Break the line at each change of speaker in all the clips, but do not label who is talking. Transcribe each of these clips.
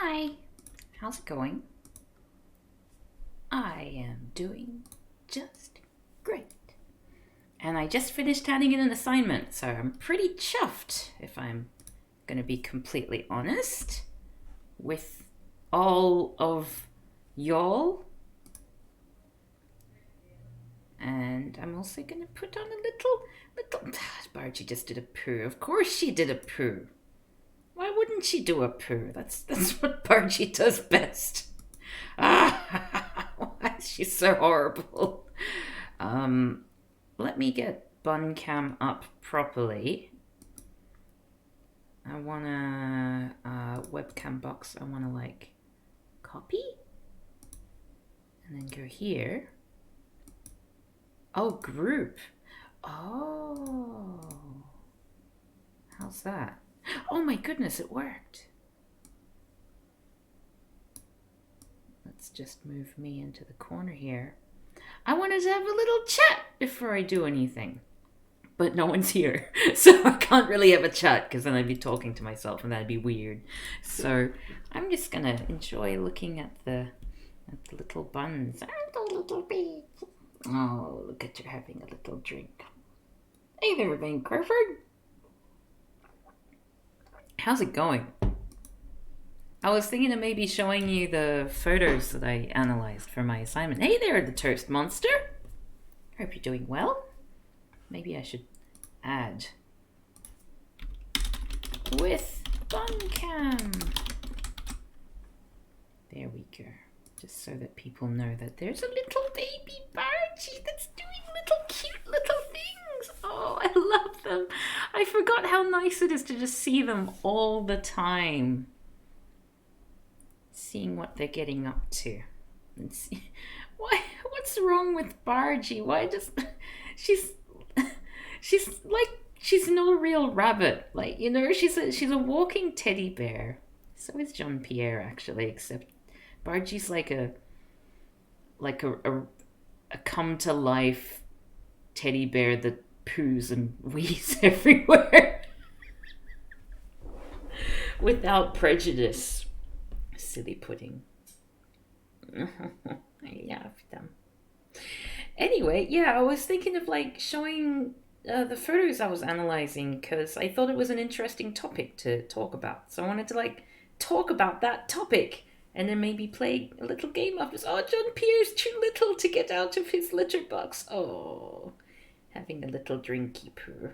Hi, how's it going? I am doing just great. And I just finished handing in an assignment, so I'm pretty chuffed, if I'm gonna be completely honest, with all of y'all. And I'm also gonna put on a little. Bargy just did a poo. Of course she did a poo. Why wouldn't she do a poo? That's what Bargy does best. Ah, why is she so horrible? Um, Let me get bun cam up properly. I wanna webcam box. I wanna like copy and then go here. Oh, group. Oh, how's that? Oh my goodness, it worked. Let's just move me into the corner here. I wanted to have a little chat before I do anything. But no one's here. So I can't really have a chat because then I'd be talking to myself and that'd be weird. So I'm just going to enjoy looking at the little buns. The little beads. Oh, look at you having a little drink. Hey there, Van Crawford. How's it going? I was thinking of maybe showing you the photos that I analyzed for my assignment. Hey there, the Toast Monster. Hope you're doing well. Maybe I should add with Buncam. There we go. Just so that people know that there's a little baby Bargy that's doing little cute little things. Oh, I love them. I forgot how nice it is to just see them all the time. Seeing what they're getting up to. And see what's wrong with Bargy? Why just she's like she's no real rabbit. Like, you know, she's a walking teddy bear. So is Jean Pierre actually, except Bargy's like a come to life teddy bear that poos and wheezes everywhere without prejudice. Silly pudding. I love them. Anyway, yeah, I was thinking of like showing the photos I was analyzing because I thought it was an interesting topic to talk about. So I wanted to like talk about that topic and then maybe play a little game of this. Oh, John Pierre's too little to get out of his litter box. Oh, having a little drinky poo.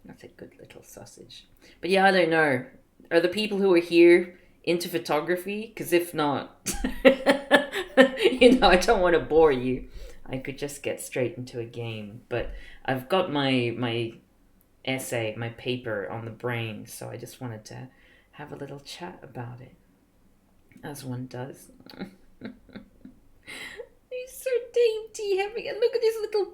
That's a good little sausage. But yeah, I don't know. Are the people who are here into photography? Because if not, I don't want to bore you. I could just get straight into a game. But I've got my essay, my paper on the brain, so I just wanted to have a little chat about it, as one does. He's so dainty, having a look at his little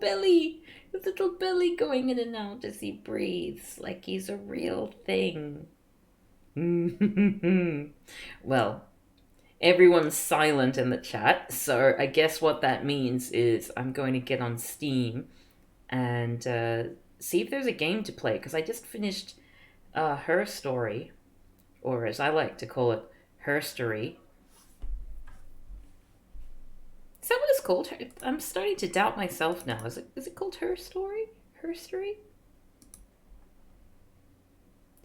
belly going in and out as he breathes, like he's a real thing. Well, everyone's silent in the chat, so I guess what that means is I'm going to get on Steam and see if there's a game to play, because I just finished Her Story, or as I like to call it, Herstory. Is that what it's called? I'm starting to doubt myself now. Is it called Her Story? Herstory?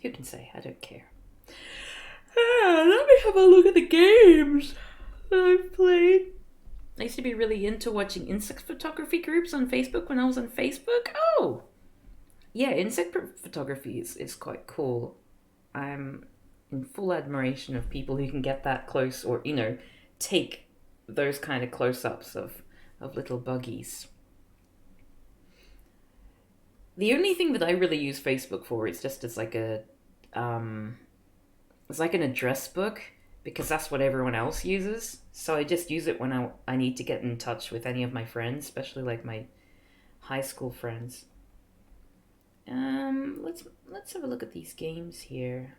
Who can say? I don't care. Let me have a look at the games that I've played. I used to be really into watching insect photography groups on Facebook when I was on Facebook. Oh! Yeah, insect photography is quite cool. I'm in full admiration of people who can get that close or, take those kind of close-ups of little buggies. The only thing that I really use Facebook for is just as like a it's like an address book, because that's what everyone else uses. So I just use it when I need to get in touch with any of my friends, especially like my high school friends. Let's have a look at these games here.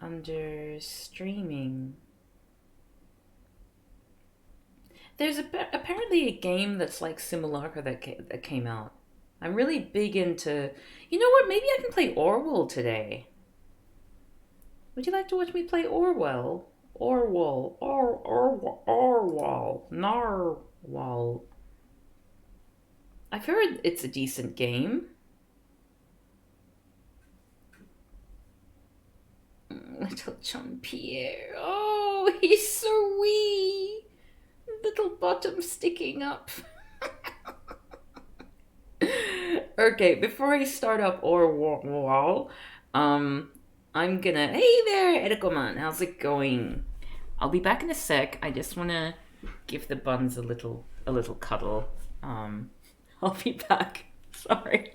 Under streaming, there's apparently a game that's like Simulacra that came out. I'm really big into. You know what? Maybe I can play Orwell today. Would you like to watch me play Orwell? Orwell. Narwhal. I've heard it's a decent game. Little John Pierre. Oh, he's so wee. Little bottom sticking up. Okay, before I start up Orwell, I'm gonna. Hey there, Erikoman. How's it going? I'll be back in a sec. I just wanna give the buns a little cuddle. I'll be back. Sorry.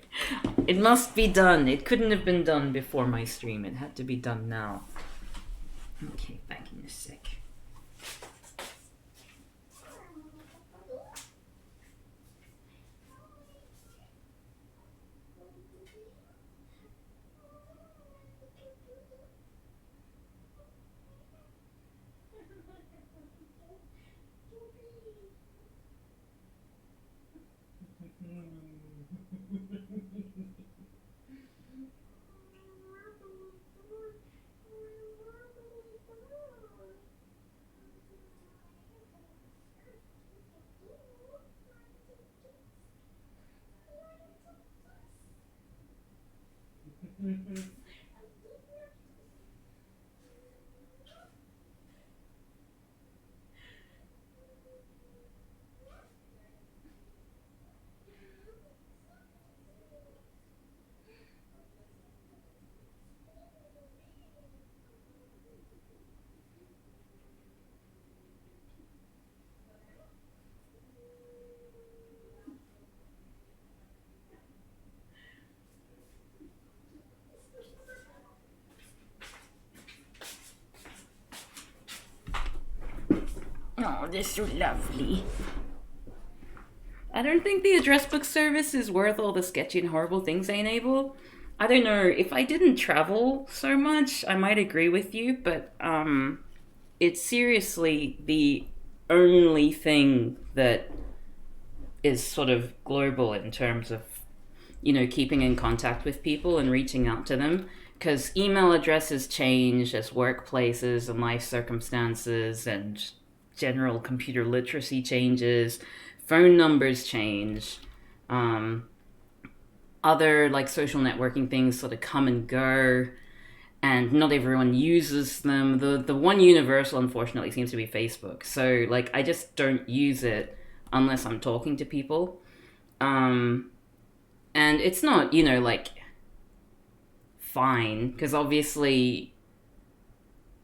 It must be done. It couldn't have been done before my stream. It had to be done now. Okay, back in a sec. Oh, they're so lovely. I don't think the address book service is worth all the sketchy and horrible things they enable. I don't know. If I didn't travel so much, I might agree with you, but it's seriously the only thing that is sort of global in terms of, keeping in contact with people and reaching out to them. Because email addresses change as workplaces and life circumstances and general computer literacy changes. Phone numbers change. Other like social networking things sort of come and go, and not everyone uses them. The one universal, unfortunately, seems to be Facebook. So like I just don't use it unless I'm talking to people. And it's not, like fine, because obviously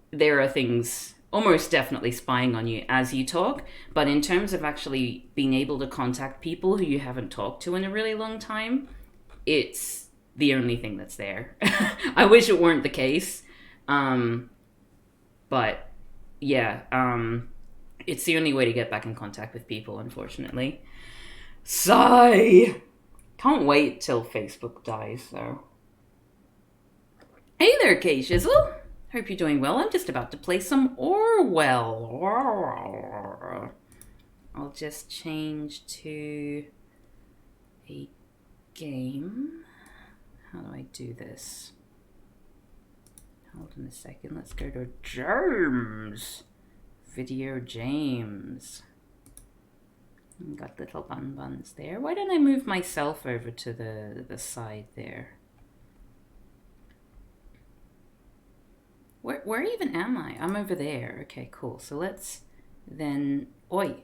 there are things almost definitely spying on you as you talk, but in terms of actually being able to contact people who you haven't talked to in a really long time, it's the only thing that's there. I wish it weren't the case, but yeah, it's the only way to get back in contact with people, unfortunately. Sigh! Can't wait till Facebook dies, though. Hey there, Kay Shizzle! Hope you're doing well. I'm just about to play some Orwell. I'll just change to a game. How do I do this? Hold on a second. Let's go to James. Video James. Got little buns there. Why don't I move myself over to the side there? Where even am I? I'm over there. Okay, cool. So let's then... Oi!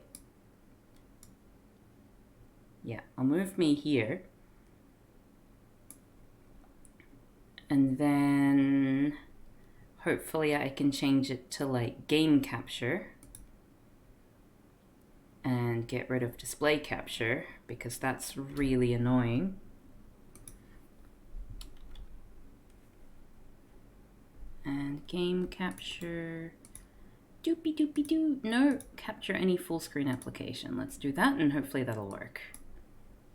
Yeah, I'll move me here. And then... hopefully I can change it to like game capture. And get rid of display capture, because that's really annoying. And game capture, doopy doopy doo. No, capture any full screen application. Let's do that, and hopefully that'll work.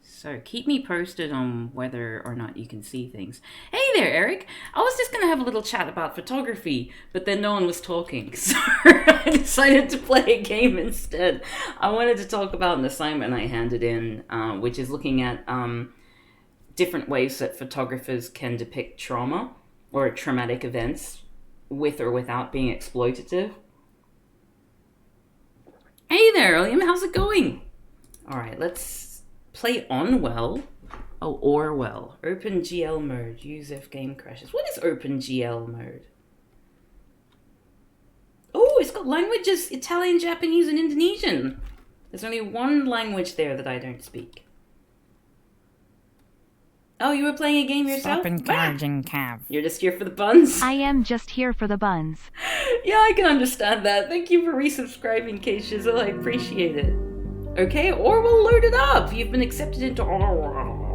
So keep me posted on whether or not you can see things. Hey there, Eric. I was just gonna have a little chat about photography, but then no one was talking, so I decided to play a game instead. I wanted to talk about an assignment I handed in, which is looking at different ways that photographers can depict trauma or traumatic events with or without being exploitative. Hey there, William, how's it going? Alright, let's play Orwell. Oh, Orwell. OpenGL mode. Use if game crashes. What is OpenGL mode? Oh, it's got languages, Italian, Japanese, and Indonesian. There's only one language there that I don't speak. Oh, you were playing a game yourself?
Stop encouraging Cav.
You're just here for the buns?
I am just here for the buns.
Yeah, I can understand that. Thank you for resubscribing, Kate Shizzle. I appreciate it. Okay, Orwell loaded up. You've been accepted into Orwell.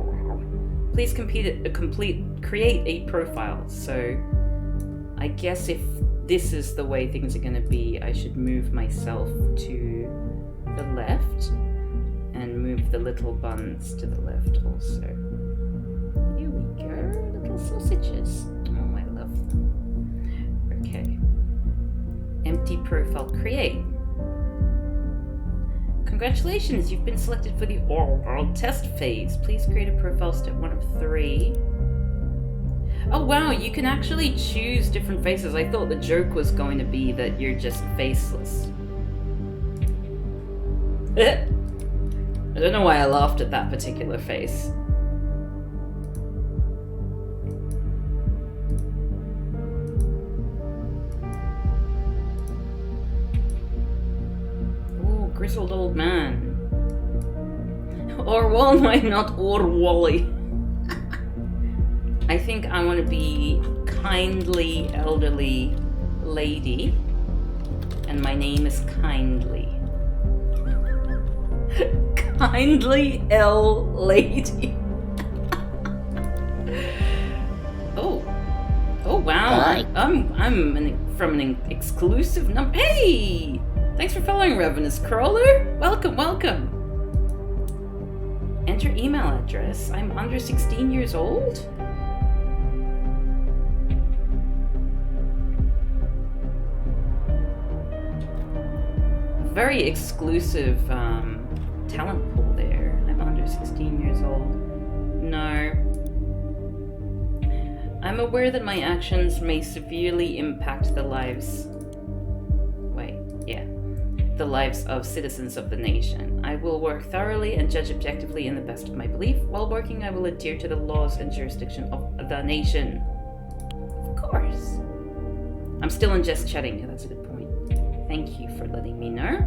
Please create a profile. So, I guess if this is the way things are going to be, I should move myself to the left and move the little buns to the left also. Here we go, little sausages. Oh, I love them. Okay. Empty profile create. Congratulations, you've been selected for the Orwell test phase. Please create a profile step 1 of 3. Oh wow, you can actually choose different faces. I thought the joke was going to be that you're just faceless. I don't know why I laughed at that particular face. Ooh, grizzled old man. Orwell, why not Orwally? I think I want to be kindly elderly lady, and my name is Kindly. Kindly L lady. Oh wow!
Hi.
I'm from an exclusive number. Hey, thanks for following Ravenous Crawler. Welcome. Enter email address. I'm under 16 years old. Very exclusive talent pool there. I'm under 16 years old. No. I'm aware that my actions may severely impact the lives... the lives of citizens of the nation. I will work thoroughly and judge objectively in the best of my belief. While working, I will adhere to the laws and jurisdiction of the nation. Of course. I'm still in just chatting. Yeah, that's a good point. Thank you for letting me know.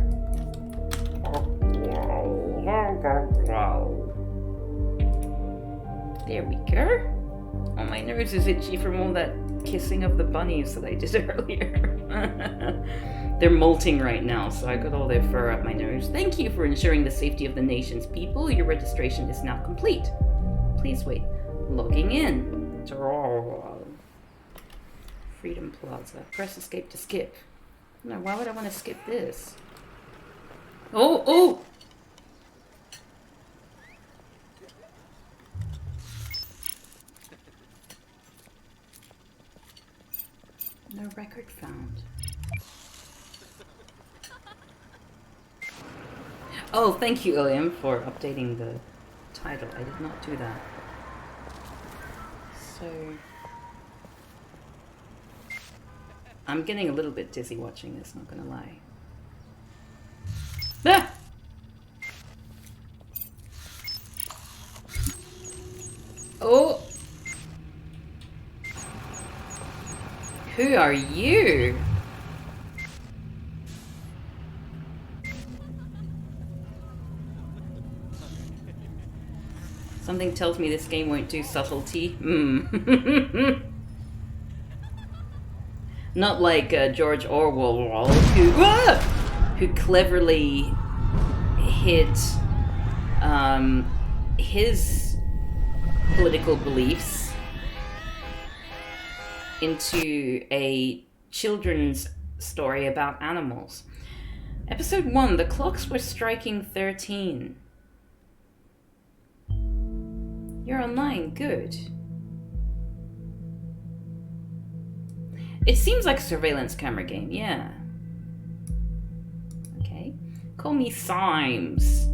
There we go. Oh, my nose is itchy from all that kissing of the bunnies that I did earlier. They're molting right now, so I got all their fur up my nose. Thank you for ensuring the safety of the nation's people. Your registration is now complete. Please wait. Logging in. Freedom Plaza. Press escape to skip. No, why would I want to skip this? Oh! No record found. Oh, thank you, William, for updating the title. I did not do that. So... I'm getting a little bit dizzy watching this, not gonna lie. Ah! Oh! Who are you? Something tells me this game won't do subtlety. Not like George Orwell, who cleverly hid his political beliefs into a children's story about animals. Episode 1, the clocks were striking 13. You're online, good. It seems like a surveillance camera game, yeah. Okay. Call me Symes.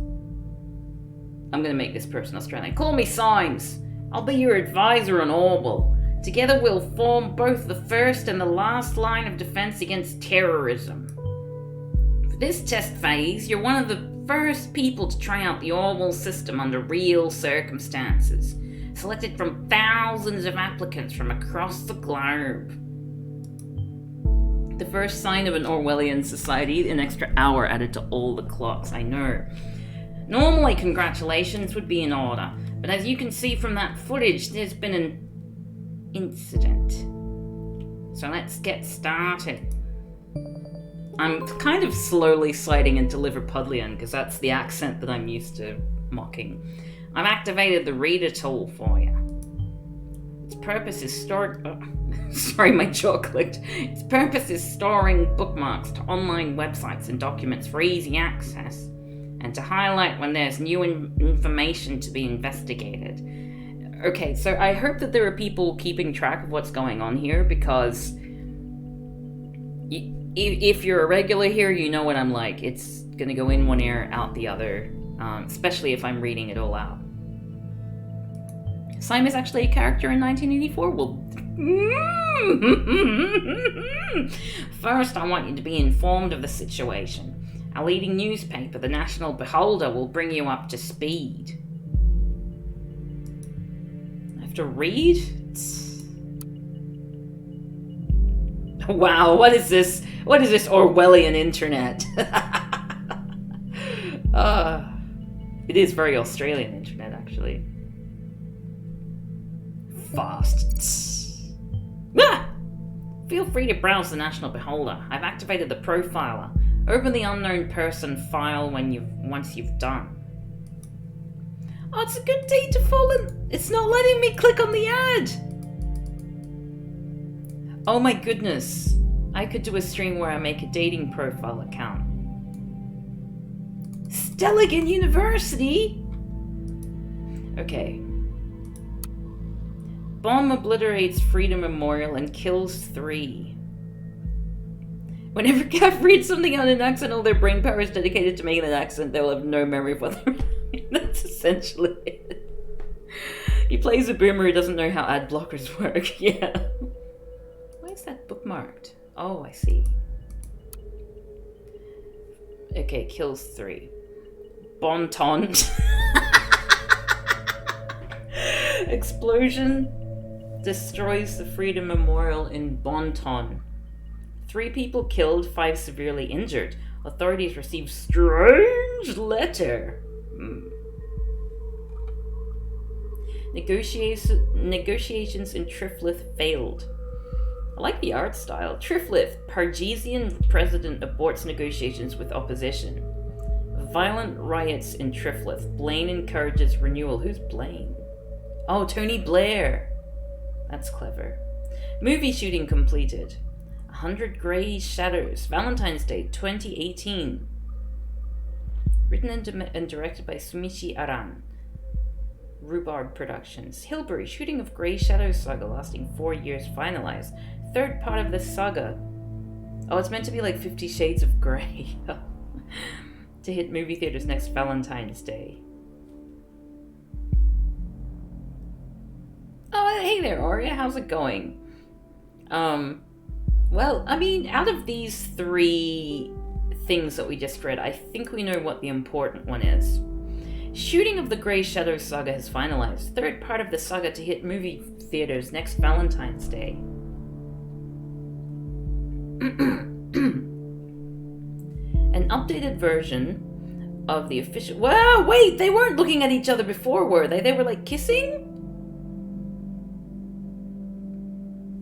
I'm gonna make this person Australian. Call me Symes. I'll be your advisor on Orwell. Together we'll form both the first and the last line of defense against terrorism. For this test phase, you're one of the first people to try out the Orwell system under real circumstances, selected from thousands of applicants from across the globe. The first sign of an Orwellian society, an extra hour added to all the clocks, I know. Normally, congratulations would be in order, but as you can see from that footage, there's been an incident. So let's get started. I'm kind of slowly sliding into Liverpudlian because that's the accent that I'm used to mocking. I've activated the reader tool for you. Its purpose is sorry, my jaw clicked. Its purpose is storing bookmarks to online websites and documents for easy access, and to highlight when there's new information to be investigated. Okay, so I hope that there are people keeping track of what's going on here, because if you're a regular here, you know what I'm like. It's gonna go in one ear, out the other, especially if I'm reading it all out. Simon is actually a character in 1984. Well, first I want you to be informed of the situation. Our leading newspaper, the National Beholder, will bring you up to speed. I have to read? Wow, what is this? What is this Orwellian internet? It is very Australian internet, actually. Fast. Feel free to browse the National Beholder. I've activated the profiler. Open the unknown person file once you've done. Oh, it's a good day to fall in. It's not letting me click on the ad. Oh my goodness. I could do a stream where I make a dating profile account. Stelligan University? Okay. Bomb obliterates Freedom Memorial and kills 3. Whenever Gav reads something on an accent, all their brain power is dedicated to making an accent. They'll have no memory of what they're doing. That's essentially it. He plays a boomer who doesn't know how ad blockers work. Yeah. Why is that bookmarked? Oh, I see. Okay, kills 3. Bonton. Explosion destroys the Freedom Memorial in Bonton. 3 people killed, 5 severely injured. Authorities received strange letter. Negotiations in Triflith failed. I like the art style. Triflith, Pargesian president aborts negotiations with opposition. Violent riots in Triflith. Blaine encourages renewal. Who's Blaine? Oh, Tony Blair. That's clever. Movie shooting completed. 100 Grey Shadows. Valentine's Day 2018. Written and directed by Sumichi Aran. Rhubarb Productions. Hilbury. Shooting of Grey Shadows saga lasting 4 years finalized. 3rd part of the saga. Oh, it's meant to be like 50 Shades of Grey. To hit movie theaters next Valentine's Day. Oh, hey there, Aria. How's it going? Well, I mean, out of these 3 things that we just read, I think we know what the important one is. Shooting of the Grey Shadow saga has finalized. 3rd part of the saga to hit movie theaters next Valentine's Day. An updated version of the official... Wow, wait! They weren't looking at each other before, were they? They were, like, kissing?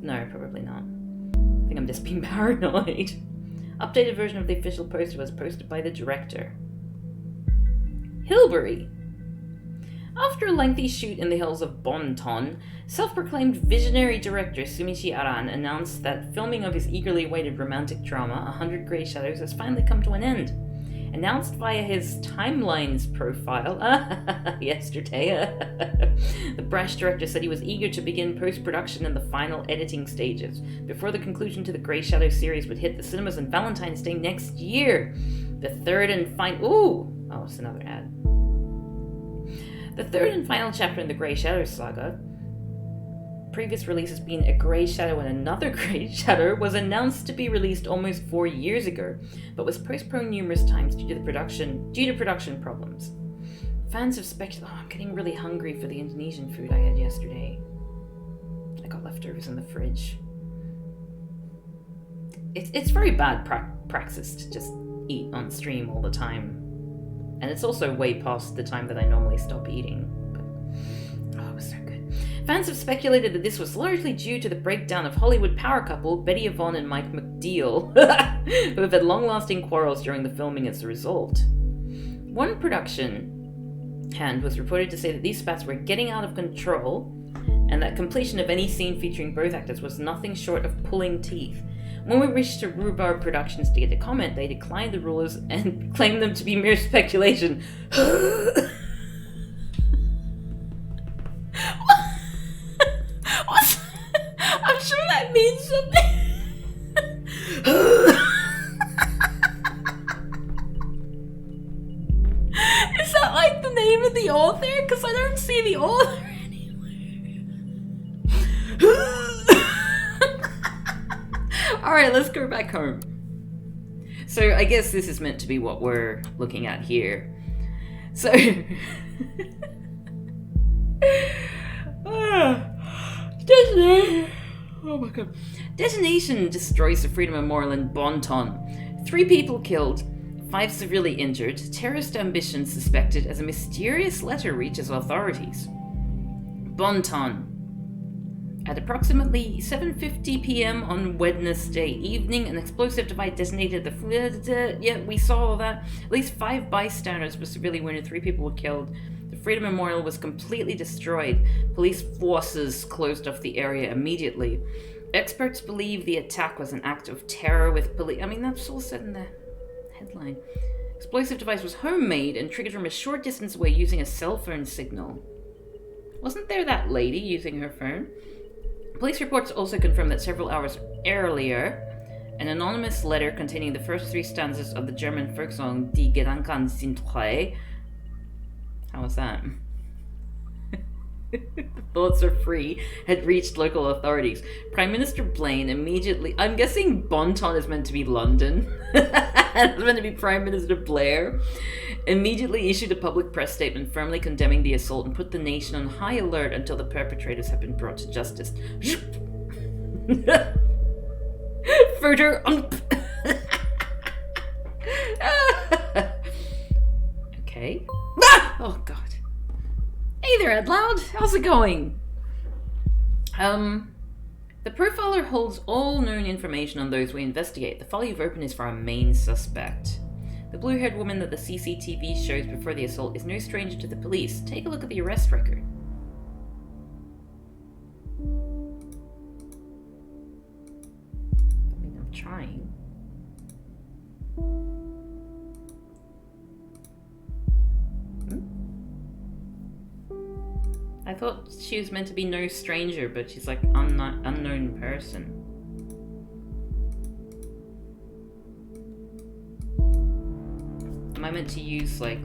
No, probably not. I think I'm just being paranoid. Updated version of the official poster was posted by the director. Hilbury. After a lengthy shoot in the hills of Bonton, self-proclaimed visionary director Sumichi Aran announced that filming of his eagerly awaited romantic drama, 100 Grey Shadows, has finally come to an end. Announced via his Timelines profile yesterday, the brash director said he was eager to begin post-production and the final editing stages before the conclusion to the Grey Shadow series would hit the cinemas on Valentine's Day next year. The 3rd and final... Oh, it's another ad. The 3rd and final chapter in the Grey Shadow saga previous release has been A Grey Shadow and Another Grey Shadow, was announced to be released almost 4 years ago, but was postponed numerous times due to production problems. Fans have speculated. Oh, I'm getting really hungry for the Indonesian food I had yesterday. I got leftovers in the fridge. It's very bad praxis to just eat on stream all the time, and it's also way past the time that I normally stop eating. But oh, it was so good. Fans have speculated that this was largely due to the breakdown of Hollywood power couple Betty Yvonne and Mike McDeal, who have had long-lasting quarrels during the filming as a result. One production hand was reported to say that these spats were getting out of control, and that completion of any scene featuring both actors was nothing short of pulling teeth. When we reached to Rhubarb Productions to get a comment, they declined the rules and claimed them to be mere speculation. What's... I'm sure that means something. Is that like the name of the author? Because I don't see the author anywhere. Alright, let's go back home. So I guess this is meant to be what we're looking at here. So... Oh my god. Detonation destroys the Freedom Memorial in Bonton. 3 people killed, 5 severely injured. Terrorist ambition suspected as a mysterious letter reaches authorities. Bonton. At approximately 7:50 p.m. on Wednesday evening, an explosive device detonated the... Yeah, we saw all that. At least 5 bystanders were severely wounded, 3 people were killed. The Freedom Memorial was completely destroyed. Police forces closed off the area immediately. Experts believe the attack was an act of terror with police... I mean, that's all said in the headline. Explosive device was homemade and triggered from a short distance away using a cell phone signal. Wasn't there that lady using her phone? Police reports also confirm that several hours earlier, an anonymous letter containing the first 3 stanzas of the German folk song Die Gedanken sind frei. How was that? The thoughts are free, had reached local authorities. Prime Minister Blaine immediately... I'm guessing Bonton is meant to be London. It's meant to be Prime Minister Blair. Immediately issued a public press statement firmly condemning the assault and put the nation on high alert until the perpetrators have been brought to justice. Further... Okay. Oh, God. Hey there, Ed Loud. How's it going? The profiler holds all known information on those we investigate. The file you've opened is for our main suspect. The blue-haired woman that the CCTV shows before the assault is no stranger to the police. Take a look at the arrest record. I mean, I'm trying. I thought she was meant to be no stranger, but she's like unknown person. Am I meant to use like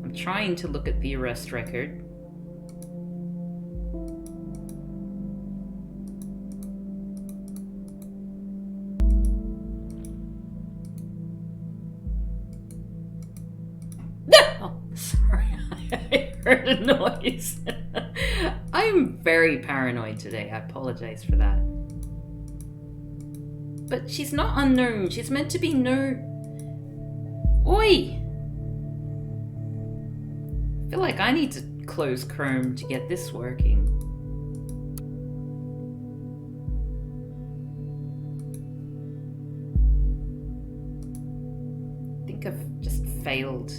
I'm trying to look at the arrest record. I heard a noise. I'm very paranoid today. I apologize for that. But she's not unknown. She's meant to be no... Oi! I feel like I need to close Chrome to get this working. I think I've just failed.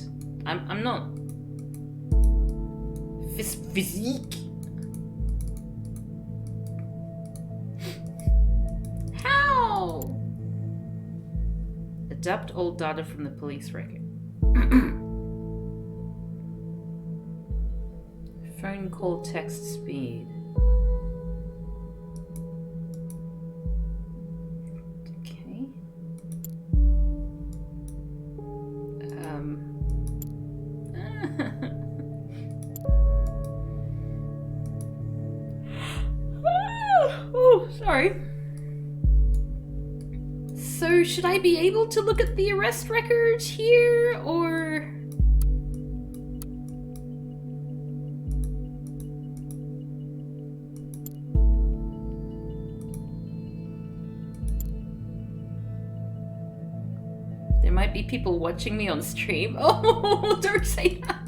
I'm not... Physique. How? Adapt old data from the police record. Phone call text speed. Okay. Sorry. So, should I be able to look at the arrest record here, or... There might be people watching me on stream. Oh, don't say that.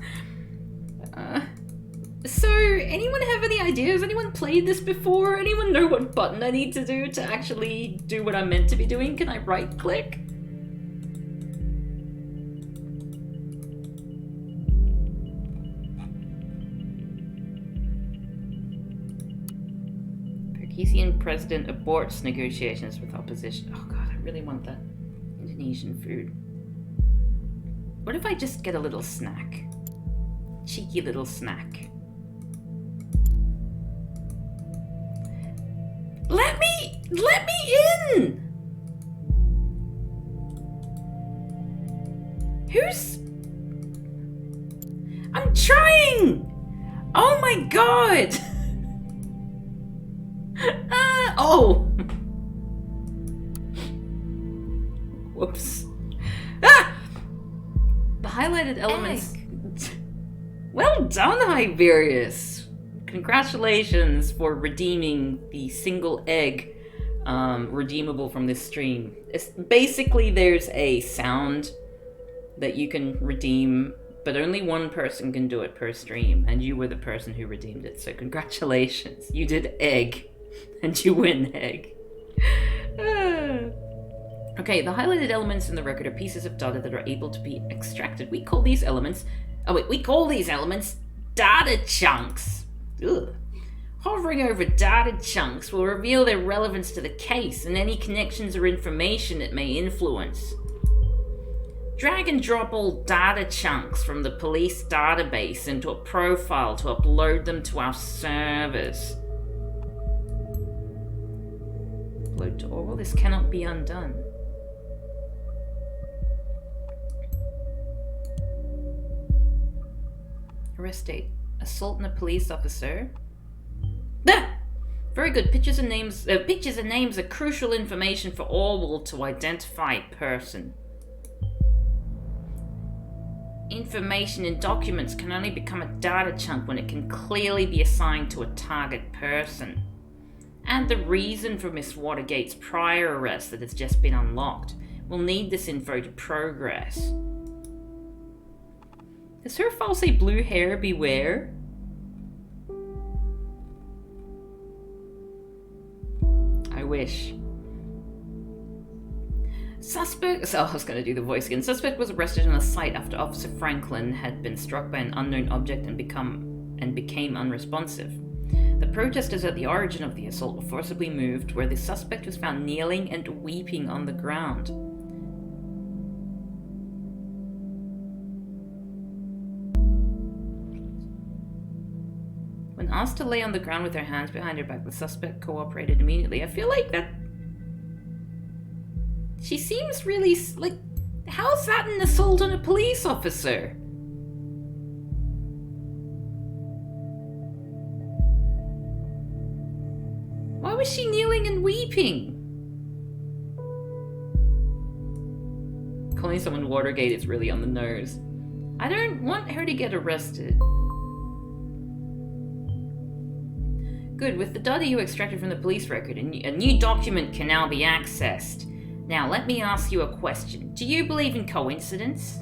So, anyone have any ideas? Anyone played this before? Anyone know what button I need to do to actually do what I'm meant to be doing? Can I right-click? Perkisian president aborts negotiations with opposition. Oh god, I really want that Indonesian food. What if I just get a little snack? Cheeky little snack. Let me in! I'm trying! Oh my god! Oh! Whoops. Ah! The highlighted elements... Well done, Hiberius! Congratulations for redeeming the single egg redeemable from this stream. Basically, there's a sound that you can redeem, but only one person can do it per stream, and you were the person who redeemed it, so congratulations. You did egg, and you win egg. Okay, the highlighted elements in the record are pieces of data that are able to be extracted. We call these elements... we call these elements data chunks. Ugh. Hovering over data chunks will reveal their relevance to the case and any connections or information it may influence. Drag and drop all data chunks from the police database into a profile to upload them to our servers. Upload to Orwell. This cannot be undone. Arrest date. Assault on a police officer. Ah! Very good. Pictures and names are crucial information for Orwell to identify a person. Information in documents can only become a data chunk when it can clearly be assigned to a target person. And the reason for Miss Watergate's prior arrest that has just been unlocked. We'll need this info to progress. Does her file say blue hair, beware? I wish. Suspect... Oh, I was going to do the voice again. Suspect was arrested on a site after Officer Franklin had been struck by an unknown object and became unresponsive. The protesters at the origin of the assault were forcibly moved, where the suspect was found kneeling and weeping on the ground. When asked to lay on the ground with her hands behind her back, the suspect cooperated immediately. I feel like that... She seems really... like, how's that an assault on a police officer? Why was she kneeling and weeping? Calling someone Watergate is really on the nose. I don't want her to get arrested. Good, with the data you extracted from the police record, a new document can now be accessed. Now, let me ask you a question. Do you believe in coincidence?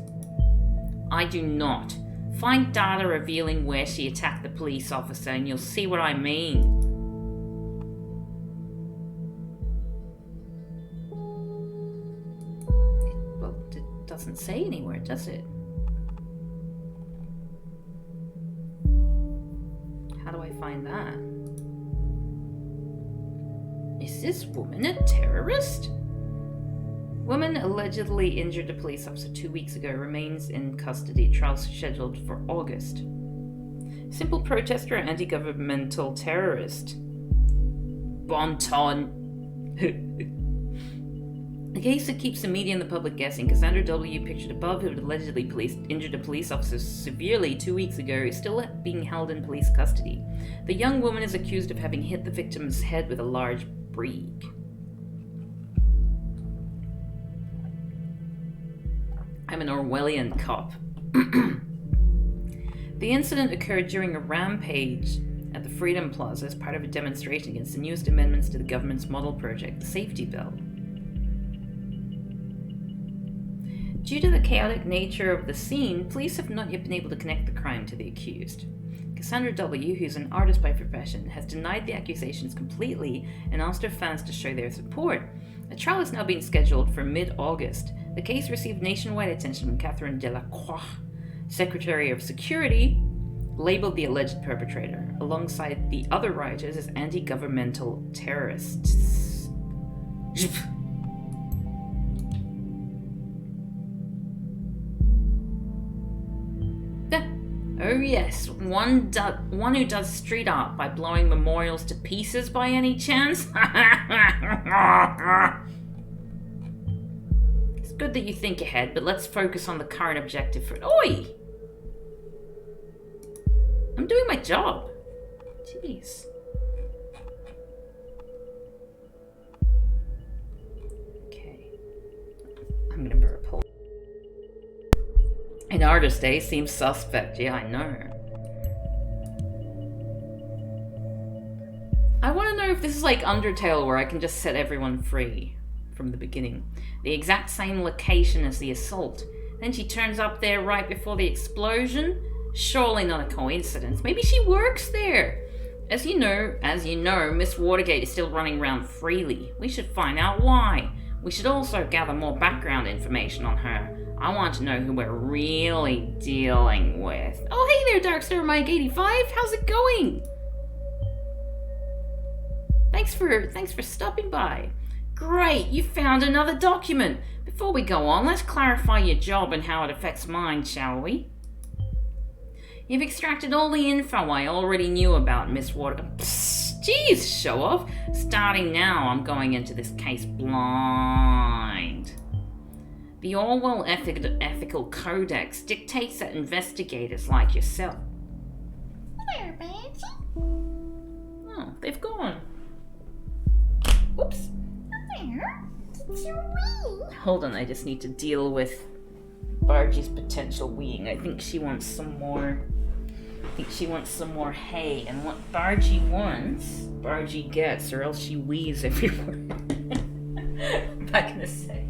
I do not. Find data revealing where she attacked the police officer and you'll see what I mean. Well, it doesn't say anywhere, does it? How do I find that? Is this woman a terrorist? Woman allegedly injured a police officer 2 weeks ago remains in custody. Trial scheduled for August. Simple protester, anti-governmental terrorist. Bon ton. The case that keeps the media and the public guessing. Cassandra W., pictured above, who had allegedly injured a police officer severely 2 weeks ago, is still being held in police custody. The young woman is accused of having hit the victim's head with a large brick. I'm an Orwellian cop. The incident occurred during a rampage at the Freedom Plaza as part of a demonstration against the newest amendments to the government's model project, the Safety Bill. Due to the chaotic nature of the scene, police have not yet been able to connect the crime to the accused. Cassandra W., who's an artist by profession, has denied the accusations completely and asked her fans to show their support. A trial is now being scheduled for mid-August. The case received nationwide attention when Catherine Delacroix, Secretary of Security, labeled the alleged perpetrator, alongside the other rioters, as anti-governmental terrorists. Oh yes, one who does street art by blowing memorials to pieces by any chance? It's good that you think ahead, but let's focus on the current objective for it. Oi! I'm doing my job. Jeez. Okay. I'm gonna burp. An artist, eh? Seems suspect. Yeah, I know. I want to know if this is like Undertale, where I can just set everyone free from the beginning. The exact same location as the assault. Then she turns up there right before the explosion? Surely not a coincidence. Maybe she works there. As you know, Miss Watergate is still running around freely. We should find out why. We should also gather more background information on her. I want to know who we're really dealing with. Oh, hey there, Darkstar Mike 85. How's it going? Thanks for stopping by. Great, you found another document. Before we go on, let's clarify your job and how it affects mine, shall we? You've extracted all the info I already knew about Miss Watergate. Jeez, show off. Starting now, I'm going into this case blind. The Orwell Ethical Codex dictates that investigators like yourself... Hello, Bargy. Oh, they've gone. Oops. Hold on, I just need to deal with Bargy's potential weeing. I think she wants some more... hay, and what Bargy wants, Bargy gets, or else she wheezes everywhere. I'm not gonna say.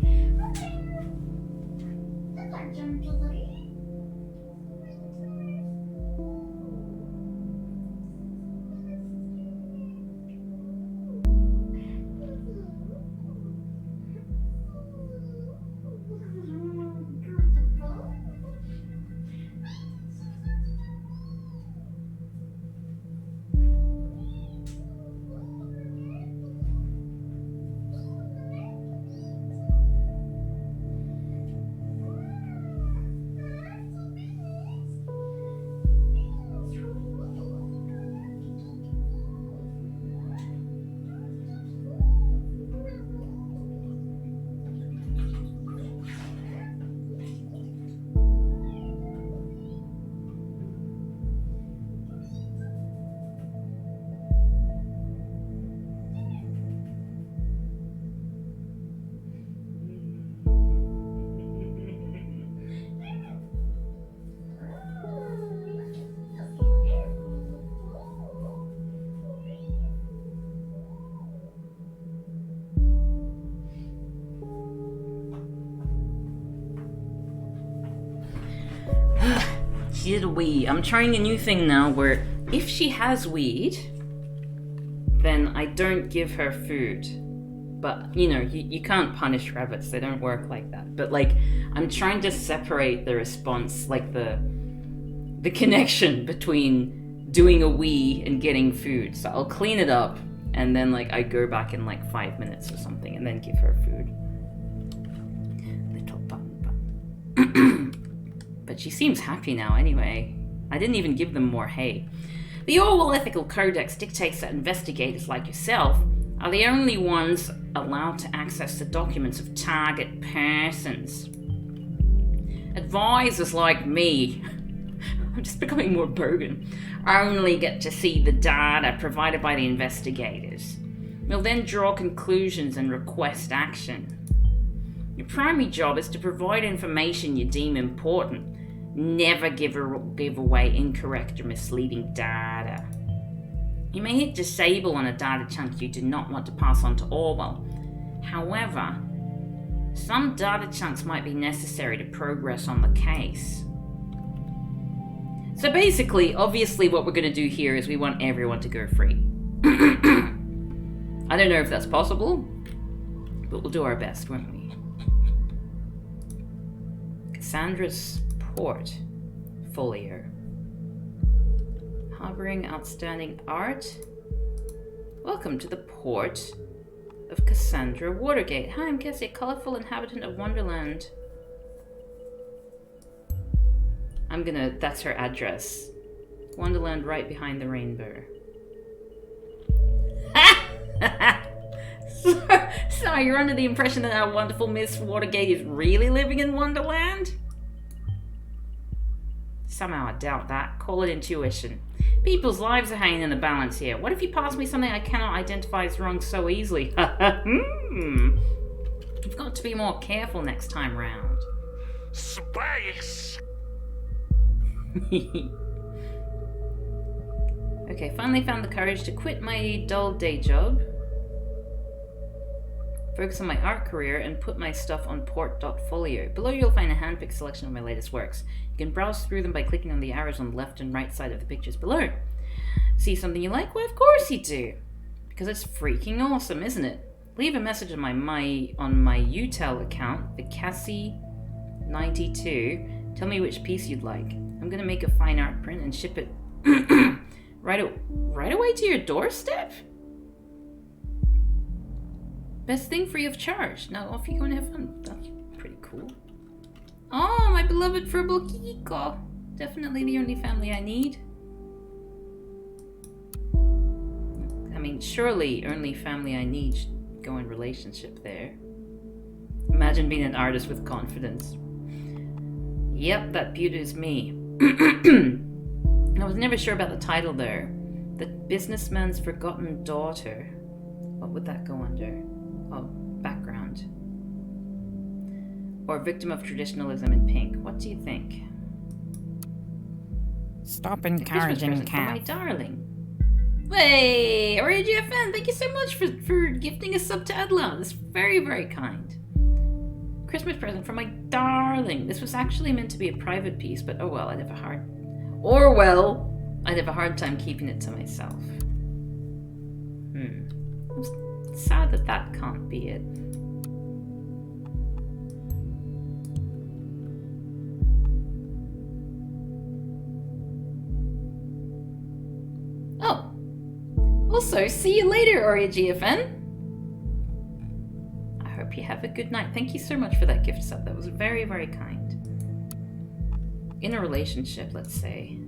She did a wee. I'm trying a new thing now where if she has weed, then I don't give her food. But, you know, you can't punish rabbits. They don't work like that. But, like, I'm trying to separate the response, like the connection between doing a wee and getting food. So I'll clean it up, and then, like, I go back in, like, 5 minutes or something, and then give her food. Little bun. But she seems happy now anyway. I didn't even give them more hay. The Orwell Ethical Codex dictates that investigators like yourself are the only ones allowed to access the documents of target persons. Advisors like me, I'm just becoming more bogan, only get to see the data provided by the investigators. We'll then draw conclusions and request action. Your primary job is to provide information you deem important. Never give away incorrect or misleading data. You may hit disable on a data chunk you do not want to pass on to Orwell. However, some data chunks might be necessary to progress on the case. So basically, obviously what we're going to do here is we want everyone to go free. I don't know if that's possible, but we'll do our best, won't we? Cassandra's Port Folio. Harboring outstanding art. Welcome to the port of Cassandra Watergate. Hi, I'm Cassie, a colorful inhabitant of Wonderland. That's her address. Wonderland right behind the rainbow. So you're under the impression that our wonderful Miss Watergate is really living in Wonderland? Somehow I doubt that. Call it intuition. People's lives are hanging in the balance here. What if you pass me something I cannot identify as wrong so easily? You've got to be more careful next time round.
Space!
Okay, finally found the courage to quit my dull day job, focus on my art career, and put my stuff on port.folio. Below you'll find a hand-picked selection of my latest works. You can browse through them by clicking on the arrows on the left and right side of the pictures below. See something you like? Why, of course you do! Because it's freaking awesome, isn't it? Leave a message on my UTEL account, the Cassie92. Tell me which piece you'd like. I'm gonna make a fine art print and ship it right away to your doorstep? Best thing free of charge. Now off you go and have fun. That's pretty cool. Oh, my beloved verbal Kiko. Definitely the only family I need. I mean, surely only family I need should go in relationship there. Imagine being an artist with confidence. Yep, that beauty is me. I was never sure about the title there. The Businessman's Forgotten Daughter. What would that go under? Oh, background. Or Victim of Traditionalism in Pink. What do you think?
Stop encouraging
For my
cats.
darling. Hey, RAGFN, thank you so much for gifting a sub to Adlon. That's very, very kind. Christmas present for my darling. This was actually meant to be a private piece, but oh well, I'd have a hard time keeping it to myself. I'm sad that can't be it. Oh. Also, see you later, RAGFN. I hope you have a good night. Thank you so much for that gift sub. That was very, very kind. In a relationship, let's say.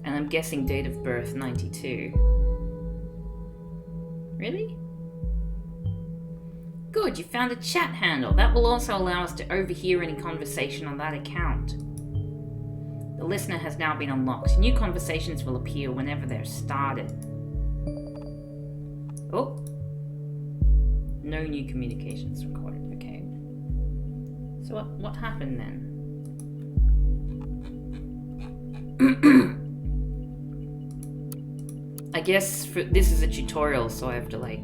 And I'm guessing date of birth 92. Really? Good, you found a chat handle. That will also allow us to overhear any conversation on that account. The listener has now been unlocked. New conversations will appear whenever they're started. Oh. No new communications recorded. Okay. So what happened then? I guess this is a tutorial, so I have to like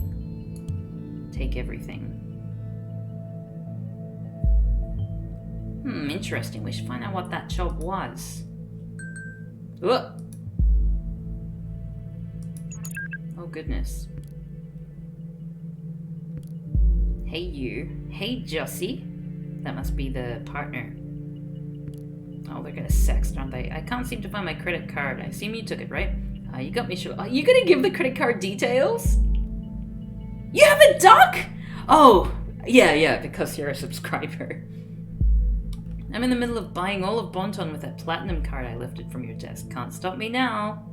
take everything. Interesting. We should find out what that job was. Oh goodness. Hey you. Hey Jussie. That must be the partner. Oh, they're gonna sext, aren't they? I can't seem to find my credit card. I assume you took it, right? You got me sure. Are you gonna give the credit card details? You have a duck? Oh, yeah, because you're a subscriber. I'm in the middle of buying all of Bonton with that platinum card I lifted from your desk. Can't stop me now.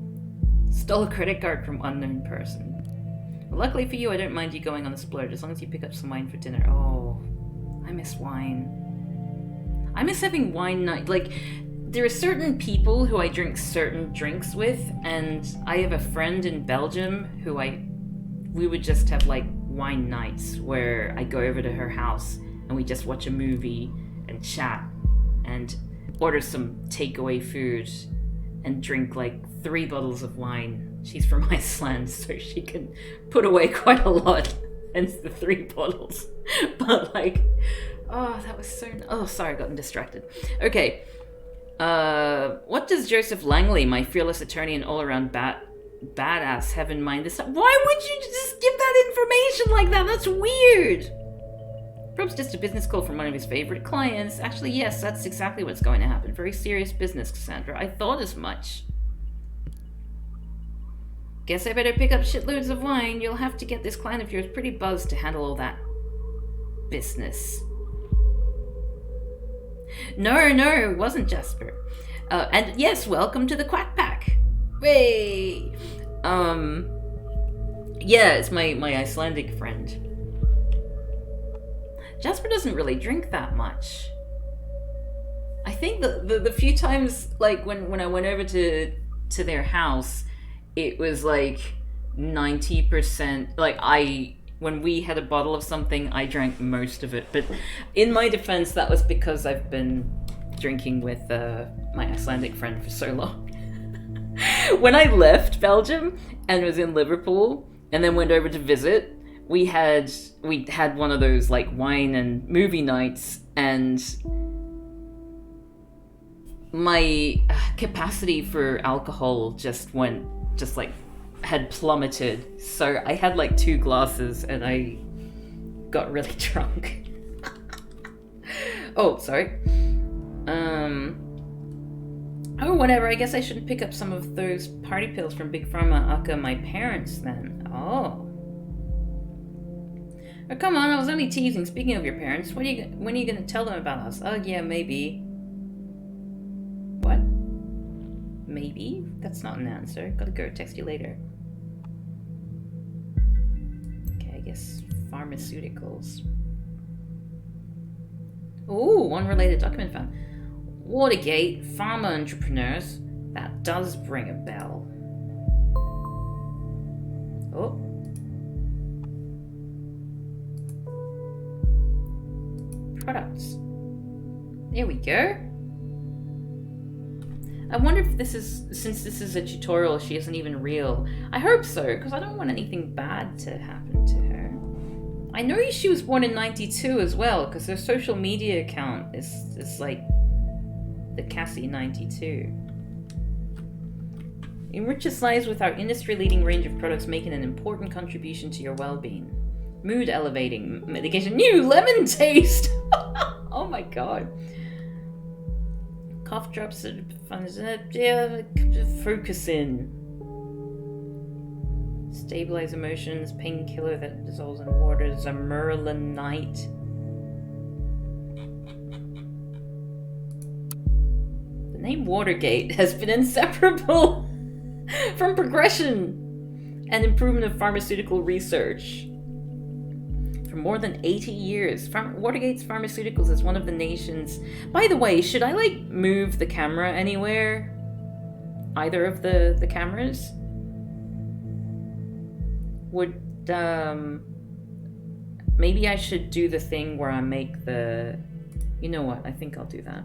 Stole a credit card from unknown person. Well, luckily for you, I don't mind you going on a splurge as long as you pick up some wine for dinner. Oh, I miss wine. I miss having wine night. Like, there are certain people who I drink certain drinks with, and I have a friend in Belgium who we would just have like wine nights where I go over to her house and we just watch a movie and chat and order some takeaway food and drink like 3 bottles of wine. She's from Iceland, so she can put away quite a lot, hence the 3 bottles. But like, oh, that was so... Oh, sorry, I got distracted. Okay. What does Joseph Langley, my fearless attorney and all-around badass, have in mind this time? Why would you just give that information like that? That's weird. Probably just a business call from one of his favorite clients. Actually, yes, that's exactly what's going to happen. Very serious business, Cassandra. I thought as much. Guess I better pick up shitloads of wine. You'll have to get this client of yours pretty buzzed to handle all that business. No, it wasn't Jasper. And yes, welcome to the Quack Pack. Way. Yeah, it's my Icelandic friend. Jasper doesn't really drink that much. I think the few times, like when I went over to their house, it was like 90%. Like when we had a bottle of something, I drank most of it. But in my defense, that was because I've been drinking with my Icelandic friend for so long. When I left Belgium and was in Liverpool and then went over to visit, we had one of those like wine and movie nights, and my capacity for alcohol had plummeted. So I had like 2 glasses and I got really drunk. Oh, sorry. Oh, whatever. I guess I should pick up some of those party pills from Big Pharma aka my parents then. Oh, come on, I was only teasing. Speaking of your parents, when are you gonna tell them about us? Oh yeah, maybe. What? Maybe? That's not an answer. Gotta go. Text you later. Okay, I guess pharmaceuticals. Ooh, one related document found. Watergate, pharma entrepreneurs. That does ring a bell. Oh. Products. There we go. I wonder if since this is a tutorial, she isn't even real. I hope so, because I don't want anything bad to happen to her. I know she was born in 92 as well, because her social media account is like the Cassie92. Enrich your lives with our industry-leading range of products, making an important contribution to your well-being. Mood elevating medication. New lemon taste! Oh my god. Cough drops. Focus in. Stabilize emotions. Painkiller that dissolves in water. Zamurlinite. The name Watergate has been inseparable from progression and improvement of pharmaceutical research. For more than 80 years, Watergate's Pharmaceuticals is one of the nation's... By the way, should I, like, move the camera anywhere? Either of the cameras? Would, maybe I should do the thing where I make the... You know what? I think I'll do that.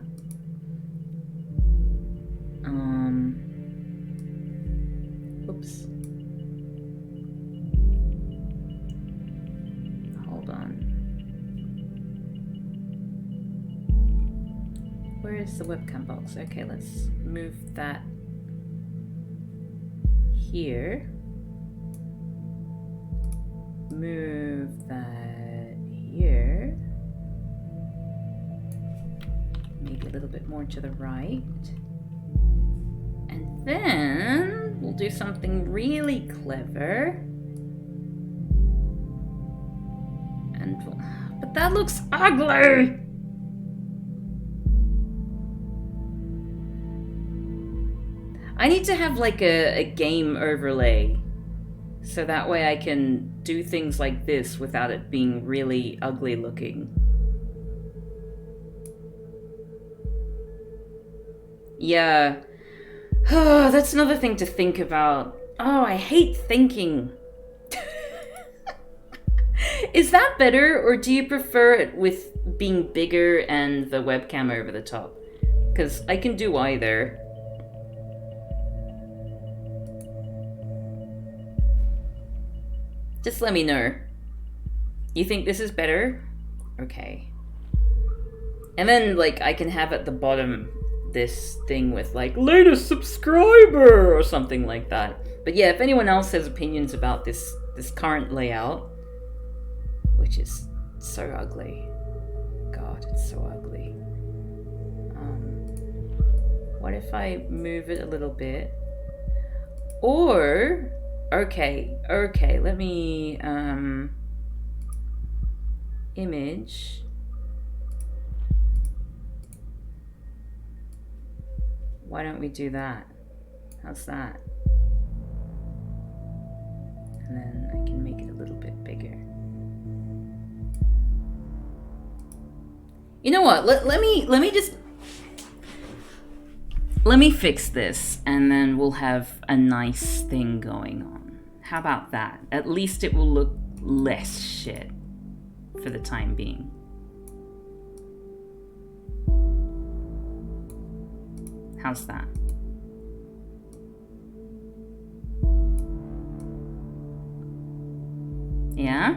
Oops. Where is the webcam box? Okay, let's move that here. Move that here. Maybe a little bit more to the right. And then we'll do something really clever. But that looks ugly! I need to have like a game overlay. So that way I can do things like this without it being really ugly looking. Yeah. Oh, that's another thing to think about. Oh, I hate thinking. Is that better, or do you prefer it with being bigger and the webcam over the top? Because I can do either. Just let me know. You think this is better? Okay. And then, like, I can have at the bottom this thing with, like, latest subscriber or something like that. But yeah, if anyone else has opinions about this current layout, which is so ugly. God, it's so ugly. What if I move it a little bit? Or... Okay, let me, image. Why don't we do that? How's that? And then I can make it a little bit bigger. You know what? Let me fix this, and then we'll have a nice thing going on. How about that? At least it will look less shit for the time being. How's that? Yeah?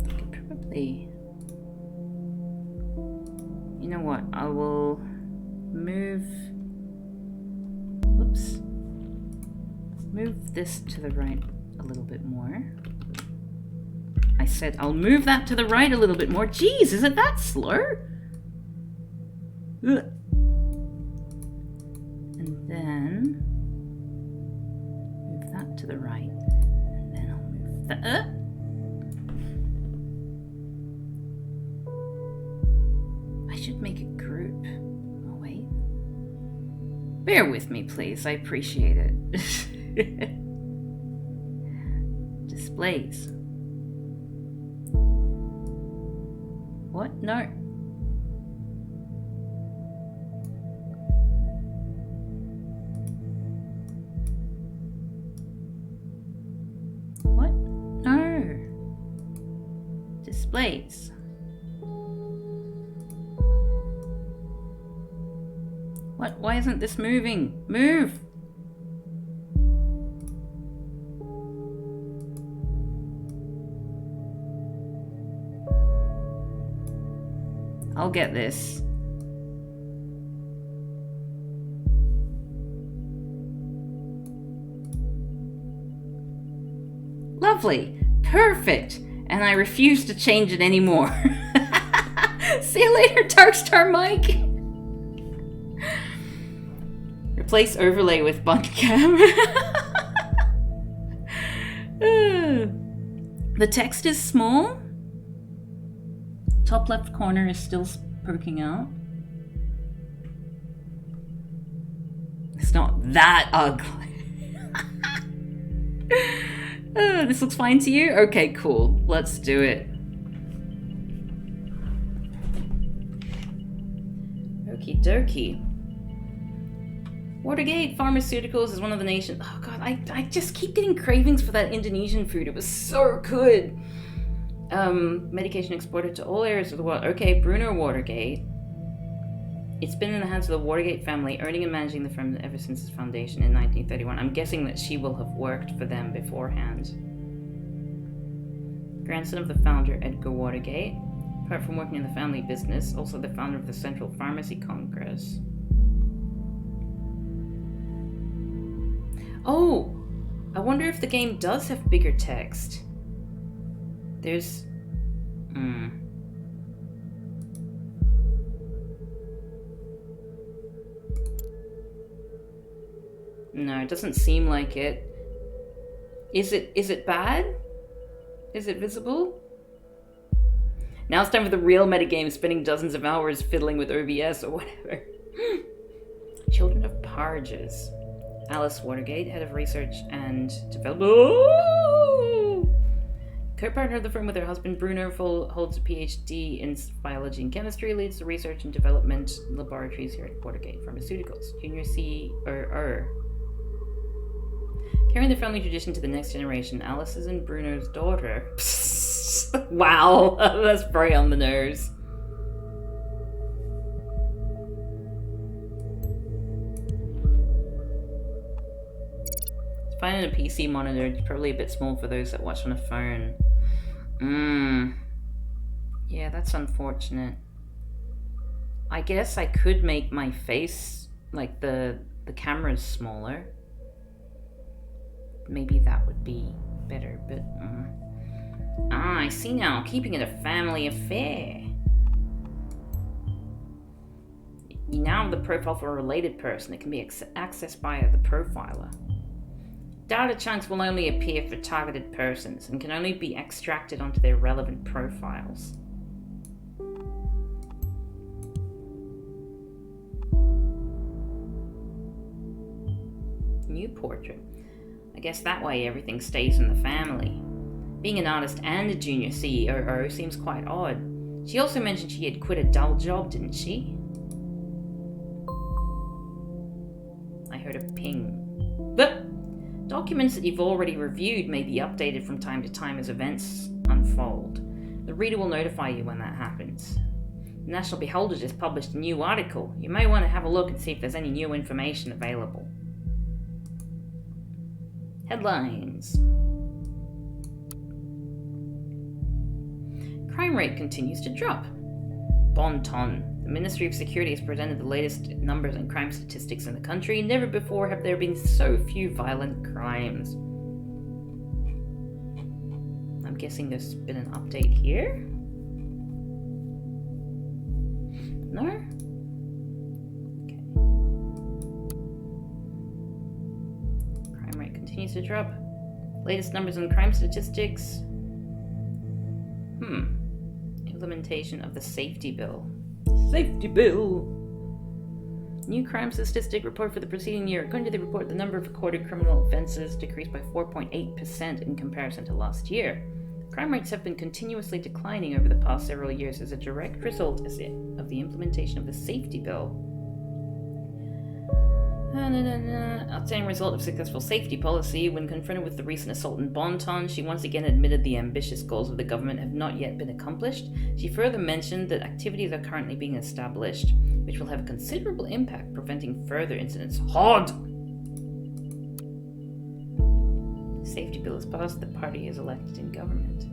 I could probably... You know what? I will move... Whoops. Move this to the right a little bit more. I said I'll move that to the right a little bit more. Jeez, is it that slow? Ugh. And then move that to the right. And then I'll move that. I should make a group. Oh, wait. Bear with me, please. I appreciate it. Displays. What? No. What? No. Displays. What? Why isn't this moving? Move! I'll get this. Lovely. Perfect. And I refuse to change it anymore. See you later, Darkstar Mike. Replace overlay with Buncam. The text is small. Top left corner is still poking out. It's not that ugly. This looks fine to you? Okay, cool. Let's do it. Okie dokie. Watergate Pharmaceuticals is one of the nation's... Oh god, I just keep getting cravings for that Indonesian food. It was so good. Medication exported to all areas of the world. Okay, Bruno Watergate. It's been in the hands of the Watergate family, owning and managing the firm ever since its foundation in 1931. I'm guessing that she will have worked for them beforehand. Grandson of the founder, Edgar Watergate. Apart from working in the family business, also the founder of the Central Pharmacy Congress. Oh! I wonder if the game does have bigger text. There's... No, it doesn't seem like it. Is it bad? Is it visible? Now it's time for the real metagame, spending dozens of hours fiddling with OBS or whatever. Children of Parges. Alice Watergate, head of research and development. Oh! Co-partner of the firm with her husband, Bruno holds a PhD in biology and chemistry, leads the research and development laboratories here at Watergate Pharmaceuticals. Junior Carrying the family tradition to the next generation, Alice is and Bruno's daughter. Wow, that's very on the nose. Finding a PC monitor is probably a bit small for those that watch on a phone. Yeah, that's unfortunate. I guess I could make my face, like the camera's smaller. Maybe that would be better, but... I see now. Keeping it a family affair. You now have the profile for a related person. It can be accessed by the profiler. Data chunks will only appear for targeted persons and can only be extracted onto their relevant profiles. New portrait. I guess that way everything stays in the family. Being an artist and a junior CEO seems quite odd. She also mentioned she had quit a dull job, didn't she? I heard a ping. But documents that you've already reviewed may be updated from time to time as events unfold. The reader will notify you when that happens. The National Beholder just published a new article. You may want to have a look and see if there's any new information available. Headlines. Crime rate continues to drop. Bon ton. The Ministry of Security has presented the latest numbers and crime statistics in the country. Never before have there been so few violent crimes. I'm guessing there's been an update here? No? Okay. Crime rate continues to drop. Latest numbers and crime statistics. Implementation of the safety bill. Safety bill! New crime statistic report for the preceding year. According to the report, the number of recorded criminal offences decreased by 4.8% in comparison to last year. Crime rates have been continuously declining over the past several years as a direct result of the implementation of the safety bill. Outstanding result of successful safety policy. When confronted with the recent assault in Bon Ton, she once again admitted the ambitious goals of the government have not yet been accomplished. She further mentioned that activities are currently being established, which will have a considerable impact preventing further incidents. HOD! Safety bill is passed, the party is elected in government.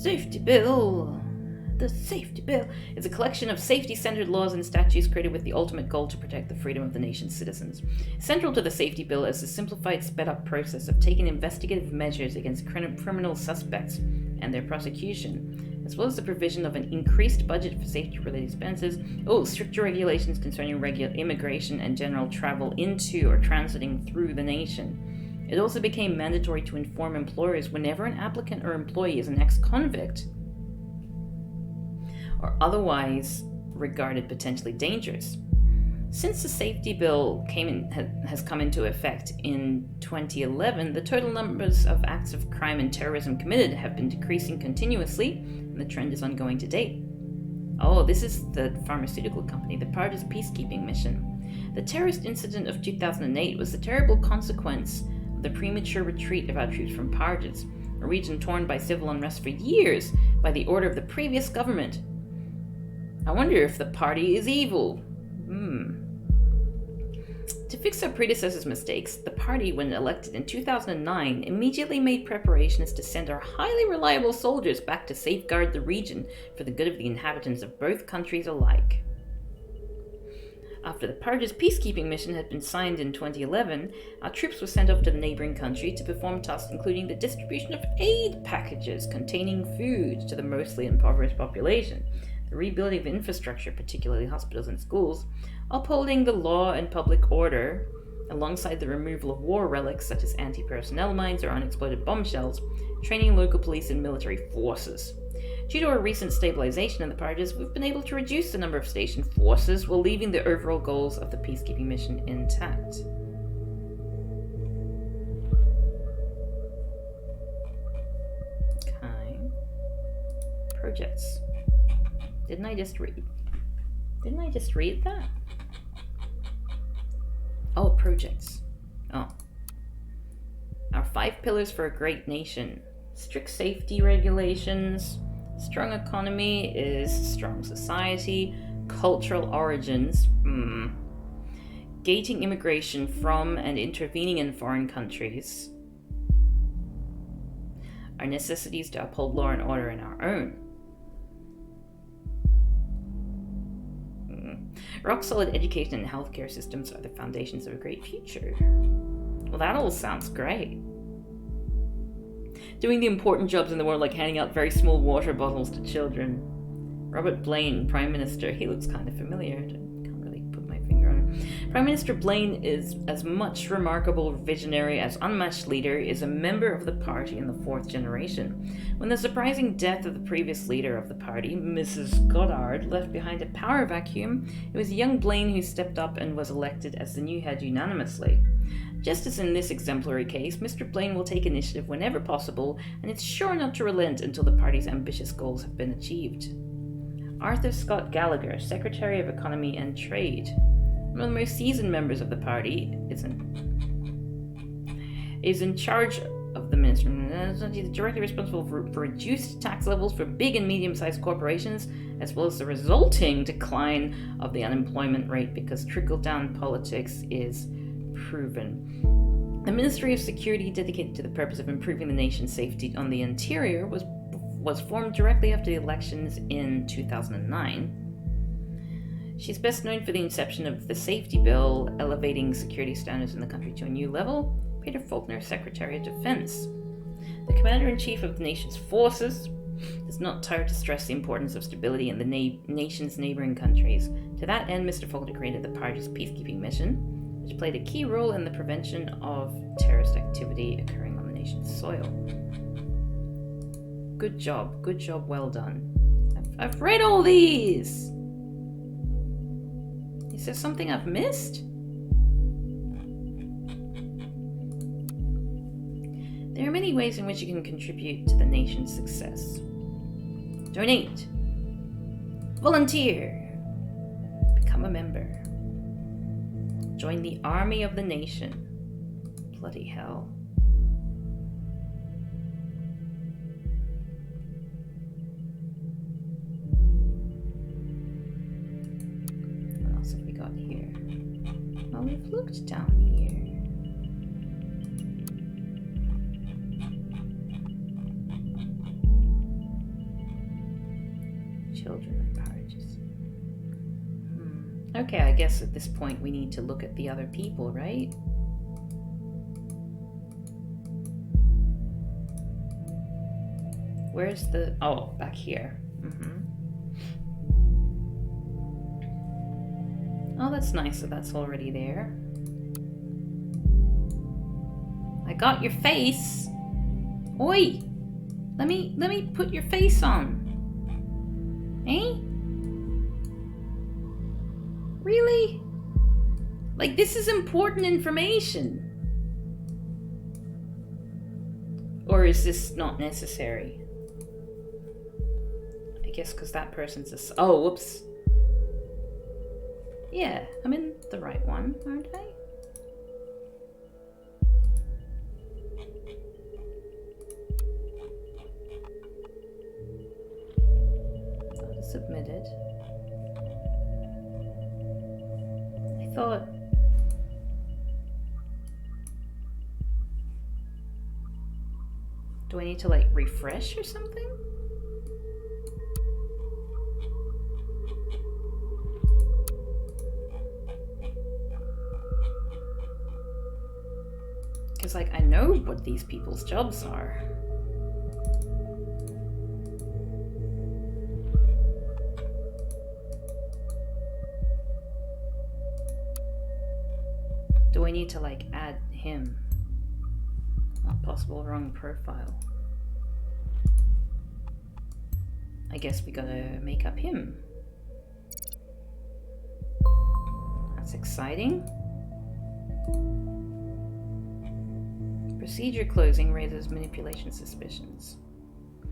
Safety bill! The safety bill is a collection of safety-centered laws and statutes created with the ultimate goal to protect the freedom of the nation's citizens. Central to the safety bill is the simplified, sped-up process of taking investigative measures against criminal suspects and their prosecution, as well as the provision of an increased budget for safety-related expenses, stricter regulations concerning immigration and general travel into or transiting through the nation. It also became mandatory to inform employers whenever an applicant or employee is an ex-convict or otherwise regarded potentially dangerous. Since the safety bill has come into effect in 2011, the total numbers of acts of crime and terrorism committed have been decreasing continuously, and the trend is ongoing to date. Oh, this is the pharmaceutical company, the Parges peacekeeping mission. The terrorist incident of 2008 was the terrible consequence of the premature retreat of our troops from Parges, a region torn by civil unrest for years by the order of the previous government. I wonder if the party is evil. To fix their predecessors' mistakes, the party, when elected in 2009, immediately made preparations to send our highly reliable soldiers back to safeguard the region for the good of the inhabitants of both countries alike. After the Parges peacekeeping mission had been signed in 2011, our troops were sent off to the neighboring country to perform tasks including the distribution of aid packages containing food to the mostly impoverished population, the rebuilding of infrastructure, particularly hospitals and schools, upholding the law and public order, alongside the removal of war relics such as anti-personnel mines or unexploded bombshells, training local police and military forces. Due to our recent stabilization in the Parties, we've been able to reduce the number of stationed forces while leaving the overall goals of the peacekeeping mission intact. Okay. Projects. Didn't I just read that? Oh, projects. Oh. Our 5 pillars for a great nation. Strict safety regulations. Strong economy is strong society. Cultural origins. Gating immigration from and intervening in foreign countries. Our necessities to uphold law and order in our own. Rock-solid education and healthcare systems are the foundations of a great future. Well, that all sounds great. Doing the important jobs in the world, like handing out very small water bottles to children. Robert Blaine, Prime Minister, he looks kind of familiar. I can't really put my finger on him. Prime Minister Blaine is as much remarkable visionary as unmatched leader, is a member of the party in the 4th generation. When the surprising death of the previous leader of the party, Mrs. Goddard, left behind a power vacuum, it was young Blaine who stepped up and was elected as the new head unanimously. Just as in this exemplary case, Mr. Blaine will take initiative whenever possible, and it's sure not to relent until the party's ambitious goals have been achieved. Arthur Scott Gallagher, Secretary of Economy and Trade, one of the most seasoned members of the party, is in charge of the ministry. He's directly responsible for reduced tax levels for big and medium-sized corporations, as well as the resulting decline of the unemployment rate because trickle-down politics is proven. The Ministry of Security, dedicated to the purpose of improving the nation's safety on the interior, was formed directly after the elections in 2009. She's best known for the inception of the Safety Bill, elevating security standards in the country to a new level. Peter Faulkner, Secretary of Defense. The Commander-in-Chief of the nation's forces is not tired to stress the importance of stability in the nation's neighboring countries. To that end, Mr. Faulkner created the party's peacekeeping mission, which played a key role in the prevention of terrorist activity occurring on the nation's soil. Good job, well done. I've read all these! Is there something I've missed? There are many ways in which you can contribute to the nation's success. Donate. Volunteer. Become a member. Join the army of the nation. Bloody hell. What else have we got here? Well, we've looked down here. Children of Parges. Okay, I guess at this point we need to look at the other people, right? Where's the... Oh, back here. Oh, that's nice that that's already there. I got your face. Oi! Let me put your face on. Eh? Really? Like, this is important information. Or is this not necessary? I guess because that person's a... Oh, whoops. Yeah, I'm in the right one, aren't I? Submitted. I thought... Do I need to, like, refresh or something? Because, like, I know what these people's jobs are. Do do I need to like add him? Not possible, wrong profile. I guess we gotta make up him. That's exciting. Procedure closing raises manipulation suspicions.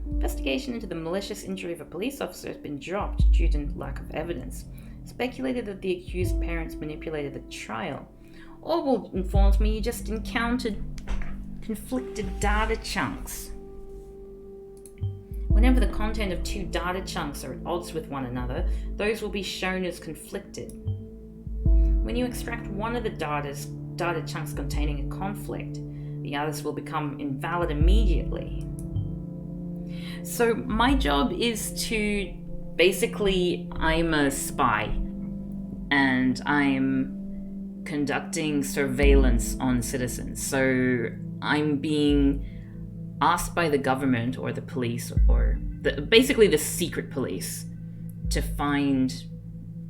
Investigation into the malicious injury of a police officer has been dropped due to lack of evidence. Speculated that the accused parents manipulated the trial. Orwell informs me you just encountered conflicted data chunks. Whenever the content of two data chunks are at odds with one another, those will be shown as conflicted. When you extract one of the data chunks containing a conflict, the others will become invalid immediately. So my job is to basically, I'm a spy and I'm conducting surveillance on citizens. So I'm being asked by the government or the police or basically the secret police to find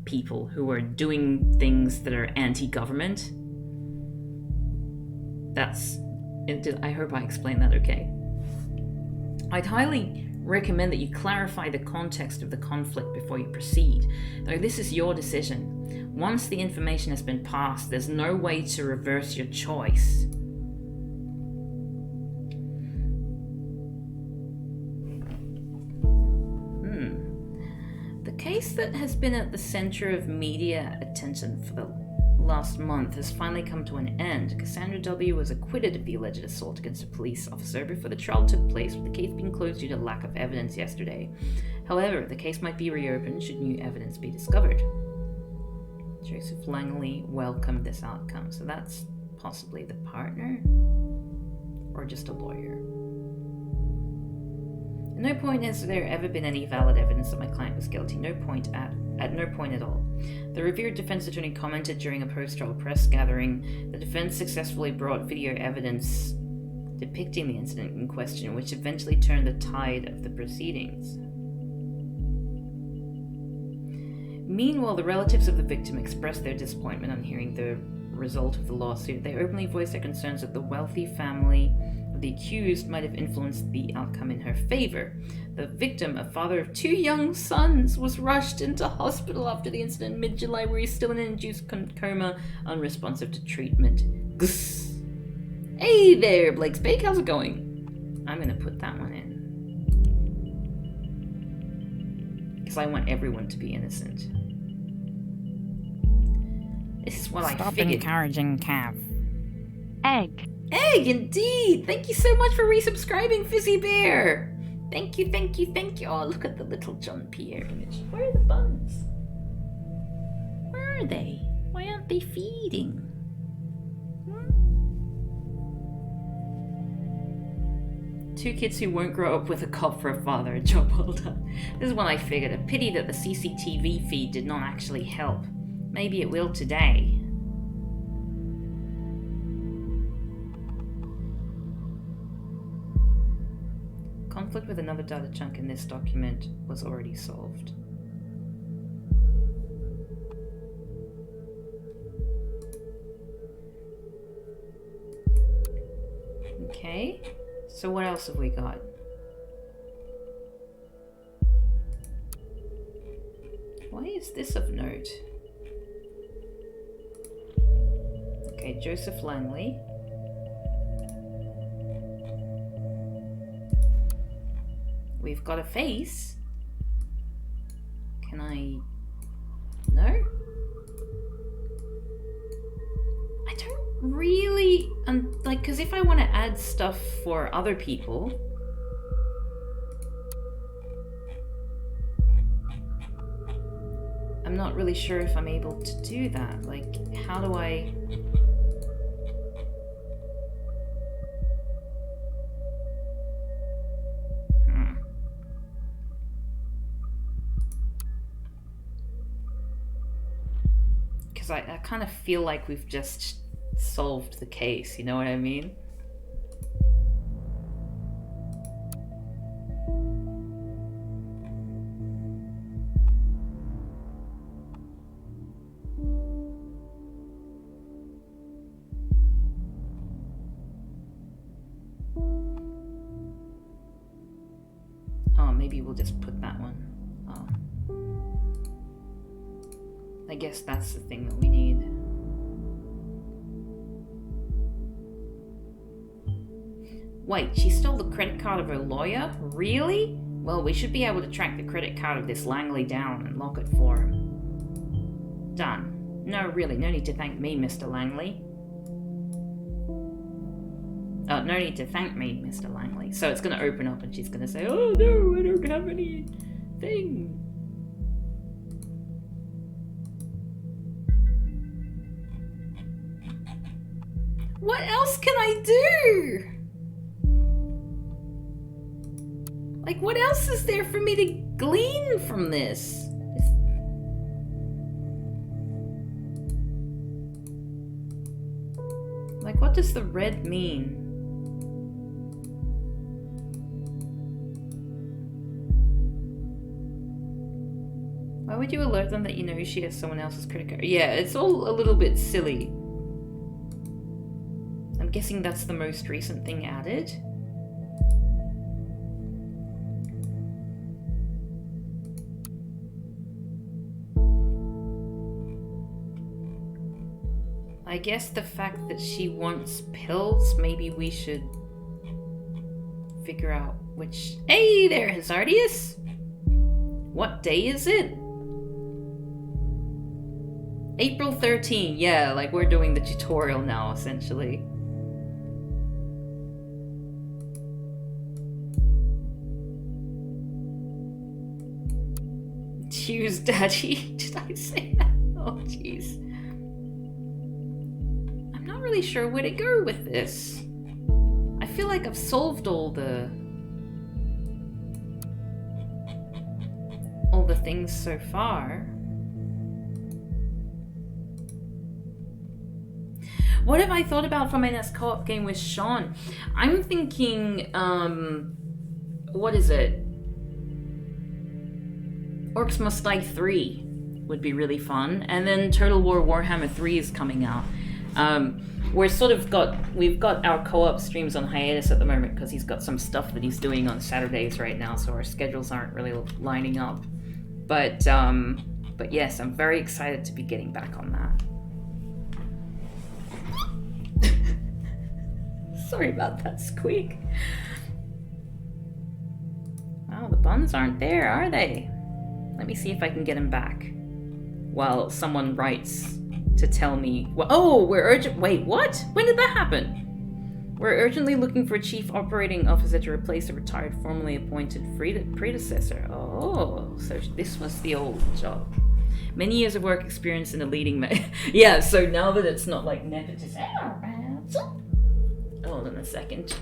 people who are doing things that are anti-government. I hope I explained that okay. I'd highly recommend that you clarify the context of the conflict before you proceed, though this is your decision. Once the information has been passed, there's no way to reverse your choice. The case that has been at the center of media attention for the last month has finally come to an end. Cassandra W. was acquitted of the alleged assault against a police officer before the trial took place, with the case being closed due to lack of evidence yesterday. However, the case might be reopened should new evidence be discovered. Joseph Langley welcomed this outcome. So that's possibly the partner? Or just a lawyer? At no point has there ever been any valid evidence that my client was guilty. At no point at all. The revered defense attorney commented during a post-trial press gathering, the defense successfully brought video evidence depicting the incident in question, which eventually turned the tide of the proceedings. Meanwhile, the relatives of the victim expressed their disappointment on hearing the result of the lawsuit. They openly voiced their concerns that the wealthy family of the accused might have influenced the outcome in her favor. The victim, a father of 2 young sons, was rushed into hospital after the incident in mid-July, where he's still in an induced coma, unresponsive to treatment. Gss. Hey there, Blake Spake, how's it going? I'm gonna put that one in. Because I want everyone to be innocent. This is what I figured.
Stop encouraging Cav.
Egg.
Egg, indeed! Thank you so much for resubscribing, Fizzy Bear! Thank you, thank you, thank you. Oh, look at the little John Pierre image. Where are the buns? Where are they? Why aren't they feeding? Two kids who won't grow up with a cop for a father. A job well done. This is what I figured. A pity that the CCTV feed did not actually help. Maybe it will today. Conflict with another data chunk in this document was already solved. Okay, so what else have we got? Why is this of note? Okay, Joseph Langley. We've got a face. Can I... No? I don't really... like, because if I want to add stuff for other people... I'm not really sure if I'm able to do that. Like, how do I... Because I kind of feel like we've just solved the case, you know what I mean? maybe we'll just put that one. Oh. I guess that's the thing that we need. Wait, she stole the credit card of her lawyer? Really? Well, we should be able to track the credit card of this Langley down and lock it for him. Done. No, really, no need to thank me, Mr. Langley. Oh, no need to thank me, Mr. Langley. So it's going to open up and she's going to say, oh no, I don't have anything. What else can I do? Like, what else is there for me to glean from this? Like, what does the red mean? Why would you alert them that you know she has someone else's credit card? Yeah, it's all a little bit silly. I'm guessing that's the most recent thing added. I guess the fact that she wants pills, maybe we should figure out which... Hey there, Hazardius! What day is it? April 13, yeah, like we're doing the tutorial now, essentially. Choose daddy, did I say that? Oh, jeez. I'm not really sure where to go with this. I feel like I've solved all the things so far. What have I thought about from NS co-op game with Sean? I'm thinking, what is it? Orcs Must Die 3 would be really fun. And then Turtle War Warhammer 3 is coming out. We've got our co-op streams on hiatus at the moment because he's got some stuff that he's doing on Saturdays right now, so our schedules aren't really lining up. But yes, I'm very excited to be getting back on that. Sorry about that squeak. Wow, the buns aren't there, are they? Let me see if I can get them back. While someone writes to tell me... we're urgent... Wait, what? When did that happen? We're urgently looking for a chief operating officer to replace a retired, formerly appointed predecessor. Oh, so this was the old job. Many years of work experience in a leading... Yeah, so now that it's not like nepotism... Hold on a second.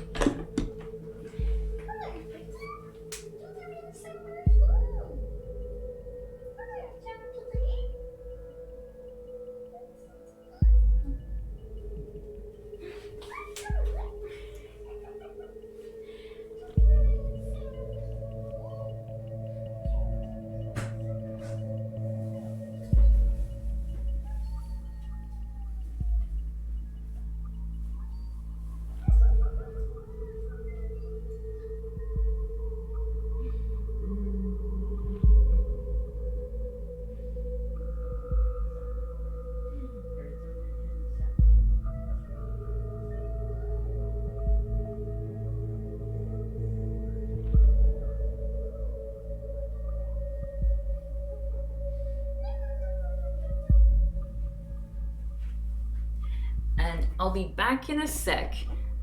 I'll be back in a sec,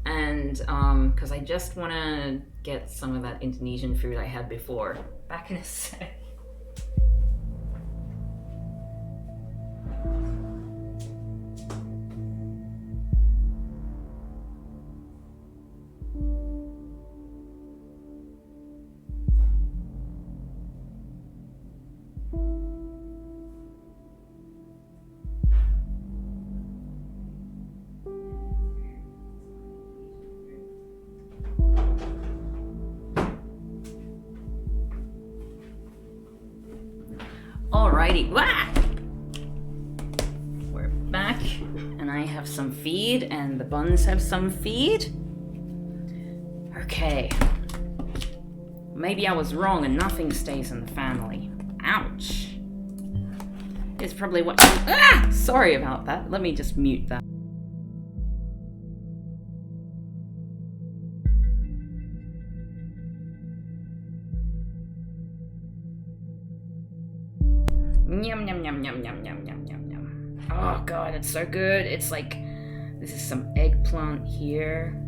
and because I just want to get some of that Indonesian food I had before. Back in a sec. Alrighty, we're back, and I have some feed, and the buns have some feed. Okay, Maybe I was wrong and nothing stays in the family. Ouch. It's probably what... Ah! Sorry about that. Let me just mute that. Yum, yum, yum, yum, yum, yum, yum, yum, yum. Oh, God, it's so good. It's like... This is some eggplant here.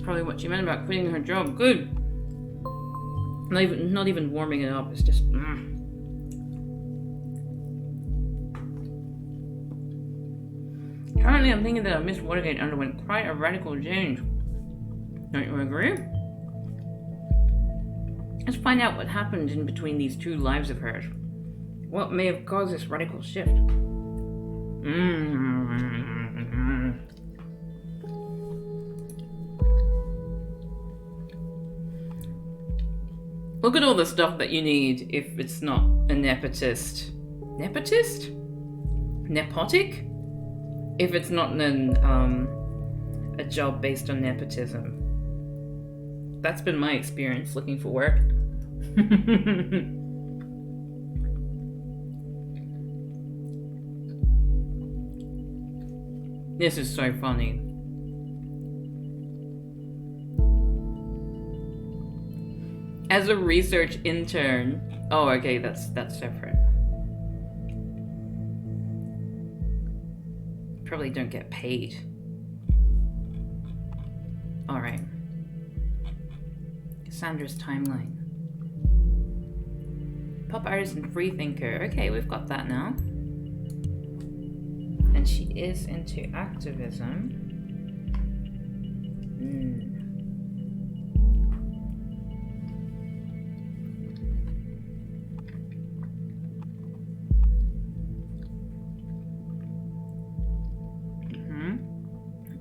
Probably what she meant about quitting her job. Good. Not even warming it up. It's just. Currently, I'm thinking that Miss Watergate underwent quite a radical change. Don't you agree? Let's find out what happened in between these two lives of hers. What may have caused this radical shift? Look at all the stuff that you need if it's not a nepotist. Nepotist? Nepotic? If it's not a job based on nepotism. That's been my experience looking for work. This is so funny. As a research intern. Oh, okay, that's different. Probably don't get paid. Alright. Cassandra's timeline. Pop artist and freethinker. Okay, we've got that now. And she is into activism.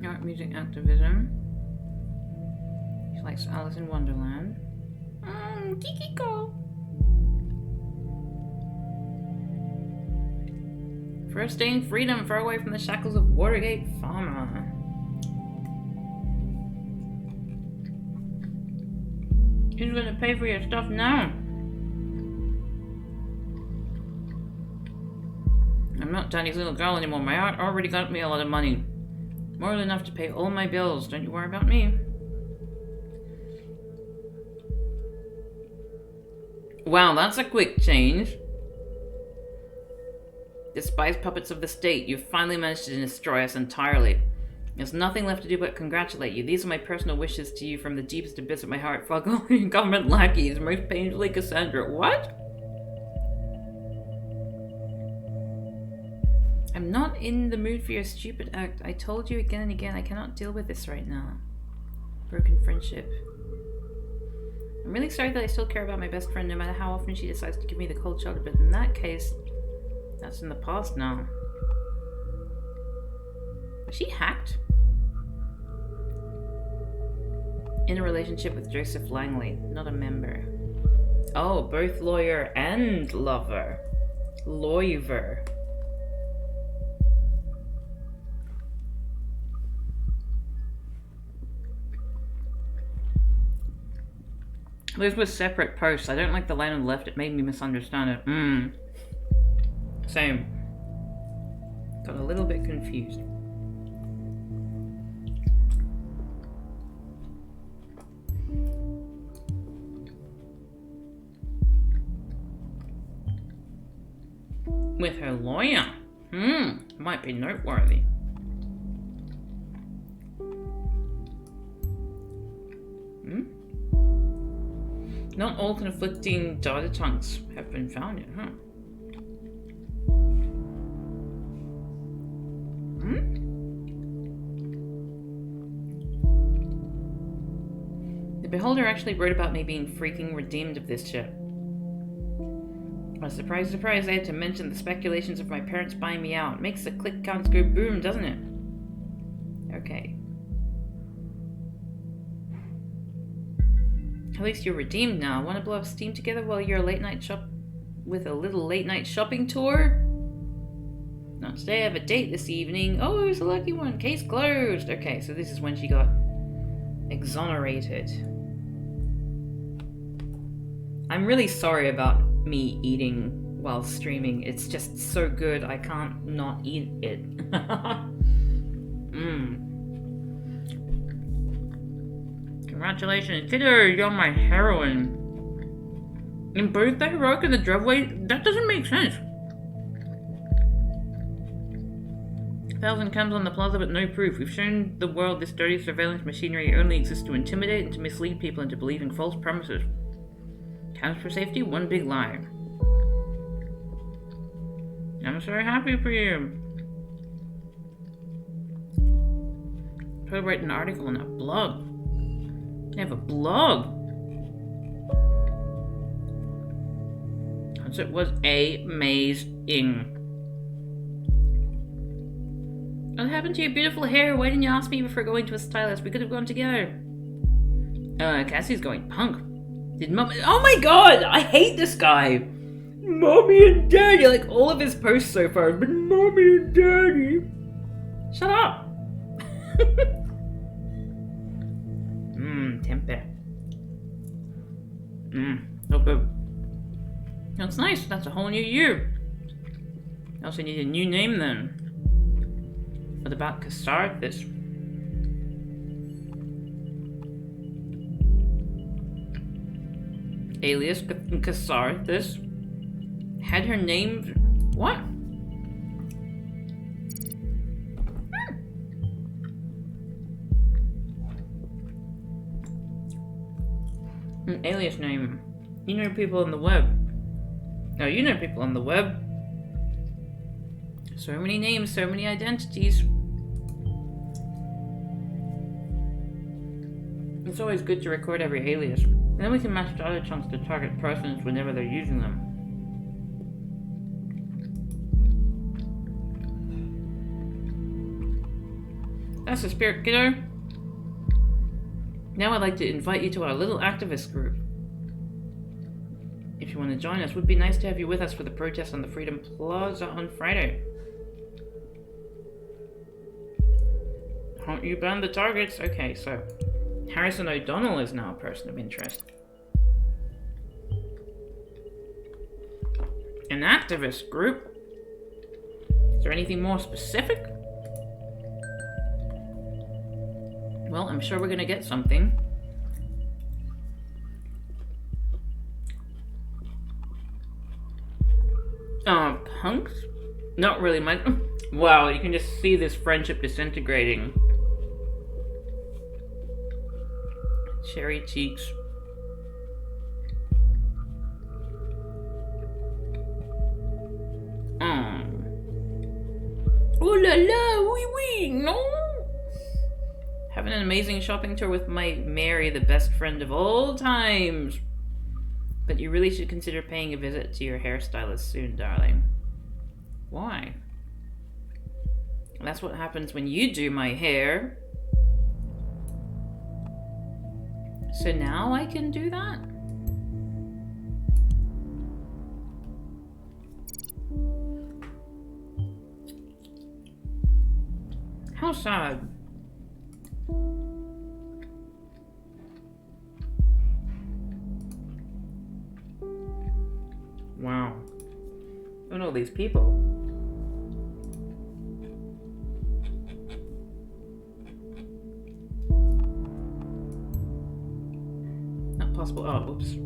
Art, music, activism. She likes Alice in Wonderland. Kikiko. First day in freedom, far away from the shackles of Watergate Pharma. Who's gonna pay for your stuff now? I'm not Danny's little girl anymore. My art already got me a lot of money. More than enough to pay all my bills. Don't you worry about me. Wow, that's a quick change. Despised puppets of the state, you've finally managed to destroy us entirely. There's nothing left to do but congratulate you. These are my personal wishes to you from the deepest abyss of my heart. Fuck all your government lackeys. Most painfully, Cassandra. What? I'm not in the mood for your stupid act. I told you again and again, I cannot deal with this right now. Broken friendship. I'm really sorry that I still care about my best friend no matter how often she decides to give me the cold shoulder, but in that case, that's in the past now. Was she hacked? In a relationship with Joseph Langley, not a member. Oh, both lawyer and lover. Lawyer. Those were separate posts. I don't like the line on the left. It made me misunderstand it. Same. Got a little bit confused. With her lawyer. Might be noteworthy. Not all conflicting data chunks have been found yet, huh? The Beholder actually wrote about me being freaking redeemed of this shit. Well, surprise, surprise, I had to mention the speculations of my parents buying me out. Makes the click counts go boom, doesn't it? Okay. At least you're redeemed now. Want to blow up steam together while you're a late night shop with a little late night shopping tour? No, Not today, I have a date this evening. Oh, it's a lucky one. Case closed. Okay, so this is when she got exonerated. I'm really sorry about me eating while streaming. It's just so good, I can't not eat it. Congratulations, kiddo, you're my heroine. In both the heroic and the driveway, that doesn't make sense. 1,000 cams on the plaza but no proof. We've shown the world this dirty surveillance machinery only exists to intimidate and to mislead people into believing false promises. Cams for safety, one big lie. I'm so happy for you. Try to write an article on a blog. I have a blog. Concert was amazing. What happened to your beautiful hair? Why didn't you ask me before going to a stylist? We could have gone together. Cassie's going punk. Did Mom? Oh my god! I hate this guy. Mommy and Daddy, like all of his posts so far have been Mommy and Daddy. Shut up. Tempe. So good. That's nice. That's a whole new year. I also need a new name then. What about Catharsis? Alias Catharsis had her name. What? An alias name. You know people on the web. No, you know people on the web. So many names, so many identities. It's always good to record every alias. Then we can match data chunks to target persons whenever they're using them. That's the spirit, kiddo. Now I'd like to invite you to our little activist group. If you want to join us, it would be nice to have you with us for the protest on the Freedom Plaza on Friday. Aren't you banned the targets? Okay, so Harrison O'Donnell is now a person of interest. An activist group? Is there anything more specific? Well, I'm sure we're gonna get something. Punks? Not really much. Wow, you can just see this friendship disintegrating. Cherry cheeks. Ooh la la, wee wee, no? Having an amazing shopping tour with my Mary, the best friend of all times. But you really should consider paying a visit to your hairstylist soon, darling. Why? That's what happens when you do my hair. So now I can do that? How sad. Wow. I know these people. Not possible. Oh, oops.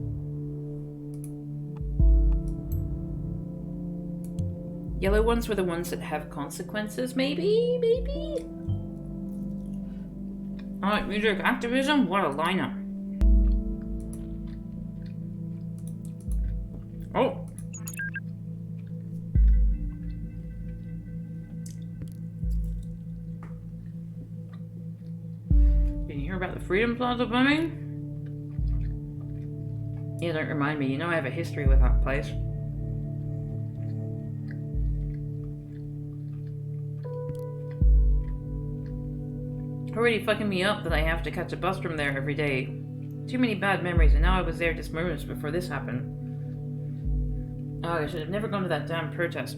Yellow ones were the ones that have consequences, maybe? Maybe? Alright, music activism? What a lineup. Oh! Did you hear about the Freedom Plaza bombing? Yeah, don't remind me. You know I have a history with that place. Already fucking me up that I have to catch a bus from there every day. Too many bad memories, and now I was there just moments before this happened. Oh, I should have never gone to that damn protest.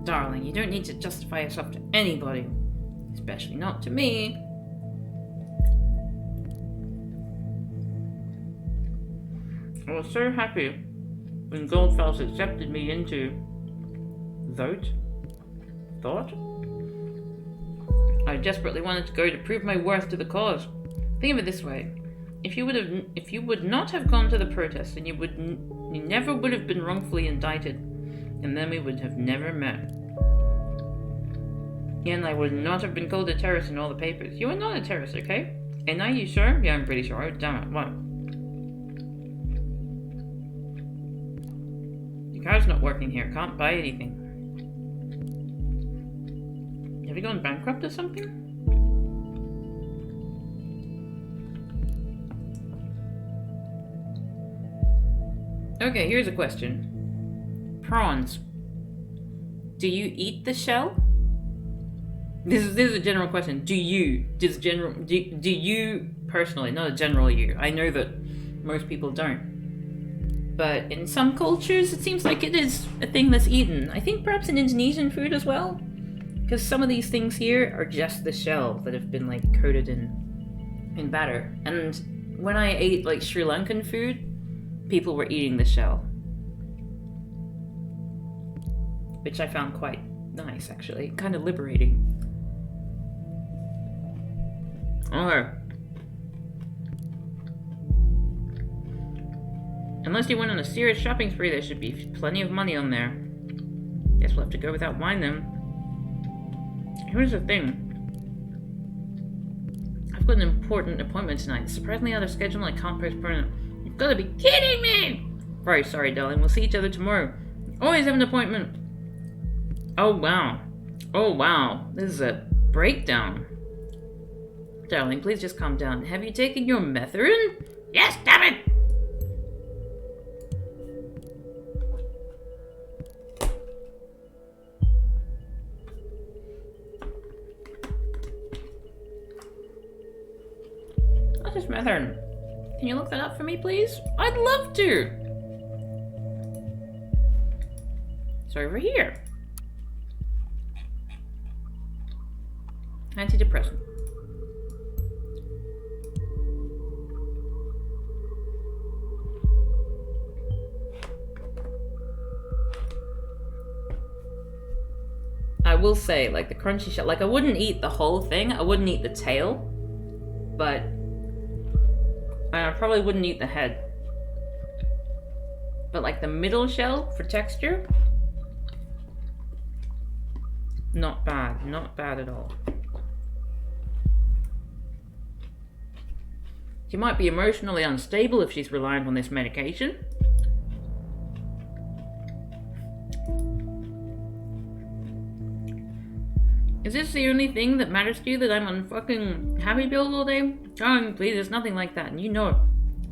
Darling, you don't need to justify yourself to anybody. Especially not to me. I was so happy when Goldfells accepted me into thought. I desperately wanted to go to prove my worth to the cause. Think of it this way: if you would not have gone to the protest, then you never would have been wrongfully indicted, and then we would have never met. And I would not have been called a terrorist in all the papers. You are not a terrorist, okay? And are you sure? Yeah, I'm pretty sure. Oh, damn it! What? Your card's not working here. Can't buy anything. Have you gone bankrupt or something? Okay, here's a question. Prawns. Do you eat the shell? This is a general question. Do you personally, not a general you. I know that most people don't. But in some cultures, it seems like it is a thing that's eaten. I think perhaps in Indonesian food as well. Because some of these things here are just the shell that have been like coated in batter. And when I ate like Sri Lankan food, people were eating the shell. Which I found quite nice, actually. Kind of liberating. Okay. Unless you went on a serious shopping spree, there should be plenty of money on there. Guess we'll have to go without wine then. Here's the thing. I've got an important appointment tonight. Surprisingly out of schedule, I can't postpone it. You've got to be kidding me! Very sorry, darling. We'll see each other tomorrow. Always have an appointment. Oh, wow. Oh, wow. This is a breakdown. Darling, please just calm down. Have you taken your methadone? Yes, damn it! What is methadone? Can you look that up for me, please? I'd love to! It's over here. Antidepressant. I will say, like, the crunchy shell, like, I wouldn't eat the whole thing. I wouldn't eat the tail. But I probably wouldn't eat the head. But, like, the middle shell for texture, not bad. Not bad at all. She might be emotionally unstable if she's reliant on this medication. Is this the only thing that matters to you, that I'm on fucking happy pills all day? Darling, please, it's nothing like that, and you know it.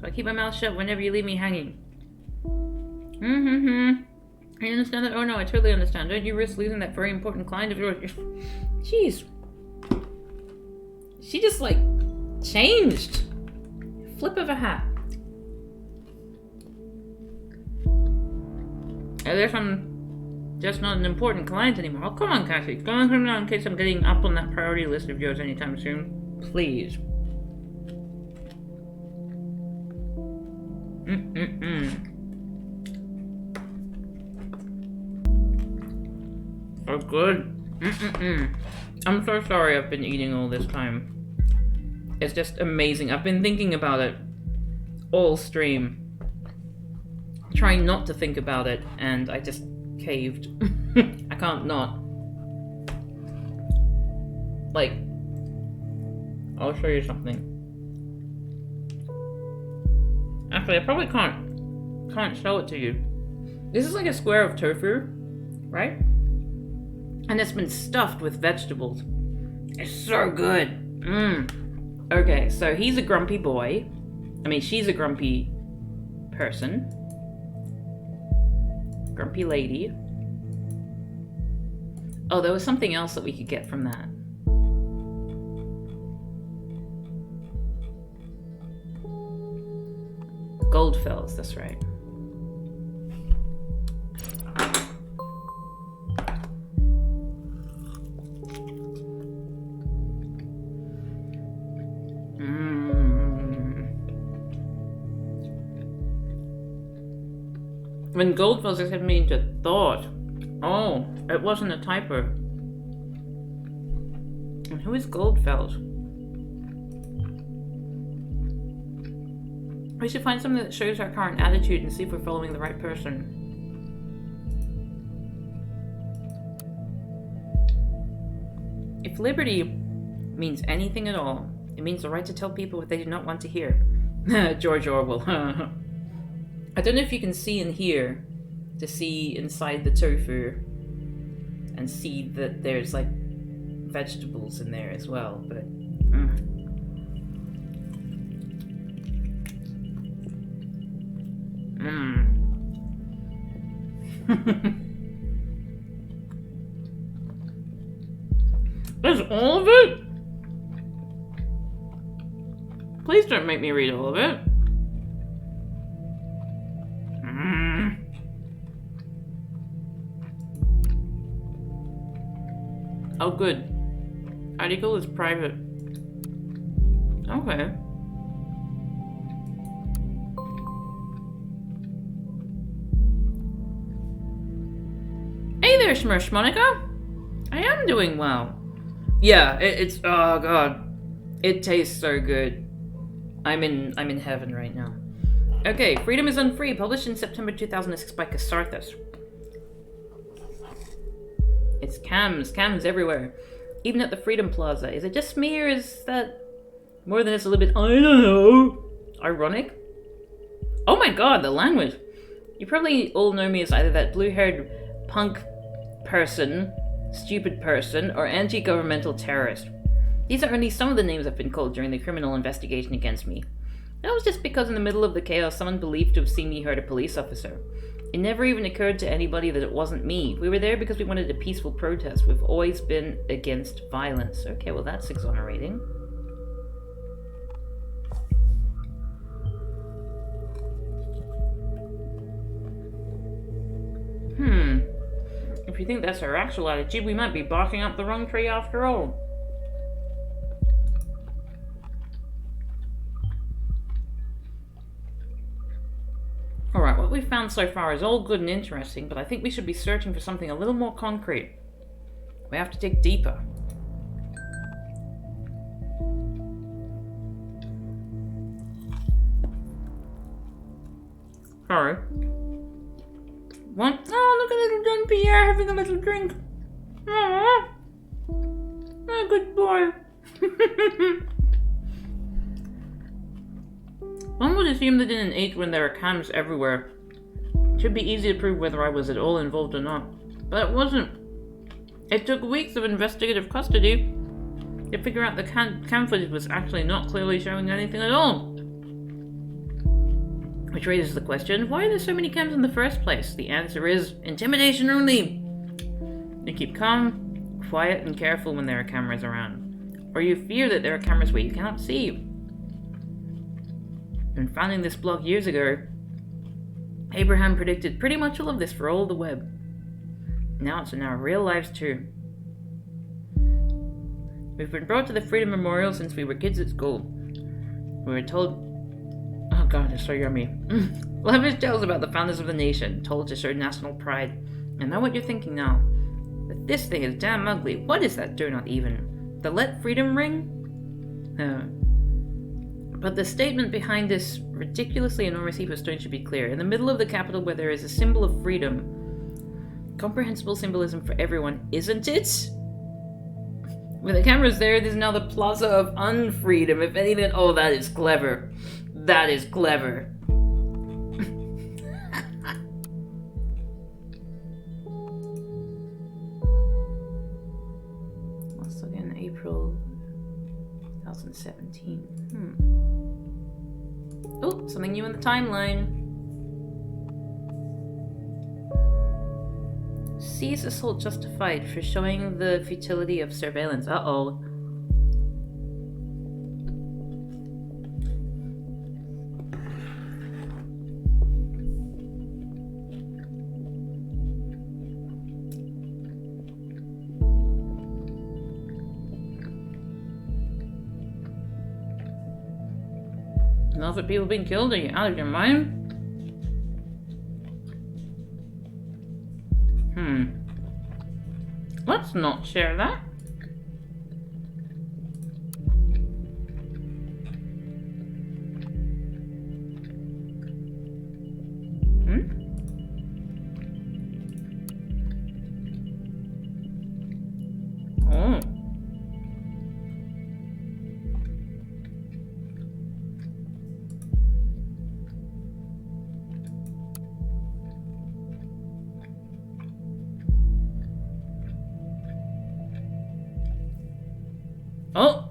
So I keep my mouth shut whenever you leave me hanging. You understand that? Oh no, I totally understand. Don't you risk losing that very important client of yours. Jeez. She just, like, changed. Flip of a hat. I guess I'm just not an important client anymore. Oh, come on, Cassie. Come on in case I'm getting up on that priority list of yours anytime soon. Please. Oh, good. I'm so sorry I've been eating all this time. It's just amazing. I've been thinking about it all stream. Trying not to think about it, and I just caved. I can't not. Like, I'll show you something. Actually, I probably can't show it to you. This is like a square of tofu, right? And it's been stuffed with vegetables. It's so good. Okay, so he's a grumpy boy. I mean, she's a grumpy person. Grumpy lady. Oh, there was something else that we could get from that. Goldfells, that's right. When Goldfels had me into thought. Oh, it wasn't a typo. And who is Goldfels? We should find something that shows our current attitude and see if we're following the right person. If liberty means anything at all, it means the right to tell people what they do not want to hear. George Orwell. I don't know if you can see in here to see inside the tofu and see that there's like vegetables in there as well, but That's all of it? Please don't make me read all of it. Oh, good. Article is private. Okay. Hey there, Monica. I am doing well. Yeah, it's oh god, it tastes so good. I'm in heaven right now. Okay, Freedom is Unfree, published in September 2006 by Casarthus. It's cams everywhere, even at the Freedom Plaza. Is it just me, or is that more than it's a little bit, I don't know, ironic? Oh my god, the language! You probably all know me as either that blue-haired punk person, stupid person, or anti-governmental terrorist. These are only some of the names I've been called during the criminal investigation against me. That was just because in the middle of the chaos someone believed to have seen me hurt a police officer. It never even occurred to anybody that it wasn't me. We were there because we wanted a peaceful protest. We've always been against violence. Okay, well that's exonerating. If you think that's our actual attitude, we might be barking up the wrong tree after all. Alright, what we've found so far is all good and interesting, but I think we should be searching for something a little more concrete. We have to dig deeper. Sorry. What? Oh, look at little John Pierre having a little drink. Aww. Oh, good boy. One would assume that in an age when there are cams everywhere, it should be easy to prove whether I was at all involved or not. But it wasn't. It took weeks of investigative custody to figure out the cam footage was actually not clearly showing anything at all. Which raises the question, why are there so many cams in the first place? The answer is intimidation only. You keep calm, quiet, and careful when there are cameras around. Or you fear that there are cameras where you cannot see. When founding this blog years ago, Abraham predicted pretty much all of this for all the web. Now it's in our real lives too. We've been brought to the Freedom Memorial since we were kids at school. We were told... Oh god, it's so yummy. Lavish tales about the founders of the nation, told to show national pride. I know what you're thinking now. But this thing is damn ugly. What is that donut even? The Let Freedom ring? But the statement behind this ridiculously enormous heap of stone should be clear. In the middle of the capital where there is a symbol of freedom, comprehensible symbolism for everyone, isn't it? With the cameras there's now the Plaza of Unfreedom. If anything, oh, that is clever. That is clever. Also again, April 2017. Oh, something new in the timeline. Sees assault justified for showing the futility of surveillance. Uh-oh. Enough of people being killed? Are you out of your mind? Let's not share that. Oh. Oh.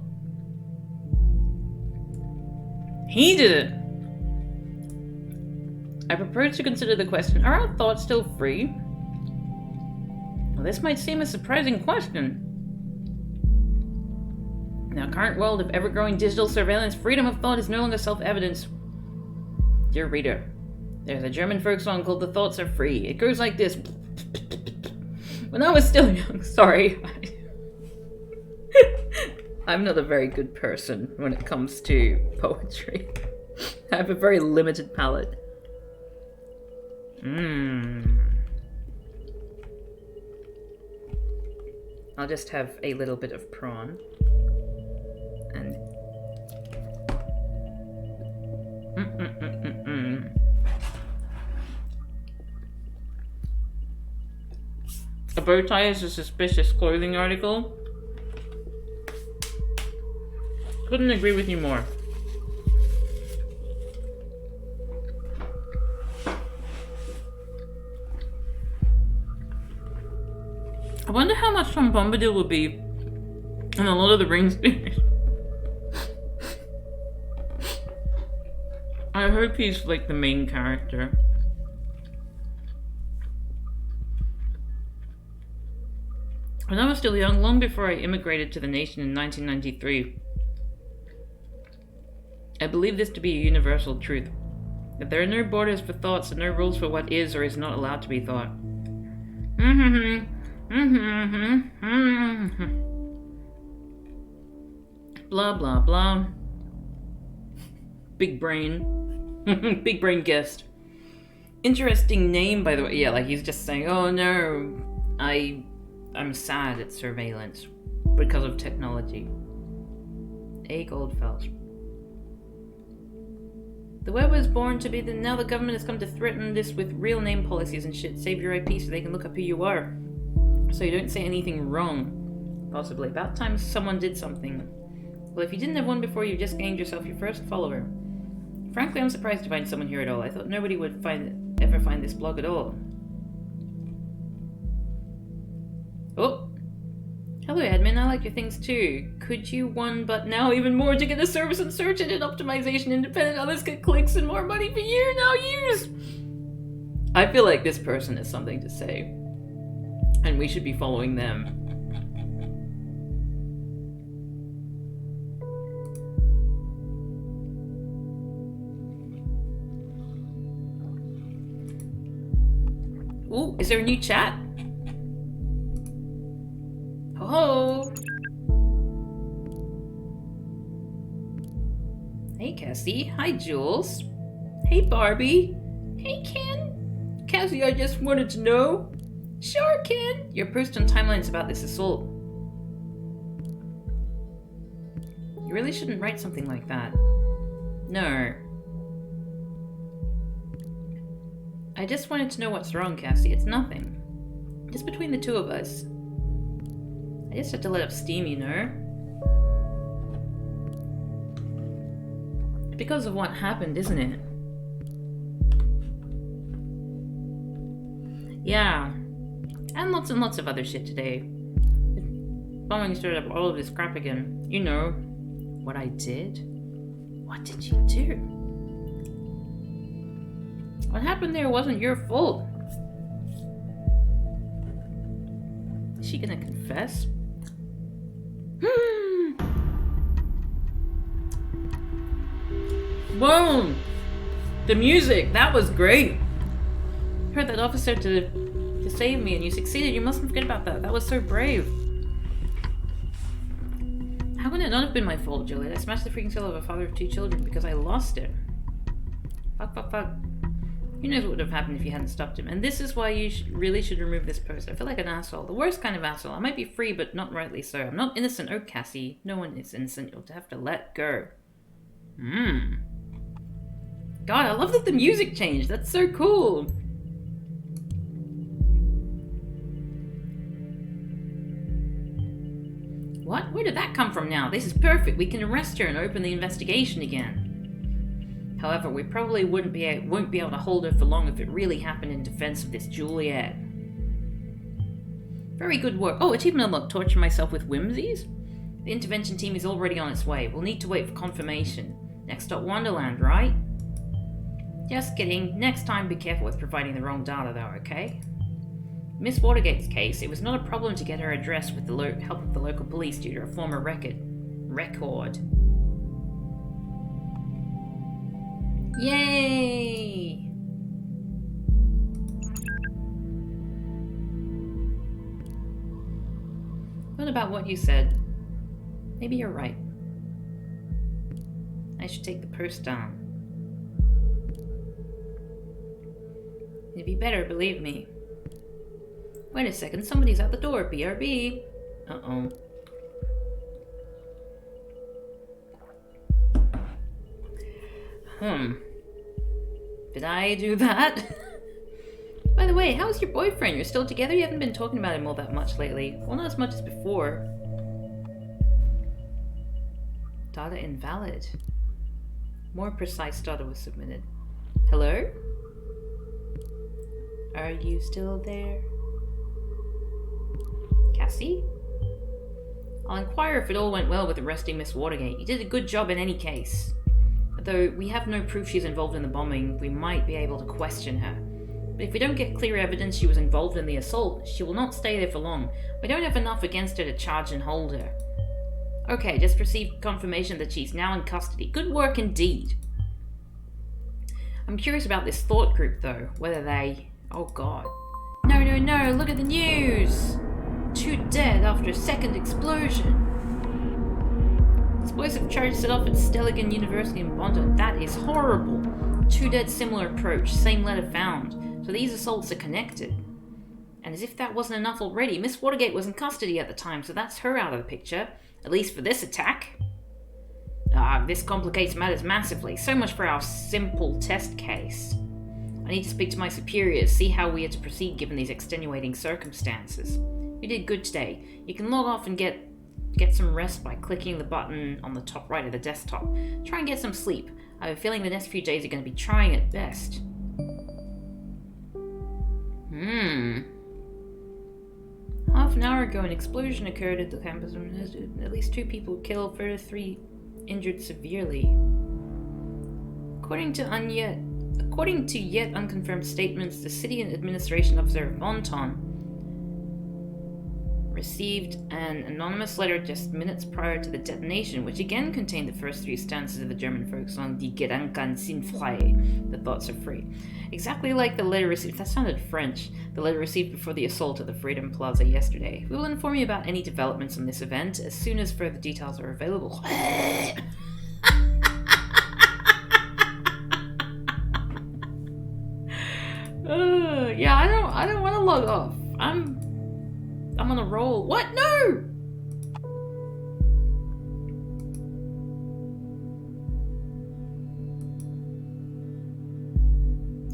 He did it. I propose to consider the question, are our thoughts still free? Well, this might seem a surprising question. In our current world of ever-growing digital surveillance, freedom of thought is no longer self-evident. Dear reader, there's a German folk song called The Thoughts Are Free. It goes like this. When I was still young, sorry. I'm not a very good person when it comes to poetry. I have a very limited palette. I'll just have a little bit of prawn. And a bow tie is a suspicious clothing article. Couldn't agree with you more. I wonder how much Tom Bombadil will be in a lot of the Rings series. I hope he's like the main character. When I was still young, long before I immigrated to the nation in 1993, I believe this to be a universal truth, that there are no borders for thoughts and no rules for what is or is not allowed to be thought. Blah blah blah. Big brain. Big brain guest. Interesting name, by the way. Yeah, like he's just saying, oh no, I'm sad at surveillance because of technology. A. Goldfeld. The web was born to be now the government has come to threaten this with real name policies and shit. Save your IP so they can look up who you are. So you don't say anything wrong. Possibly. About time someone did something. Well, if you didn't have one before, you just gained yourself your first follower. Frankly, I'm surprised to find someone here at all. I thought nobody would ever find this blog at all. Oh! Hello, admin. I like your things too. Could you one but now even more to get a service and search engine optimization independent? Others get clicks and more money for you. Now use! I feel like this person has something to say. And we should be following them. Ooh, is there a new chat? Oh! Hey, Cassie. Hi, Jules. Hey, Barbie. Hey, Ken. Cassie, I just wanted to know. Sure, Ken. Your post on timelines about this assault. You really shouldn't write something like that. No. I just wanted to know what's wrong, Cassie. It's nothing. Just between the two of us. I just had to let up steam, you know? Because of what happened, isn't it? Yeah. And lots of other shit today. Bombing started up all of this crap again. You know what I did? What did you do? What happened there wasn't your fault. Is she gonna confess? Whoa! The music, that was great. I heard that officer to save me and you succeeded. You mustn't forget about that. That was so brave. How can it not have been my fault, Juliet? I smashed the freaking soul of a father of 2 children because I lost it. Fuck. Who knows what would have happened if you hadn't stopped him. And this is why you really should remove this post. I feel like an asshole. The worst kind of asshole. I might be free, but not rightly so. I'm not innocent. Oh, Cassie. No one is innocent. You'll have to let go. God, I love that the music changed. That's so cool. What? Where did that come from now? This is perfect. We can arrest her and open the investigation again. However, we probably won't be able to hold her for long if it really happened in defense of this Juliet. Very good work. Oh, achievement unlocked. Torture myself with whimsies? The intervention team is already on its way. We'll need to wait for confirmation. Next stop, Wonderland, right? Just kidding. Next time, be careful with providing the wrong data, though, okay? Miss Watergate's case, it was not a problem to get her address with the help of the local police due to a former record. Yay! What about what you said? Maybe you're right. I should take the purse down. It'd be better, believe me. Wait a second, somebody's at the door. BRB. Uh-oh. Did I do that? By the way, how's your boyfriend? You're still together? You haven't been talking about him all that much lately. Well, not as much as before. Data invalid. More precise data was submitted. Hello? Are you still there? Cassie? I'll inquire if it all went well with arresting Miss Watergate. You did a good job in any case. Though we have no proof she's involved in the bombing, we might be able to question her. But if we don't get clear evidence she was involved in the assault, she will not stay there for long. We don't have enough against her to charge and hold her. Okay, just received confirmation that she's now in custody. Good work indeed. I'm curious about this thought group though, whether they... Oh god. No, look at the news! 2 dead after a second explosion. Explosive charge set off at Stelligan University in Bondon. That is horrible. 2 dead, similar approach, same letter found. So these assaults are connected. And as if that wasn't enough already, Miss Watergate was in custody at the time, so that's her out of the picture. At least for this attack. This complicates matters massively. So much for our simple test case. I need to speak to my superiors, see how we are to proceed given these extenuating circumstances. You did good today. You can log off and get some rest by clicking the button on the top right of the desktop. Try and get some sleep. I have a feeling the next few days are going to be trying at best. Half an hour ago, an explosion occurred at the campus. At least 2 people killed, further 3 injured severely. According to yet unconfirmed statements, the city and administration officer of Monton received an anonymous letter just minutes prior to the detonation, which again contained the first 3 stanzas of the German folk song Die Gedanken sind frei, the thoughts are free. Exactly like the letter received, that sounded French, the letter received before the assault at the Freedom Plaza yesterday. We will inform you about any developments on this event as soon as further details are available. Yeah, I don't want to log off. I'm on a roll. What? No!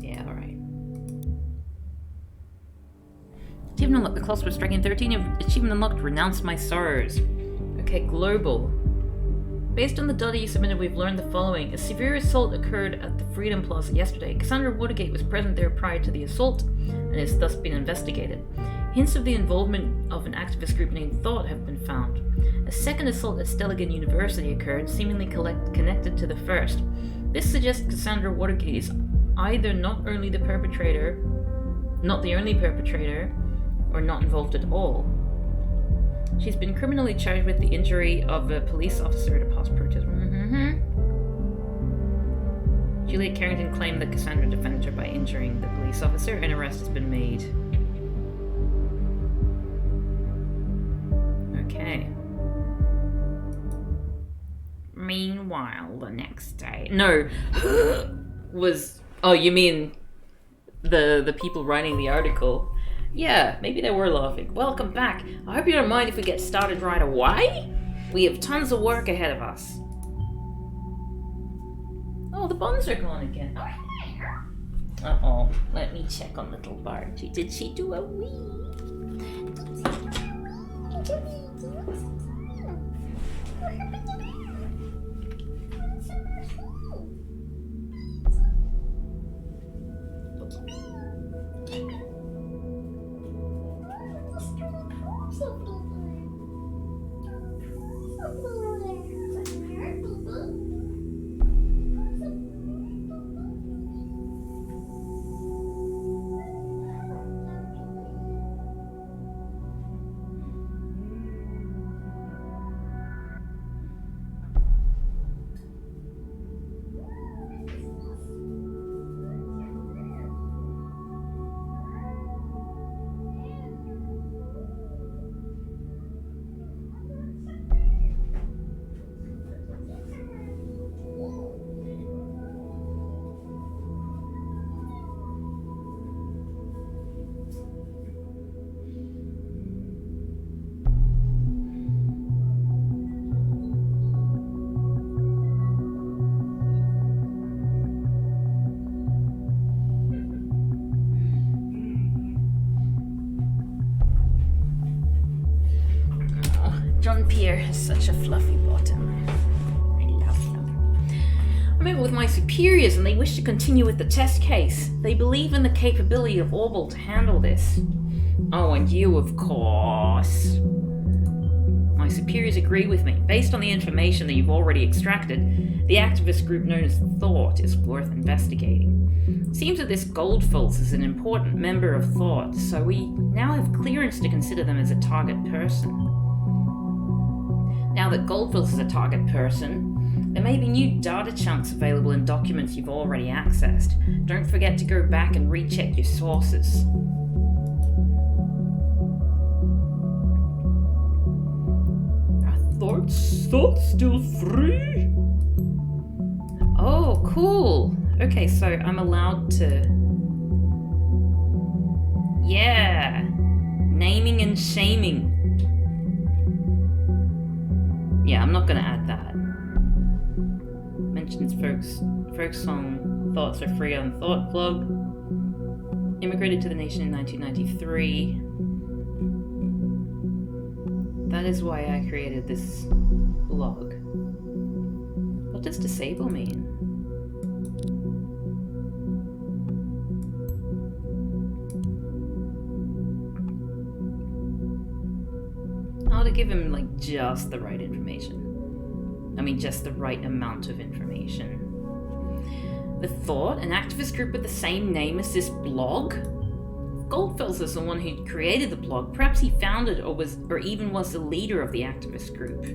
Yeah, alright. Achievement unlocked. The clocks were striking 13. Achievement unlocked. Renounce my sorrows. Okay, global. Based on the data you submitted, we've learned the following. A severe assault occurred at the Freedom Plaza yesterday. Cassandra Watergate was present there prior to the assault and has thus been investigated. Hints of the involvement of an activist group named Thought have been found. A second assault at Stelligan University occurred, seemingly connected to the first. This suggests Cassandra Watergate is either not the only perpetrator, or not involved at all. She's been criminally charged with the injury of a police officer at a past protest. Juliet Carrington claimed that Cassandra defended her by injuring the police officer. An arrest has been made. Okay. Meanwhile, the next day... No! was... Oh, you mean... the people writing the article. Yeah, maybe they were laughing. Welcome back. I hope you don't mind if we get started right away. We have tons of work ahead of us. Oh, the buns are gone again. Uh-oh. Let me check on little Bargy. Did she do a wee? John Pierre has such a fluffy bottom. I love him. I met with my superiors and they wish to continue with the test case. They believe in the capability of Orwell to handle this. Oh, and you, of course. My superiors agree with me. Based on the information that you've already extracted, the activist group known as Thought is worth investigating. It seems that this Goldfills is an important member of Thought, so we now have clearance to consider them as a target person. Now that Goldfills is a target person, there may be new data chunks available in documents you've already accessed. Don't forget to go back and recheck your sources. Are thoughts still free? Oh, cool. Okay, so I'm allowed to... Yeah! Naming and shaming. Yeah, I'm not gonna add that. Mentions folk song Thoughts Are Free on Thought Club. Immigrated to the nation in 1993. That is why I created this blog. What does disable mean? How to give him, like, just the right information. I mean, just the right amount of information. The Thought, an activist group with the same name as this blog? Goldfills is the one who created the blog. Perhaps he founded or even was the leader of the activist group.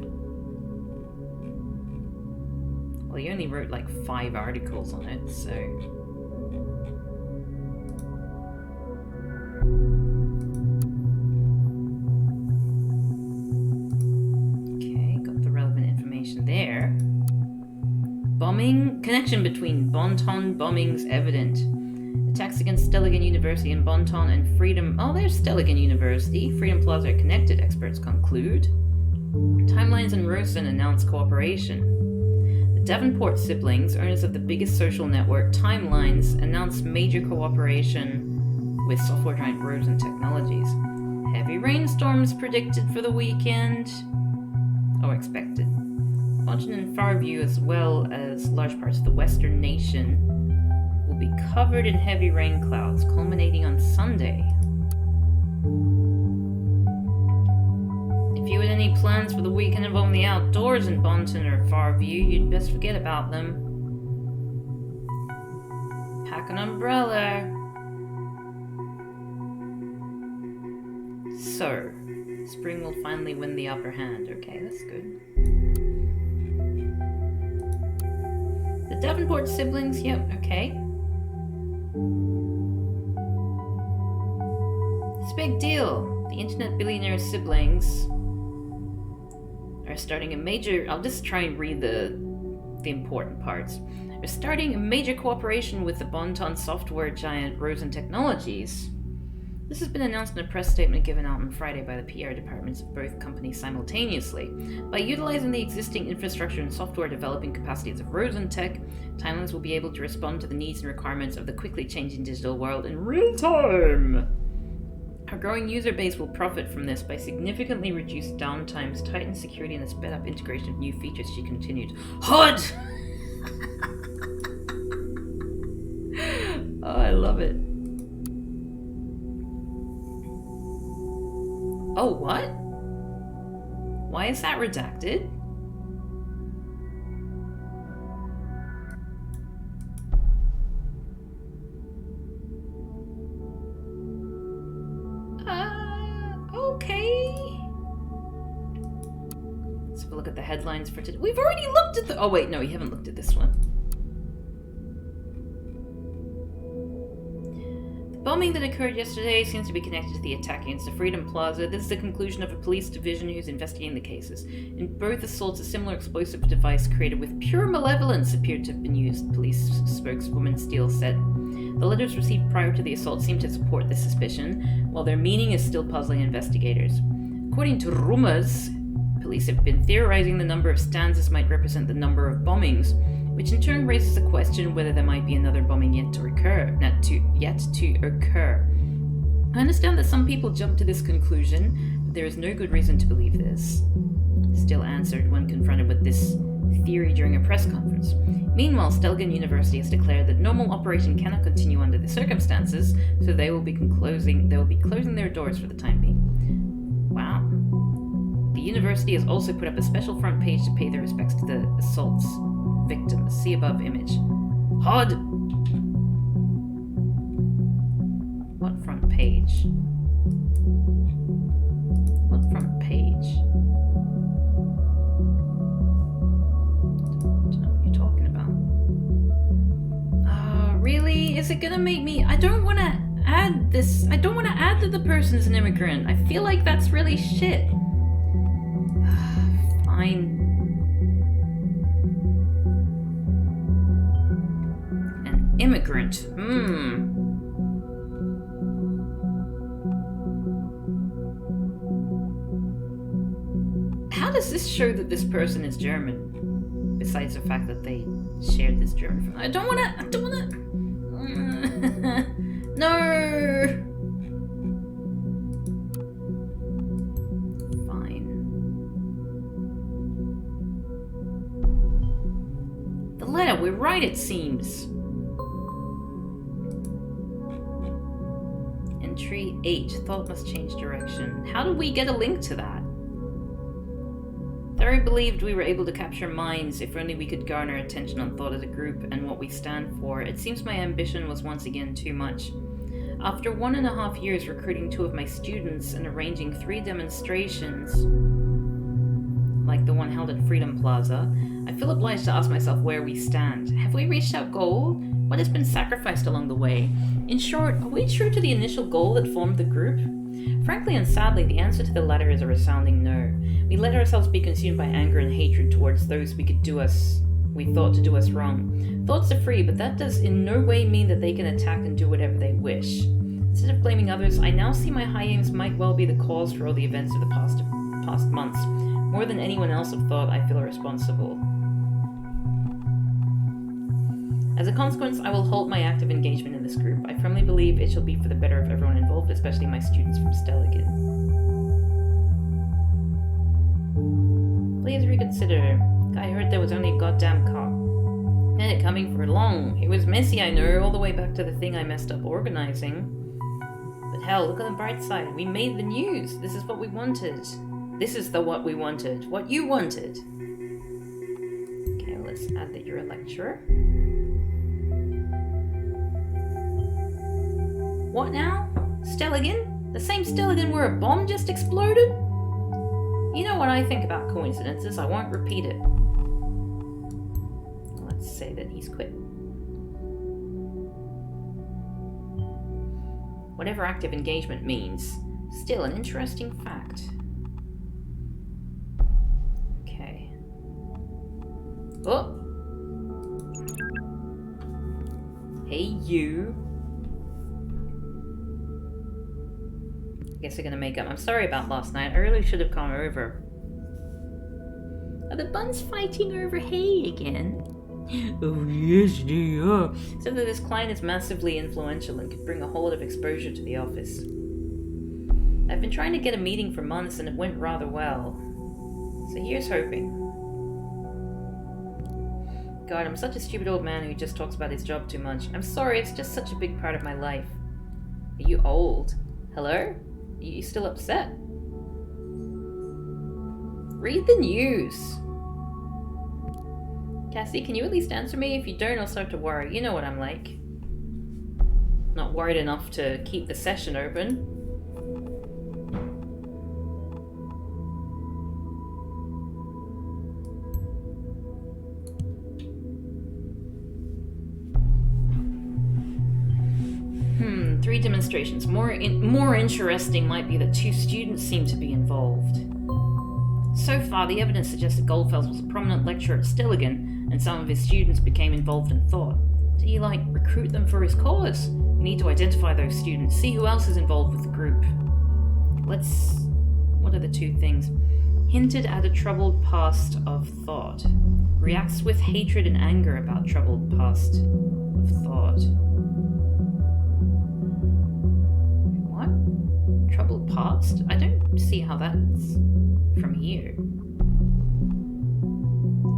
Well, he only wrote like 5 articles on it, so... there. Bombing? Connection between Bonton bombings evident. Attacks against Stelligan University in Bonton and Freedom... Oh, there's Stelligan University. Freedom Plaza are connected, experts conclude. Timelines and Rosen announce cooperation. The Davenport siblings, owners of the biggest social network, Timelines, announce major cooperation with software giant Rosen Technologies. Heavy rainstorms predicted for the weekend. Or expected. Bonton and Farview, as well as large parts of the western nation, will be covered in heavy rain clouds, culminating on Sunday. If you had any plans for the weekend involving the outdoors in Bonton or Farview, you'd best forget about them. Pack an umbrella. So, spring will finally win the upper hand. Okay, that's good. The Davenport siblings, yep, okay. It's a big deal. The internet billionaire siblings are starting a major... I'll just try and read the important parts. We're starting a major cooperation with the Bonton software giant Rosen Technologies. This has been announced in a press statement given out on Friday by the PR departments of both companies simultaneously. By utilizing the existing infrastructure and software developing capacities of Rosentech, Timelines will be able to respond to the needs and requirements of the quickly changing digital world in real time. Our growing user base will profit from this by significantly reduced downtimes, tightened security, and a sped up integration of new features, she continued. HUD! Oh, I love it. Oh, what? Why is that redacted? Okay. Let's have a look at the headlines for today. We've already looked at the... Oh, wait, no, we haven't looked at this one. Bombing that occurred yesterday seems to be connected to the attack against the Freedom Plaza. This is the conclusion of a police division who's investigating the cases. In both assaults, a similar explosive device created with pure malevolence appeared to have been used, police spokeswoman Steele said. The letters received prior to the assault seem to support this suspicion, while their meaning is still puzzling investigators. According to rumors, police have been theorizing the number of stanzas might represent the number of bombings, which in turn raises the question whether there might be another bombing yet to occur. I understand that some people jump to this conclusion, but there is no good reason to believe this. Still answered when confronted with this theory during a press conference. Meanwhile, Stelgen University has declared that normal operation cannot continue under the circumstances, so they will be closing their doors for the time being. Wow. The university has also put up a special front page to pay their respects to the assault's victims. See above image. HUD! What front page? What front page? Don't know what you're talking about. Really? Is it gonna make me... I don't want to add this. I don't want to add that the person's an immigrant. I feel like that's really shit. Fine. Immigrant. How does this show that this person is German? Besides the fact that they shared this German. I don't wanna. No. Fine. The letter. We're right. It seems. Entry 8. Thought must change direction. How do we get a link to that? Theory believed we were able to capture minds if only we could garner attention on thought as a group and what we stand for. It seems my ambition was once again too much. After 1.5 years recruiting 2 of my students and arranging 3 demonstrations, like the one held at Freedom Plaza, I feel obliged to ask myself where we stand. Have we reached our goal? What has been sacrificed along the way? In short, are we true to the initial goal that formed the group? Frankly and sadly, the answer to the latter is a resounding no. We let ourselves be consumed by anger and hatred towards those we thought to do us wrong. Thoughts are free, but that does in no way mean that they can attack and do whatever they wish. Instead of blaming others, I now see my high aims might well be the cause for all the events of the past months. More than anyone else have thought, I feel responsible. As a consequence, I will halt my active engagement in this group. I firmly believe it shall be for the better of everyone involved, especially my students from Stelligan. Please reconsider. I heard there was only a goddamn cop. Had it coming for long. It was messy, I know, all the way back to the thing I messed up organizing. But hell, look on the bright side. We made the news. This is what we wanted. This is what we wanted. What you wanted. Okay, let's add that you're a lecturer. What now? Stelligan? The same Stelligan where a bomb just exploded? You know what I think about coincidences. I won't repeat it. Let's say that he's quit. Whatever active engagement means, still an interesting fact. Okay. Oh! Hey, you. I guess they're gonna make up. I'm sorry about last night. I really should have come over. Are the buns fighting over hay again? Oh, yes, they are. So that this client is massively influential and could bring a whole lot of exposure to the office. I've been trying to get a meeting for months and it went rather well. So here's hoping. God, I'm such a stupid old man who just talks about his job too much. I'm sorry, it's just such a big part of my life. Are you old? Hello? Are you still upset? Read the news. Cassie, can you at least answer me? If you don't, I'll start to worry. You know what I'm like. Not worried enough to keep the session open. Three demonstrations. More interesting might be that 2 students seem to be involved. So far, the evidence suggests that Goldfels was a prominent lecturer at Stilligan, and some of his students became involved in thought. Did he, recruit them for his cause? We need to identify those students, see who else is involved with the group. What are the 2 things? Hinted at a troubled past of thought. Reacts with hatred and anger about troubled past of thought. Troubled past? I don't see how that's from here.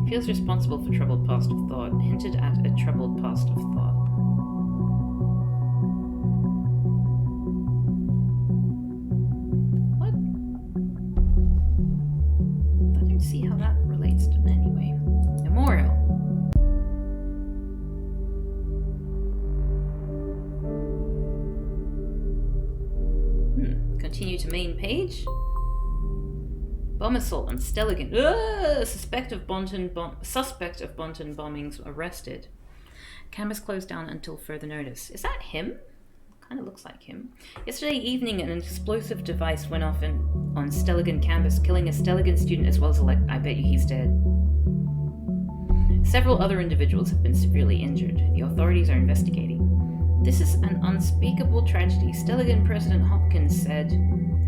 Feels responsible for troubled past of thought. Hinted at a troubled past of thought. What? I don't see how that relates to it anyway. Memorial. Continue to main page. Bomb assault on Stelligan. Suspect of Bonton bombings arrested. Campus closed down until further notice. Is that him? Kind of looks like him. Yesterday evening, an explosive device went off on Stelligan campus, killing a Stelligan student as well as I bet you he's dead. Several other individuals have been severely injured. The authorities are investigating. This is an unspeakable tragedy, Stelligan President Hopkins said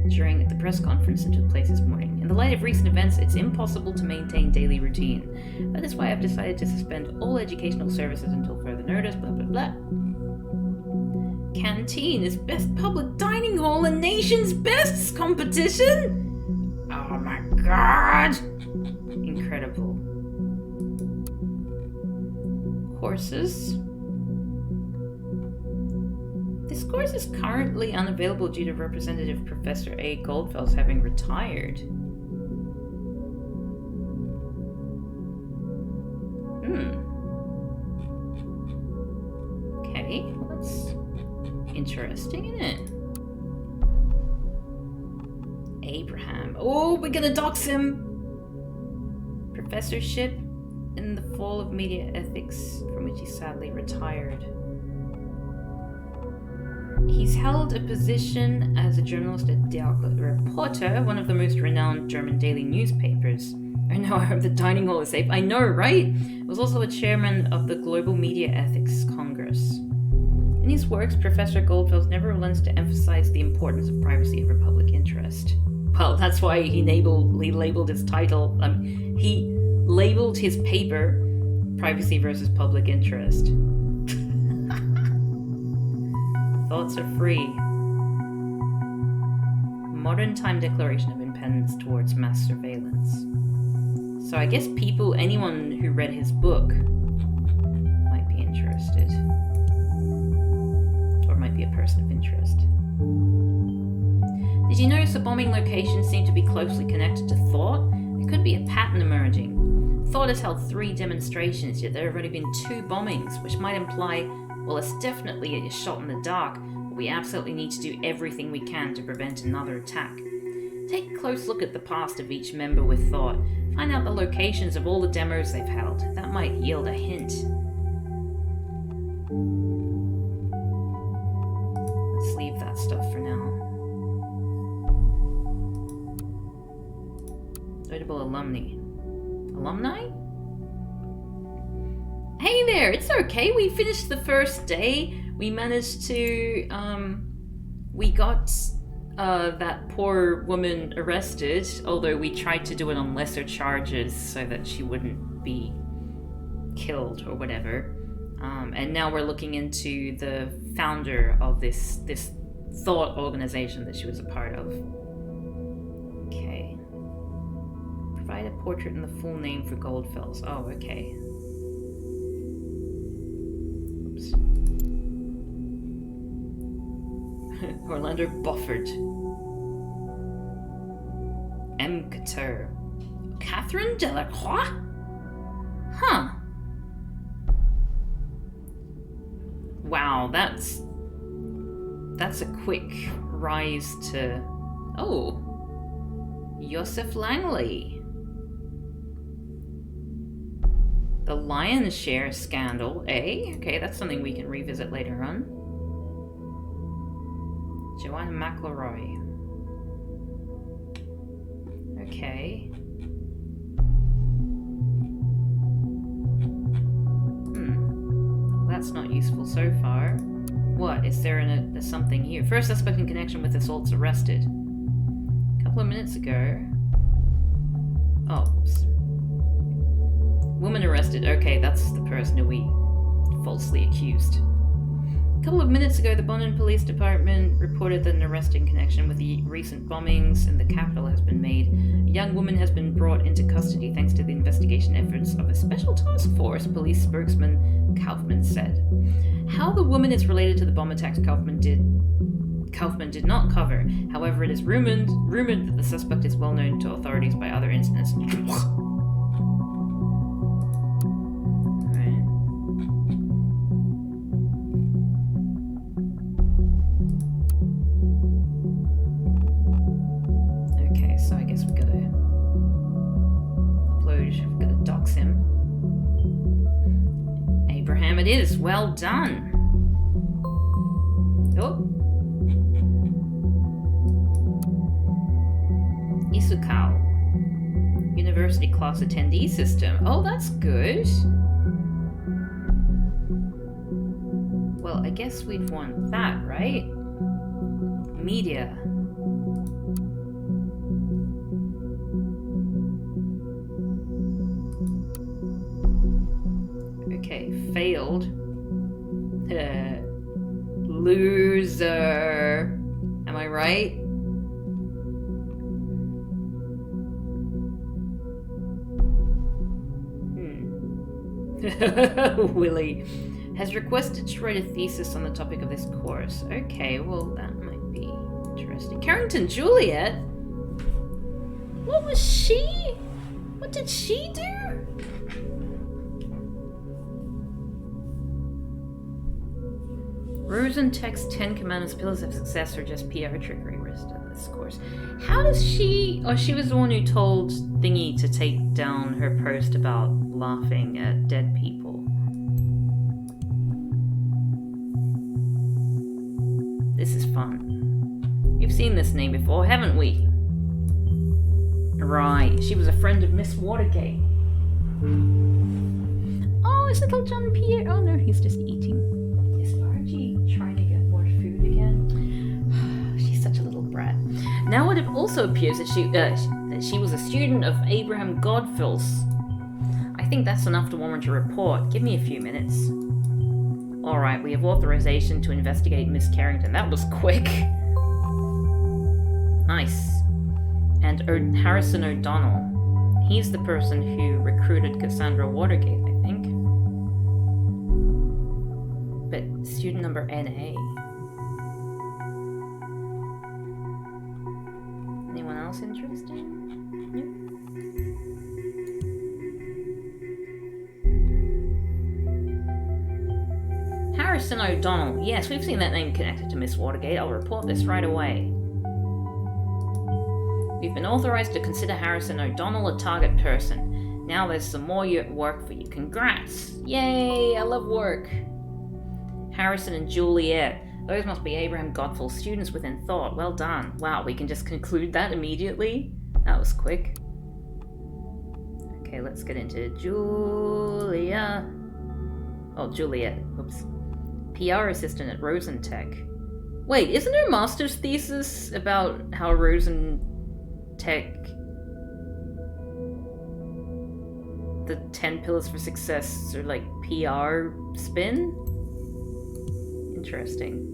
during the press conference that took place this morning. In the light of recent events, it's impossible to maintain daily routine. That is why I've decided to suspend all educational services until further notice, blah blah blah. Canteen is best public dining hall in nation's best competition? Oh my god! Incredible. Horses. This course is currently unavailable due to Representative Professor A. Goldfels having retired. Okay, well that's interesting, isn't it? Abraham. Oh, we're gonna dox him! Professorship in the fall of media ethics, from which he sadly retired. He's held a position as a journalist at Der Reporter, one of the most renowned German daily newspapers. I know, I hope the dining hall is safe. I know, right? He was also a chairman of the Global Media Ethics Congress. In his works, Professor Goldfels never relents to emphasize the importance of privacy over public interest. Well, that's why he labeled his title, he labeled his paper Privacy versus Public Interest. Thoughts are free. Modern time declaration of independence towards mass surveillance. So I guess anyone who read his book might be interested. Or might be a person of interest. Did you notice the bombing locations seem to be closely connected to thought? There could be a pattern emerging. Thought has held 3 demonstrations, yet there have only been 2 bombings, which might imply, well, it's definitely a shot in the dark, but we absolutely need to do everything we can to prevent another attack. Take a close look at the past of each member with thought. Find out the locations of all the demos they've held. That might yield a hint. Let's leave that stuff for now. Notable alumni. Alumni? Hey there. It's okay. We finished the first day. We managed to, we got that poor woman arrested, although we tried to do it on lesser charges so that she wouldn't be killed or whatever. And now we're looking into the founder of this thought organization that she was a part of. Okay. Provide a portrait and the full name for Goldfells. Oh, okay. Oops. Orlando Bufford. M. Couture. Catherine Delacroix? Huh. Wow, that's a quick rise to... Oh. Joseph Langley. The lion's share scandal, eh? Okay, that's something we can revisit later on. Joanna McElroy. Okay. That's not useful so far. What? Is there something here? First suspect in connection with assaults arrested. A couple of minutes ago. Oh. Oops. Woman arrested. Okay, that's the person who we falsely accused. A couple of minutes ago, the Bonin Police Department reported that an arrest in connection with the recent bombings in the capital has been made. A young woman has been brought into custody thanks to the investigation efforts of a special task force, police spokesman Kaufman said. How the woman is related to the bomb attacks Kaufman did not cover. However, it is rumored that the suspect is well known to authorities by other incidents. So I guess we gotta upload, we've gotta dox him. Abraham it is, well done. Oh. Isukal. University class attendee system. Oh, that's good. Well, I guess we'd want that, right? Media. Okay, failed. Loser. Am I right? Willie has requested to write a thesis on the topic of this course. Okay, well, that might be interesting. Carrington Juliet? What was she? What did she do? Rosen texts 10 commandments, pillars of success, or just PR trickery rest of this course. How does she... Oh, she was the one who told Thingy to take down her post about laughing at dead people. This is fun. We've seen this name before, haven't we? Right, she was a friend of Miss Watergate. Oh, is little John Pierre? Oh no, he's just eating. Trying to get more food again. She's such a little brat. Now it also appears that she was a student of Abraham Godfill's. I think that's enough to warrant a report. Give me a few minutes. Alright, we have authorization to investigate Miss Carrington. That was quick. Nice. And Harrison O'Donnell. He's the person who recruited Cassandra Watergate, I think. But student number NA. Anyone else interested? Nope. Harrison O'Donnell. Yes, we've seen that name connected to Miss Watergate. I'll report this right away. We've been authorized to consider Harrison O'Donnell a target person. Now there's some more work for you. Congrats! Yay! I love work. Harrison and Juliet. Those must be Abraham Godfill's students within thought. Well done. Wow, we can just conclude that immediately? That was quick. Okay, let's get into Julia. Oh, Juliet. Oops. PR assistant at Rosentech. Wait, isn't her master's thesis about how Rosentech... the 10 pillars for success are like PR spin? Interesting.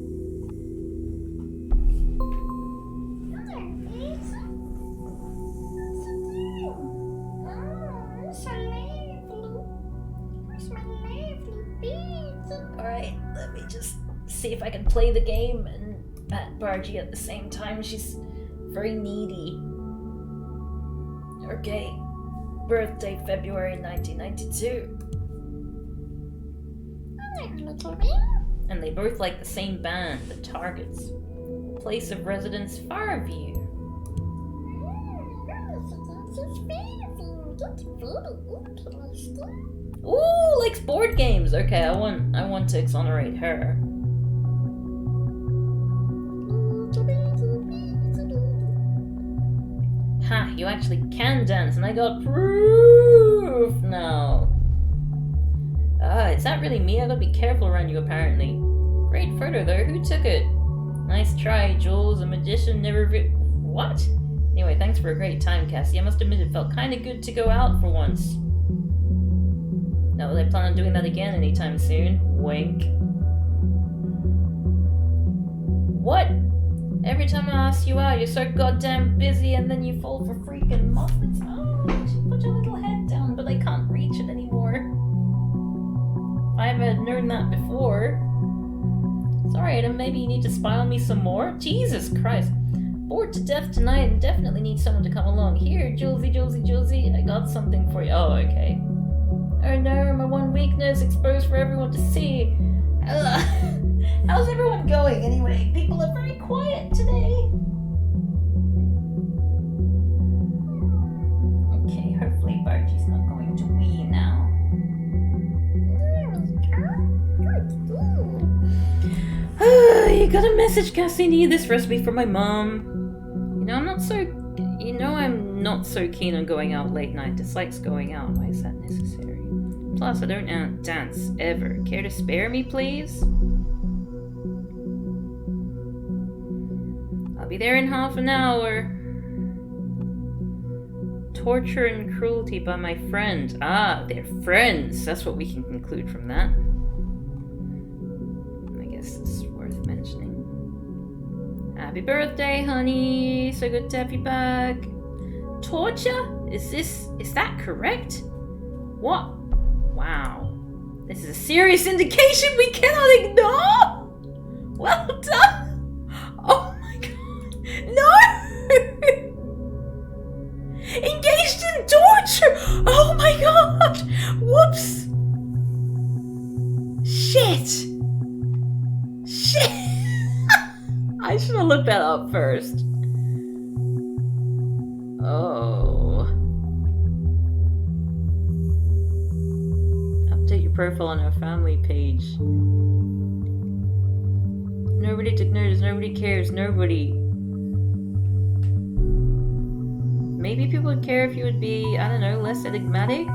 Alright, let me just see if I can play the game and pat Bargy at the same time. She's very needy. Okay. Birthday, February 1992. And they both like the same band, The Targets. Place of residence, Farview. Ooh, likes board games. Okay, I want to exonerate her. Ha, you actually can dance, and I got proof now. Is that really me? I gotta be careful around you, apparently. Great photo, though. Who took it? Nice try, Jules. A magician never... What? Anyway, thanks for a great time, Cassie. I must admit it felt kinda good to go out for once. Not that I plan on doing that again anytime soon. Wink. What? Every time I ask you out, you're so goddamn busy and then you fall for freaking muffins. Oh, put your little head down, but I can't reach it anymore. If I had known that before. Sorry, Adam, maybe you need to spy on me some more? Jesus Christ. Bored to death tonight and definitely need someone to come along. Here, Julesy, I got something for you. Oh, okay. Oh no, my one weakness exposed for everyone to see. How's everyone going anyway? People are very quiet today. Okay, hopefully Bargy's not going to wee now. You got a message, Cassie? Need this recipe for my mom. I'm not so keen on going out late night. Dislikes going out. Why is that necessary? Plus, I don't dance ever. Care to spare me, please? I'll be there in half an hour. Torture and cruelty by my friend. Ah, they're friends. That's what we can conclude from that. I guess it's worth mentioning. Happy birthday, honey. So good to have you back. Torture? Is that correct? What? Wow. This is a serious indication we cannot ignore! Well done! Oh my god. No! Engaged in torture! Oh my god! Whoops! Shit! I should have looked that up first. Oh. Update your profile on our family page. Nobody took notice, nobody cares, nobody. Maybe people would care if you would be, I don't know, less enigmatic?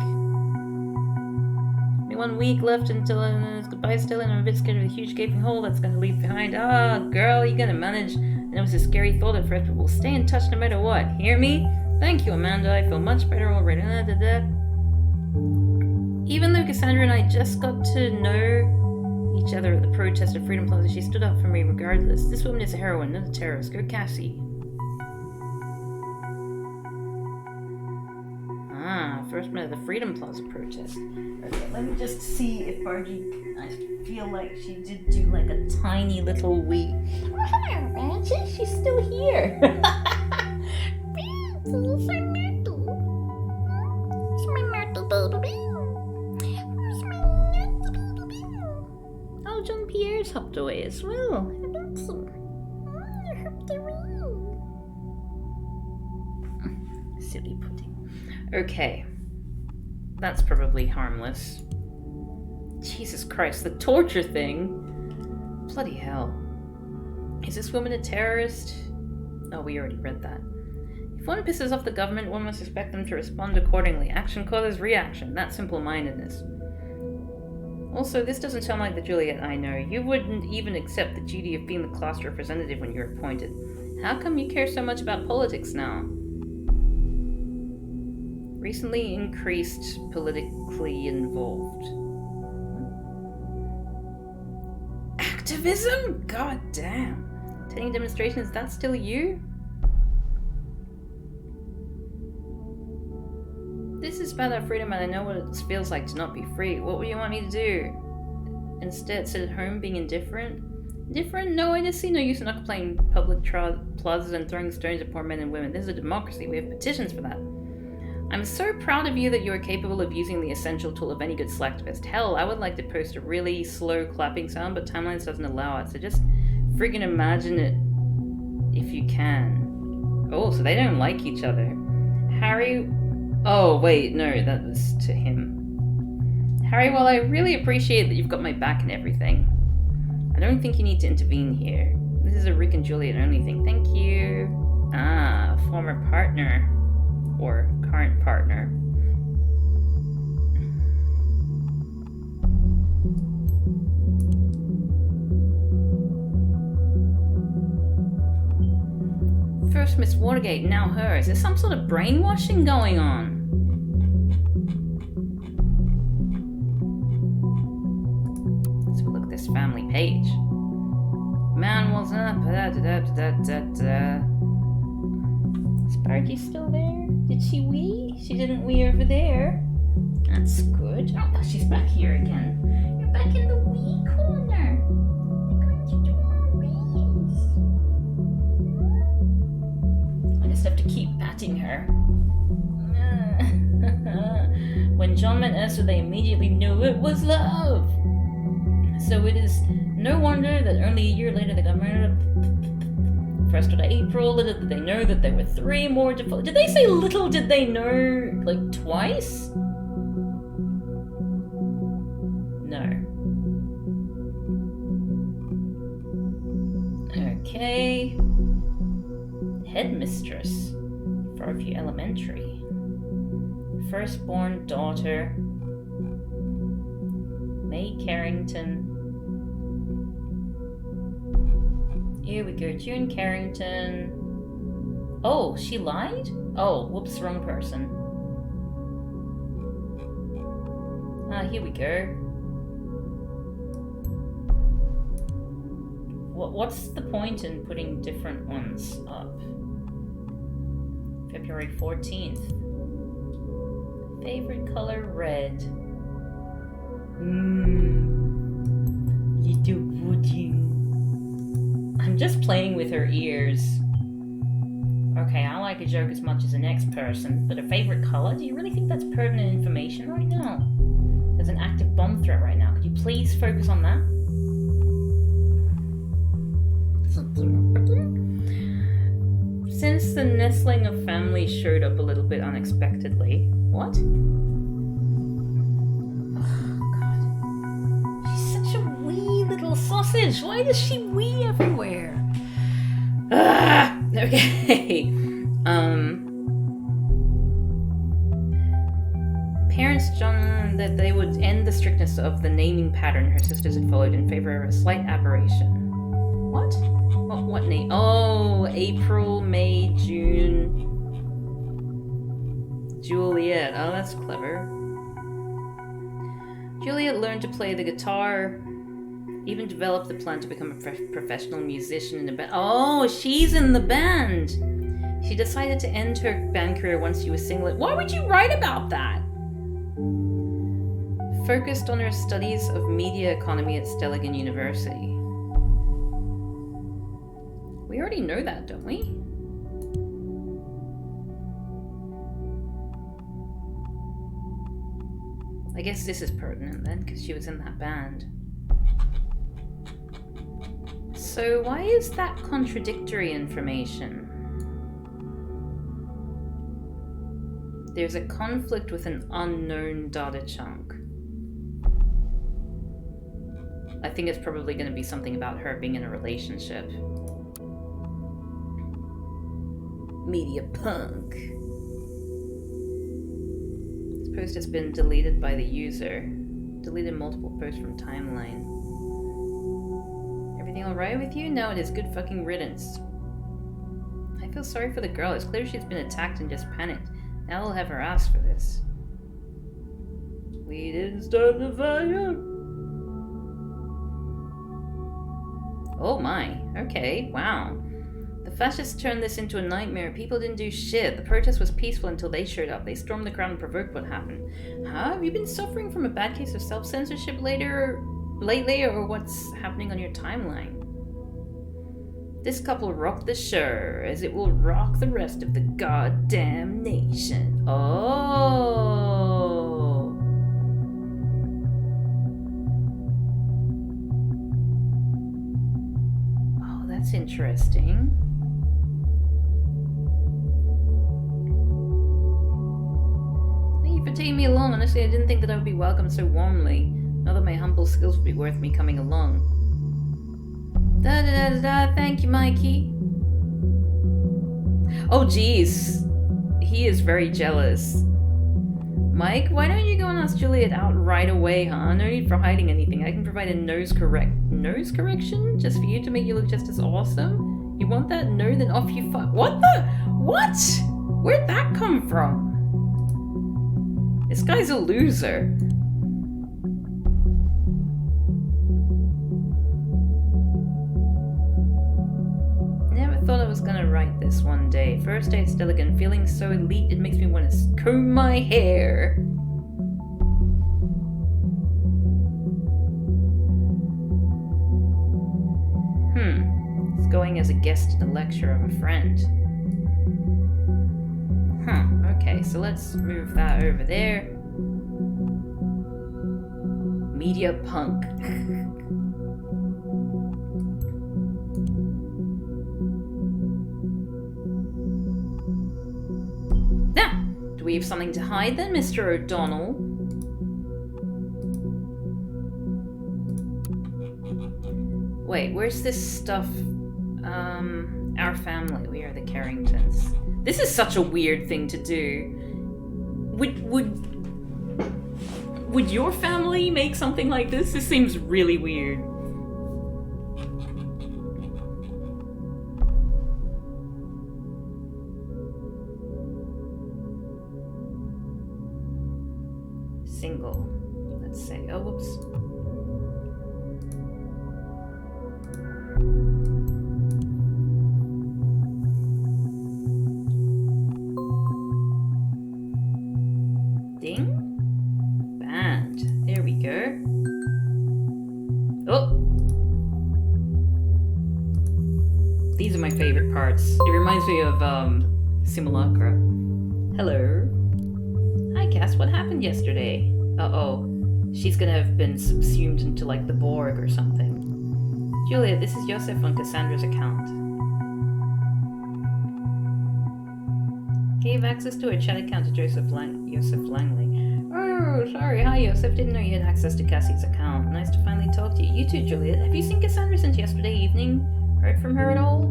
Only 1 week left until it's goodbye still, and I'm a bit scared of the huge gaping hole that's gonna leave behind. Ah, girl, you're gonna manage. I know it's a scary thought at first, but we'll stay in touch no matter what. Hear me? Thank you, Amanda. I feel much better already. Even though Cassandra and I just got to know each other at the protest at Freedom Plaza, she stood up for me regardless. This woman is a heroine, not a terrorist. Go Cassie. Ah, first met at the Freedom Plaza protest. Okay, let me just see if Bargy... I feel like she did do like a tiny little wee. Oh, hello, Bargy. She's still here. Oh, John Pierre's hopped away as well. Silly pudding. Okay. That's probably harmless. Jesus Christ, the torture thing? Bloody hell. Is this woman a terrorist? Oh, we already read that. If one pisses off the government, one must expect them to respond accordingly. Action causes reaction. That's simple-mindedness. Also, this doesn't sound like the Juliet I know. You wouldn't even accept the duty of being the class representative when you're appointed. How come you care so much about politics now? Recently increased politically involved. Activism? God damn. Attending demonstrations, that's still you? This is about our freedom and I know what it feels like to not be free. What would you want me to do? Instead, sit at home being indifferent? Indifferent? No, I just see no use in occupying public plazas and throwing stones at poor men and women. This is a democracy. We have petitions for that. I'm so proud of you that you are capable of using the essential tool of any good selectivist. Hell, I would like to post a really slow clapping sound, but Timelines doesn't allow it, so just friggin' imagine it if you can. Oh, so they don't like each other. Harry... Oh, wait, no, that was to him. Harry, while I really appreciate that you've got my back and everything, I don't think you need to intervene here. This is a Rick and Juliet only thing. Thank you. Ah, former partner. Or current partner. First Miss Watergate, now her. Is there some sort of brainwashing going on? Let's look at this family page. Man was up. Sparky's still there? Did she wee? She didn't wee over there. That's good. Oh, she's back here again. You're back in the wee corner. You're going to do more wees. I just have to keep patting her. When John met Esther, they immediately knew it was love. So it is no wonder that only a year later they got married. First of April, little did they know that there were 3 more to follow. Did they say little did they know, like, twice? No. Okay. Headmistress. Fairview Elementary. Firstborn daughter. May Carrington. Here we go, June Carrington. Oh, she lied? Oh, whoops, wrong person. Ah, here we go. What's the point in putting different ones up? February 14th. Favorite color, red. Little pudding. I'm just playing with her ears. Okay, I like a joke as much as the next person, but a favorite color? Do you really think that's pertinent information right now? There's an active bomb threat right now. Could you please focus on that? Since the nestling of family showed up a little bit unexpectedly. What? Sausage. Why does she wee everywhere? Okay. Parents John that they would end the strictness of the naming pattern her sisters had followed in favor of a slight aberration. What? What name? Oh, April, May, June, Juliet. Oh, that's clever. Juliet learned to play the guitar. Even developed the plan to become a professional musician in a band. Oh, she's in the band. She decided to end her band career once she was single. Why would you write about that? Focused on her studies of media economy at Stelligan University. We already know that, don't we? I guess this is pertinent then, because she was in that band. So why is that contradictory information? There's a conflict with an unknown data chunk. I think it's probably going to be something about her being in a relationship. Media punk. This post has been deleted by the user. Deleted multiple posts from timeline. Everything alright with you? No, it is good fucking riddance. I feel sorry for the girl. It's clear she's been attacked and just panicked. Now we'll have her ask for this. We didn't start the fire. Oh my. Okay, wow. The fascists turned this into a nightmare. People didn't do shit. The protest was peaceful until they showed up. They stormed the crowd and provoked what happened. Huh? Have you been suffering from a bad case of self-censorship lately, or what's happening on your timeline? This couple rocked the show, as it will rock the rest of the goddamn nation. Oh! Oh, that's interesting. Thank you for taking me along. Honestly, I didn't think that I would be welcomed so warmly. Not that my humble skills would be worth me coming along. Da da da da da, thank you, Mikey. Oh jeez. He is very jealous. Mike, why don't you go and ask Juliet out right away, huh? No need for hiding anything. I can provide a nose correction? Just for you to make you look just as awesome? You want that? No, then off you fuck. What the? What? Where'd that come from? This guy's a loser. Thought I was gonna write this one day. First day at Stilligan, feeling so elite it makes me want to comb my hair. It's going as a guest in a lecture of a friend. Okay, so let's move that over there. Media punk. Do we have something to hide then, Mr. O'Donnell? Wait, where's this stuff? Our family, we are the Carringtons. This is such a weird thing to do. Would your family make something like this? This seems really weird. Single. Let's say, oh, whoops. Ding. Band. There we go. Oh! These are my favorite parts. It reminds me of, Simulacra. Hello. Hi, Cass. What happened yesterday? Uh-oh. She's gonna have been subsumed into, like, the Borg or something. Julia, this is Joseph on Cassandra's account. Gave access to a chat account to Joseph Langley. Oh, sorry. Hi, Joseph. Didn't know you had access to Cassie's account. Nice to finally talk to you. You too, Juliet. Have you seen Cassandra since yesterday evening? Heard from her at all?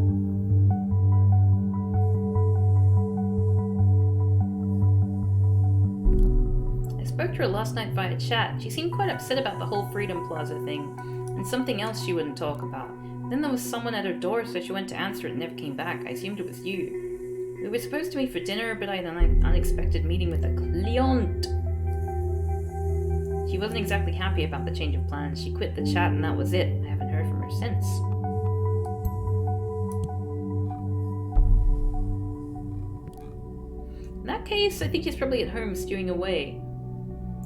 I spoke to her last night via chat. She seemed quite upset about the whole Freedom Plaza thing, and something else she wouldn't talk about. Then there was someone at her door, so she went to answer it and never came back. I assumed it was you. We were supposed to meet for dinner, but I had an unexpected meeting with a client. She wasn't exactly happy about the change of plans. She quit the chat and that was it. I haven't heard from her since. In that case, I think she's probably at home stewing away.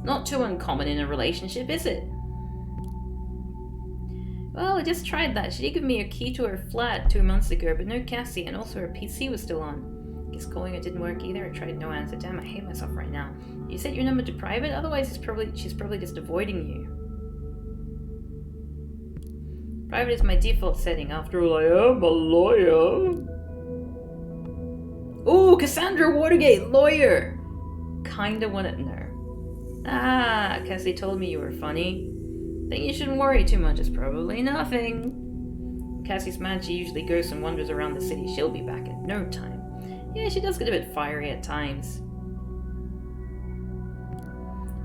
Not too uncommon in a relationship, is it? Well, I just tried that. She did give me a key to her flat 2 months ago, but no Cassie, and also her PC was still on. Guess calling it didn't work either. I tried no answer. Damn, I hate myself right now. You set your number to private? Otherwise, she's probably just avoiding you. Private is my default setting. After all, I am a lawyer. Ooh, Cassandra Watergate, lawyer! Kinda wanna know. Ah, Cassie told me you were funny. Think you shouldn't worry too much. It's probably nothing. Cassie's mad. She usually goes and wanders around the city. She'll be back in no time. Yeah, she does get a bit fiery at times.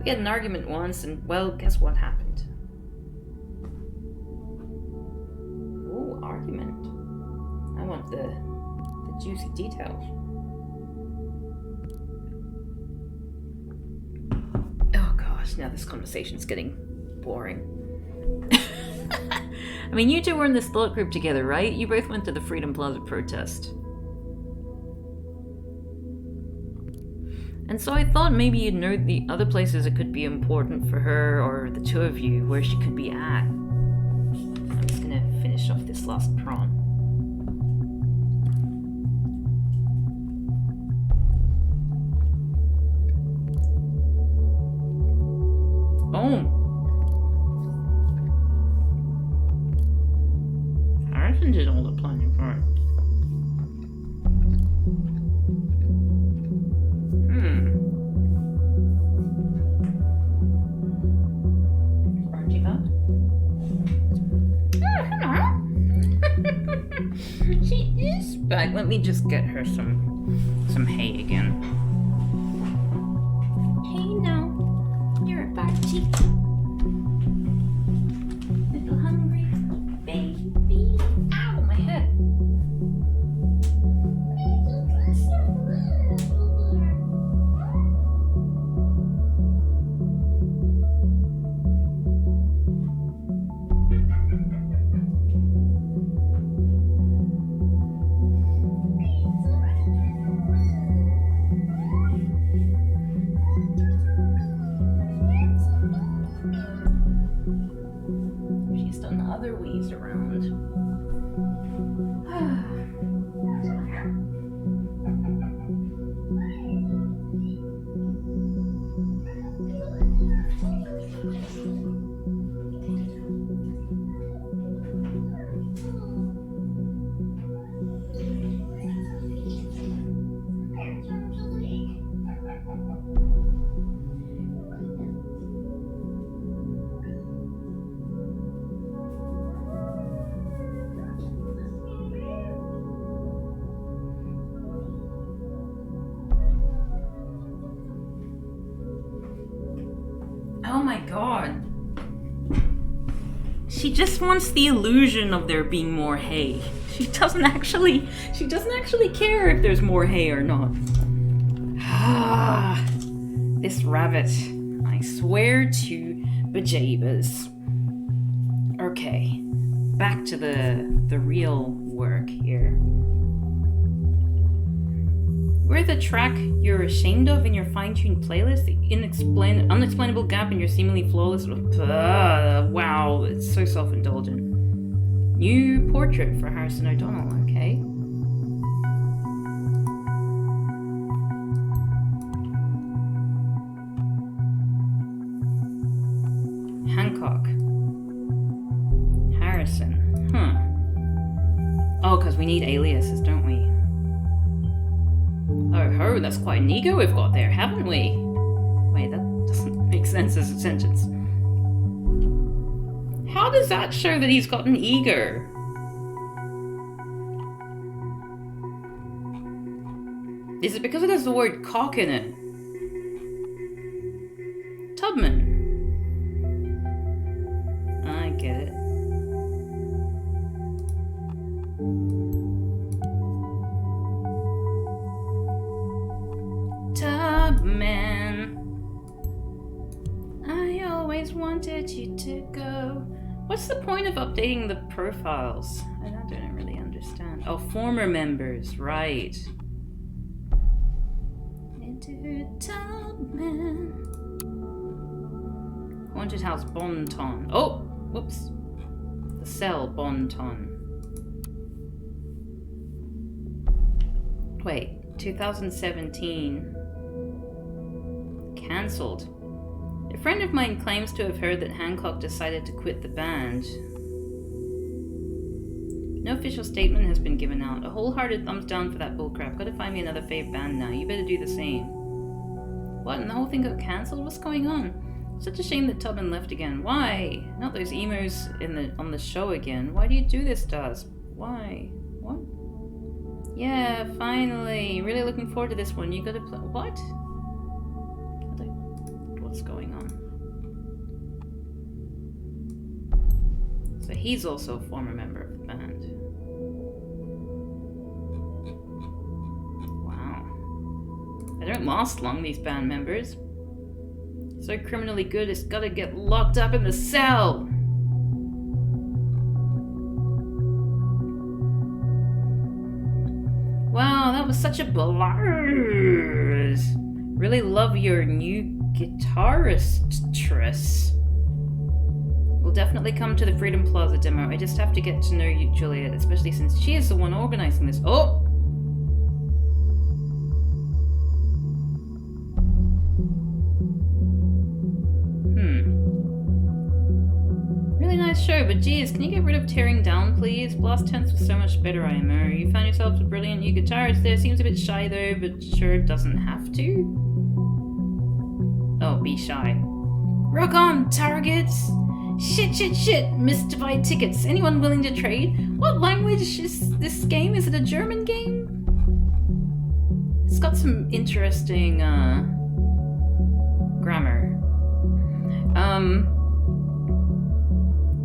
We had an argument once, and well, guess what happened? Ooh, argument. I want the juicy details. Oh gosh, now this conversation's getting boring. I mean, you two were in this thought group together, right? You both went to the Freedom Plaza protest. And so I thought maybe you'd know the other places it could be important for her or the two of you where she could be at. I'm just gonna finish off this last prawn. Oh! Harrison did all the planning for it. She is back. Let me just get her some hay again. Hey now, you're a Barty. Little hungry baby. Ow, my head. She's done other ways around. Oh my god. She just wants the illusion of there being more hay. She doesn't actually care if there's more hay or not. Ah, this rabbit. I swear to bejabers. Okay, back to the real work here. We're the track you're ashamed of in your fine-tuned playlist, the unexplainable gap in your seemingly flawless... wow, it's so self-indulgent. New portrait for Harrison O'Donnell, okay. Hancock. Harrison. Oh, because we need aliases, don't we? Oh ho, that's quite an ego we've got there, haven't we? Wait, that doesn't make sense as a sentence. How does that show that he's got an ego? Is it because it has the word cock in it? Tubman. I get it. Tubman, I always wanted you to go. What's the point of updating the profiles? I don't really understand. Oh, former members, right. Into Tubman. Haunted House Bon Ton. Oh, whoops. The Cell Bon Ton. Wait, 2017. Cancelled. A friend of mine claims to have heard that Hancock decided to quit the band. No official statement has been given out. A wholehearted thumbs down for that bullcrap. Gotta find me another fave band now. You better do the same. What, and the whole thing got cancelled? What's going on? Such a shame that Tubman left again. Why? Not those emos on the show again. Why do you do this to us? Why? What? Yeah, finally. Really looking forward to this one. You gotta play. What? What's going on? he's also a former member of the band. Wow. They don't last long, these band members. So criminally good, it's gotta get locked up in the cell. Wow, that was such a blast. Really love your new guitarist, Triss. We'll definitely come to the Freedom Plaza demo. I just have to get to know you, Juliet, especially since she is the one organizing this. Oh! Really nice show, but geez, can you get rid of tearing down, please? Blast Tense was so much better, IMO. You found yourself a brilliant new guitarist there. Seems a bit shy though, but sure doesn't have to. Oh, be shy. Rock on, targets! Shit, missed to buy tickets. Anyone willing to trade? What language is this game? Is it a German game? It's got some interesting, grammar.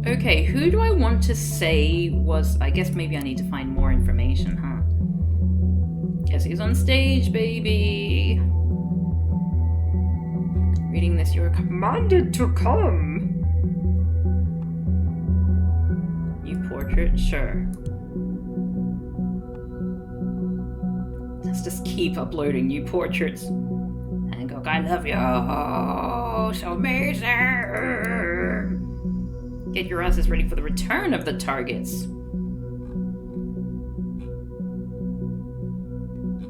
Okay, who do I want to say was... I guess maybe I need to find more information, huh? Guess he's on stage, baby! Reading this, you're commanded to come! New portrait? Sure. Let's just keep uploading new portraits. Hancock, I love you! So amazing! Get your asses ready for the return of the targets.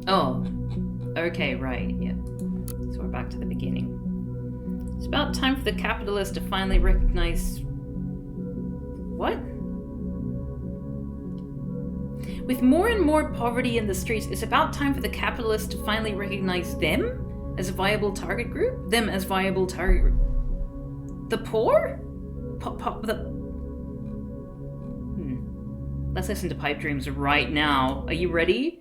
Oh. Okay, right, yeah. So we're back to the beginning. It's about time for the capitalists to finally recognize... What? With more and more poverty in the streets, it's about time for the capitalists to finally recognize them as a viable target group? Them as viable target group? The poor? Let's listen to Pipe Dreams right now. Are you ready?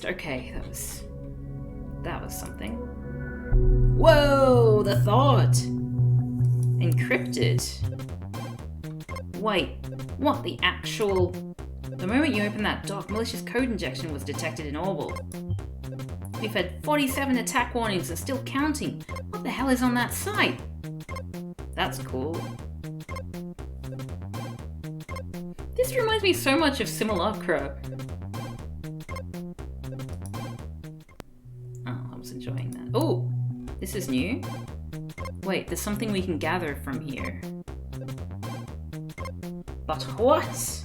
Okay, that was something. Whoa, the thought! Encrypted. Wait, what the actual... The moment you open that dock, malicious code injection was detected in Orwell. We've had 47 attack warnings and still counting. What the hell is on that site? That's cool. This reminds me so much of Simulacra. Enjoying that. Oh, this is new. Wait, there's something we can gather from here. But what?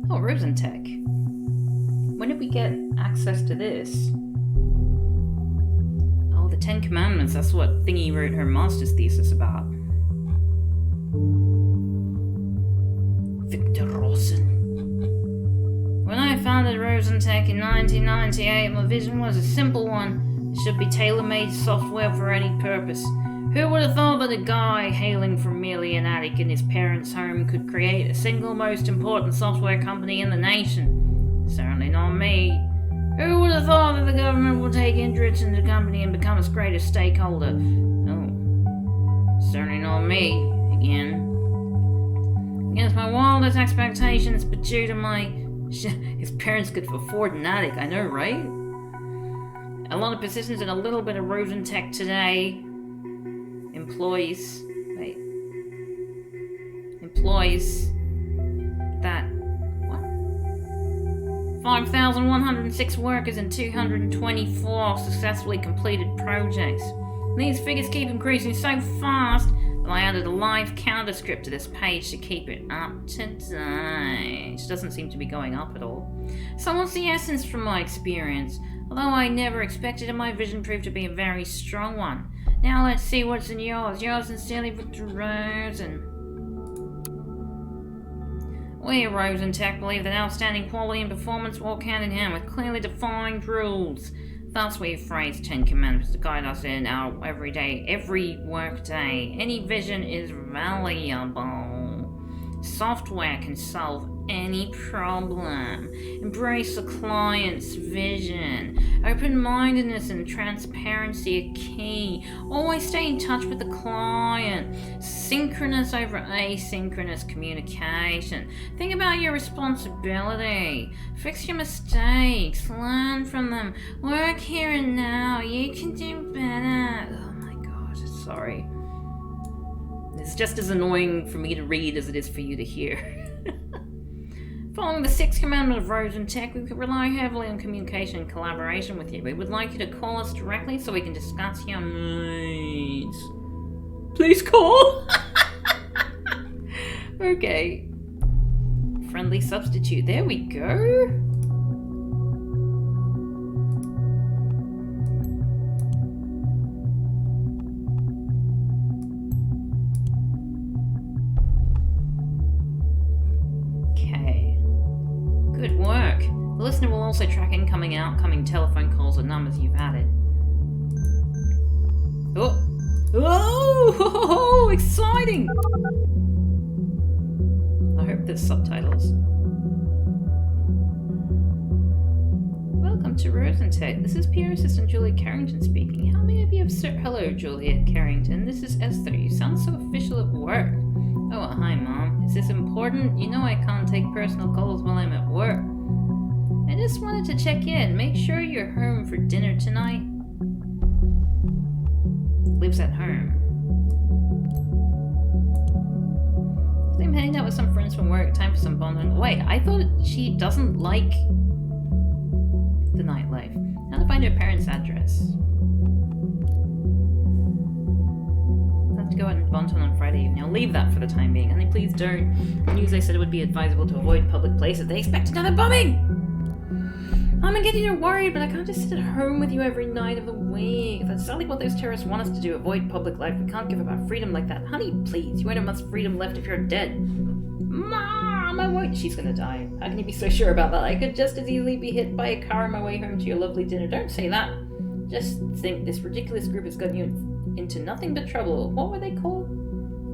Oh, Rosentech. When did we get access to this? Oh, the Ten Commandments. That's what Thingy wrote her master's thesis about. When I founded Rosentech in 1998, my vision was a simple one. It should be tailor-made software for any purpose. Who would have thought that a guy hailing from merely an attic in his parents' home could create a single most important software company in the nation? Certainly not me. Who would have thought that the government would take interest in the company and become its greatest stakeholder? Oh, certainly not me, again. Against my wildest expectations, but due to my... His parents could afford an attic, I know, right? A lot of positions and a little bit of Rosentech today. Employs that, what? 5,106 workers and 224 successfully completed projects. And these figures keep increasing so fast that I added a live counter script to this page to keep it up to date. It doesn't seem to be going up at all. So what's the essence from my experience? Although I never expected it, my vision proved to be a very strong one. Now let's see what's in yours. Yours sincerely, Victor Rosen. We at Rosentech believe that outstanding quality and performance walk hand in hand with clearly defined rules. Thus we have phrased 10 commandments to guide us in our every work day. Any vision is valuable. Software can solve any problem. Embrace the client's vision. Open-mindedness and transparency are key. Always stay in touch with the client. Synchronous over asynchronous communication. Think about your responsibility. Fix your mistakes. Learn from them. Work here and now. You can do better. Oh my god, sorry. It's just as annoying for me to read as it is for you to hear. Following the 6th commandment of Rosentech, we could rely heavily on communication and collaboration with you. We would like you to call us directly so we can discuss your needs. Please call! Okay. Friendly substitute. There we go. Good work. The listener will also track incoming and outgoing telephone calls and numbers you've added. Oh, exciting! I hope there's subtitles. Welcome to Rosentech. This is PR Assistant Julia Carrington speaking. How may I be of service? Hello, Julia Carrington. This is Esther. You sound so official at work. Oh, hi, Mom. Is this important? You know I can't take personal calls while I'm at work. I just wanted to check in. Make sure you're home for dinner tonight. Lives at home. I'm heading out with some friends from work. Time for some bonding. Wait, I thought she doesn't like the nightlife. How to find her parents' address. To go out and Bonton on Friday evening. I'll leave that for the time being. Honey, please don't. The news I said it would be advisable to avoid public places. They expect another bombing! I'm getting you worried, but I can't just sit at home with you every night of the week. That's exactly what those terrorists want us to do. Avoid public life. We can't give up our freedom like that. Honey, please. You won't have much freedom left if you're dead. Mom, I won't. She's gonna die. How can you be so sure about that? I could just as easily be hit by a car on my way home to your lovely dinner. Don't say that. Just think this ridiculous group has gotten you into nothing but trouble. What were they called?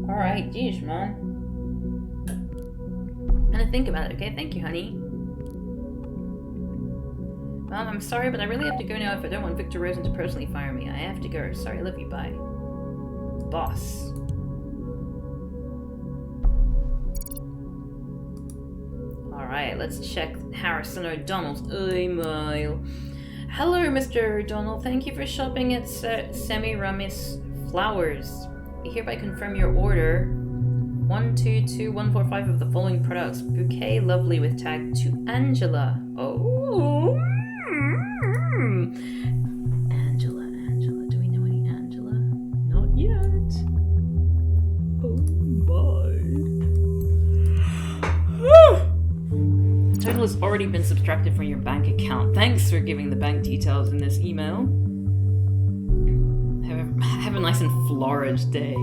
Alright, geez, Mom. And I think about it, okay? Thank you, honey. Mom, I'm sorry, but I really have to go now if I don't want Victor Rosen to personally fire me. I have to go. Sorry, love you, bye. Boss. Alright, let's check Harrison O'Donnell's email. Hello, Mr. O'Donnell. Thank you for shopping at Semiramis Flowers. I hereby confirm your order. 122145 of the following products. Bouquet lovely with tag to Angela. Oh. Angela. Do we know any Angela? Not yet. Oh my. Total has already been subtracted from your bank account. Thanks for giving the bank details in this email. Have a nice and florid day.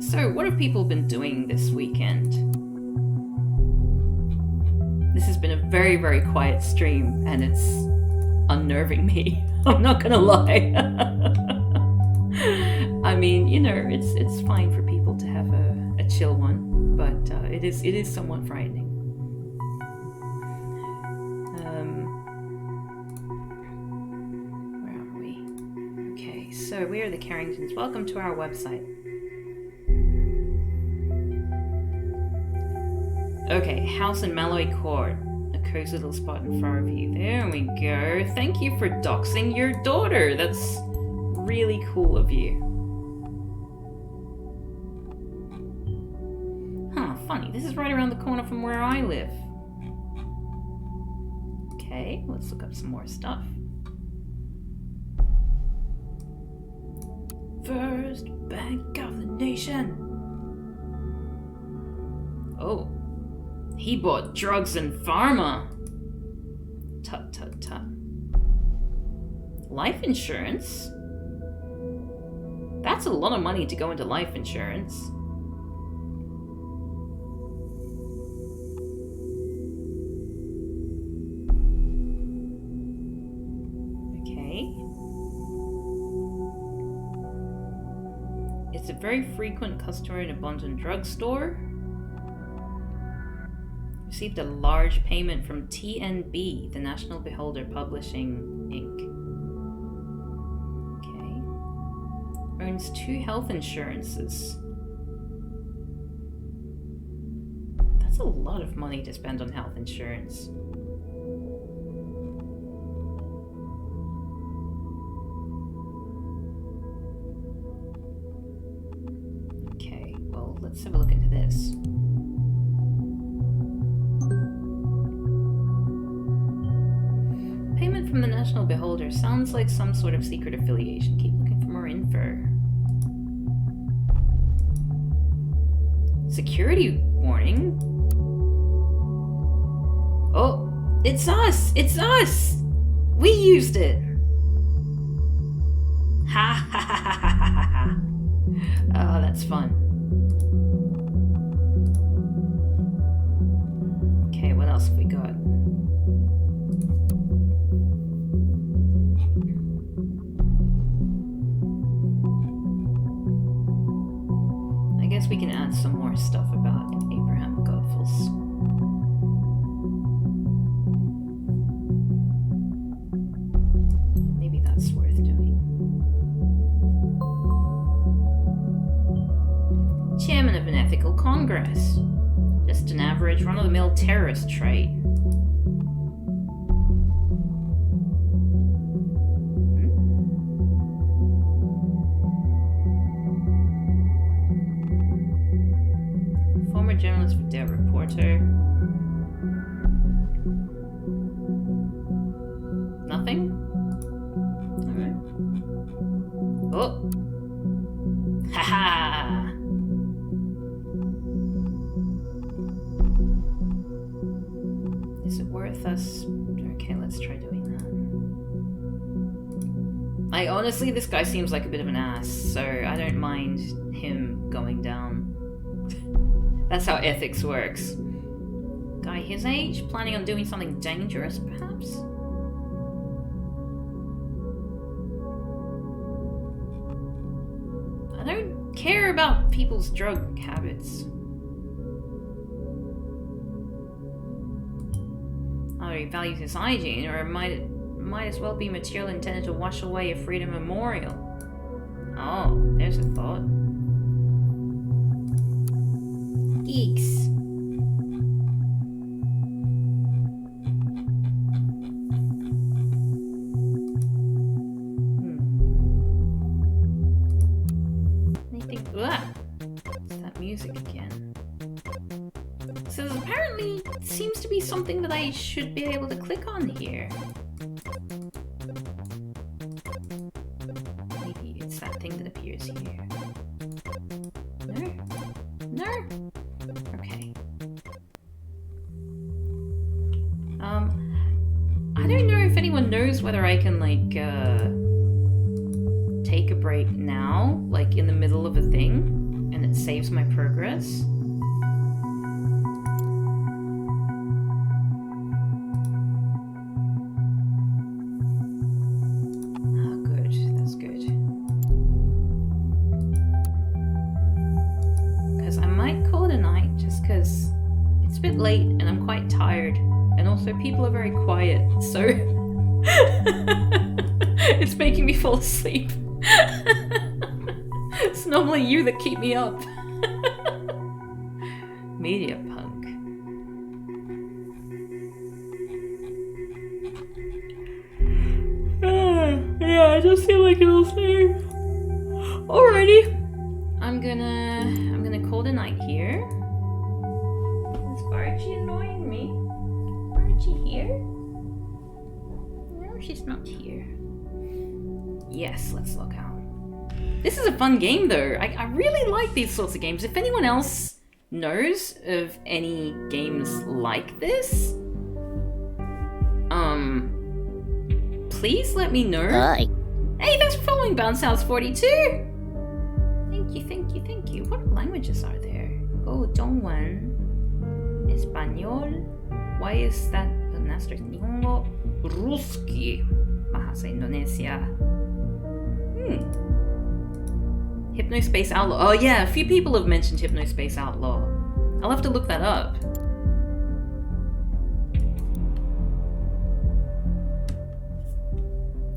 So, what have people been doing this weekend? This has been a very, very quiet stream, and it's unnerving me. I'm not gonna lie. I mean, you know, it's fine for people to have a chill one, but it is somewhat frightening. Where are we? Okay, so we are the Carringtons. Welcome to our website. Okay, house in Malloy Court. A cozy little spot in Farview. There we go. Thank you for doxing your daughter. That's really cool of you. Huh, funny. This is right around the corner from where I live. Okay, let's look up some more stuff. First Bank of the Nation. Oh, he bought drugs and pharma. Tut tut tut. Life insurance? That's a lot of money to go into life insurance. Okay. It's a very frequent customer in a abundant drugstore. Received a large payment from TNB, the National Beholder Publishing Inc. Okay. Owns 2 health insurances. That's a lot of money to spend on health insurance. Okay, well, let's have a look into this. Payment from the National Beholder sounds like some sort of secret affiliation. Keep looking for more info. Security warning? Oh, it's us! It's us! We used it! Ha ha ha ha ha ha ha! Oh, that's fun. Okay, what else have we got? I guess we can add some more stuff about Abraham Godfuls. Maybe that's worth doing. Chairman of an ethical congress. Just an average run-of-the-mill terrorist trait. Former journalist for Der Reporter. Nothing? Alright. Oh! Haha! Is it worth us? Okay, let's try doing that. Honestly, this guy seems like a bit of an ass, so I don't mind him going down. That's how ethics works. Guy his age, planning on doing something dangerous, perhaps? I don't care about people's drug habits. Either he values his hygiene, or it might as well be material intended to wash away a freedom memorial. Oh, there's a thought. Geeks. Anything? Ah, it's that music again. So there's apparently seems to be something that I should be able to click on here. Maybe it's that thing that appears here. No? No? Okay. I don't know if anyone knows whether I can, like, take a break now, like, in the middle of a thing, and it saves my progress. Oh, good. That's good. Because I might call it a night, just because it's a bit late and I'm quite tired. And also people are very quiet, so it's making me fall asleep. It's normally you that keep me up. Media punk. it does seem like it'll save. Alrighty. I'm gonna call it a night here. Is Archie annoying me? Archie here? No, she's not here. Yes, let's log out. This is a fun game though. I really like these sorts of games. If anyone else knows of any games like this, please let me know.
Hi.
Hey, thanks for following Bounce House 42. Thank you. What languages are there? Oh, Dongwon, Español. Why is that an asterisk? Nihongo, Ruski, Bahasa Indonesia. Hypnospace Outlaw. Oh yeah, a few people have mentioned Hypnospace Outlaw. I'll have to look that up.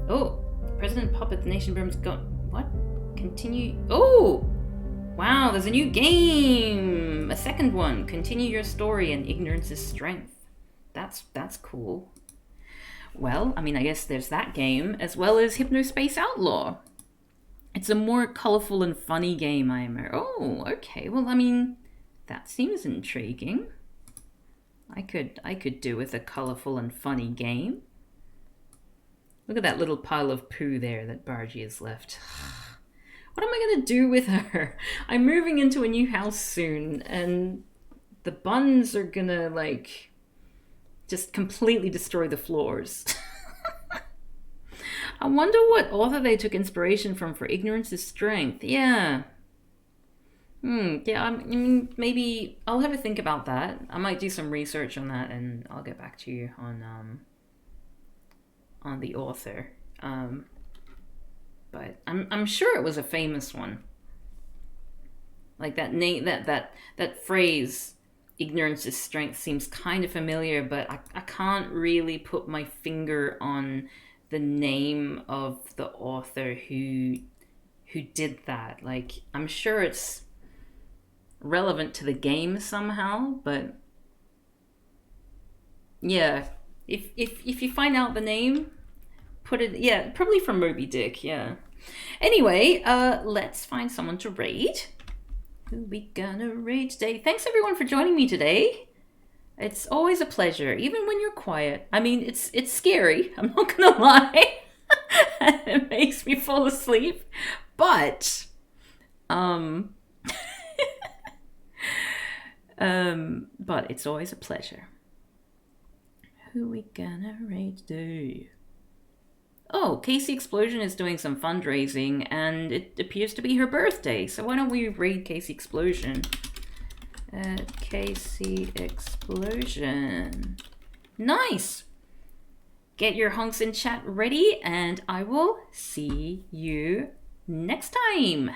Oh, President Puppet, the Nation Burns gone. What? Continue. Oh! Wow, there's a new game! A second one. Continue your story and ignorance is strength. That's cool. Well, I mean, I guess there's that game, as well as Hypnospace Outlaw. It's a more colourful and funny game, Oh, okay. Well, I mean, that seems intriguing. I could do with a colourful and funny game. Look at that little pile of poo there that Bargy has left. What am I going to do with her? I'm moving into a new house soon, and the buns are gonna, like, just completely destroy the floors. I wonder what author they took inspiration from for Ignorance is Strength. Yeah. Yeah, I mean, maybe I'll have a think about that. I might do some research on that, and I'll get back to you on the author. But I'm sure it was a famous one. Like that name, that phrase, ignorance is strength, seems kind of familiar, but I can't really put my finger on the name of the author who did that. Like, I'm sure it's relevant to the game somehow, but yeah, if you find out the name, put it, yeah, probably from Moby Dick, yeah. Anyway, let's find someone to raid. Who we gonna raid today? Thanks everyone for joining me today. It's always a pleasure, even when you're quiet. I mean, it's scary, I'm not gonna lie. It makes me fall asleep, but but it's always a pleasure. Who we gonna raid today? Oh, Casey Explosion is doing some fundraising, and it appears to be her birthday, so why don't we raid Casey Explosion? Casey Explosion. Nice! Get your hunks in chat ready, and I will see you next time.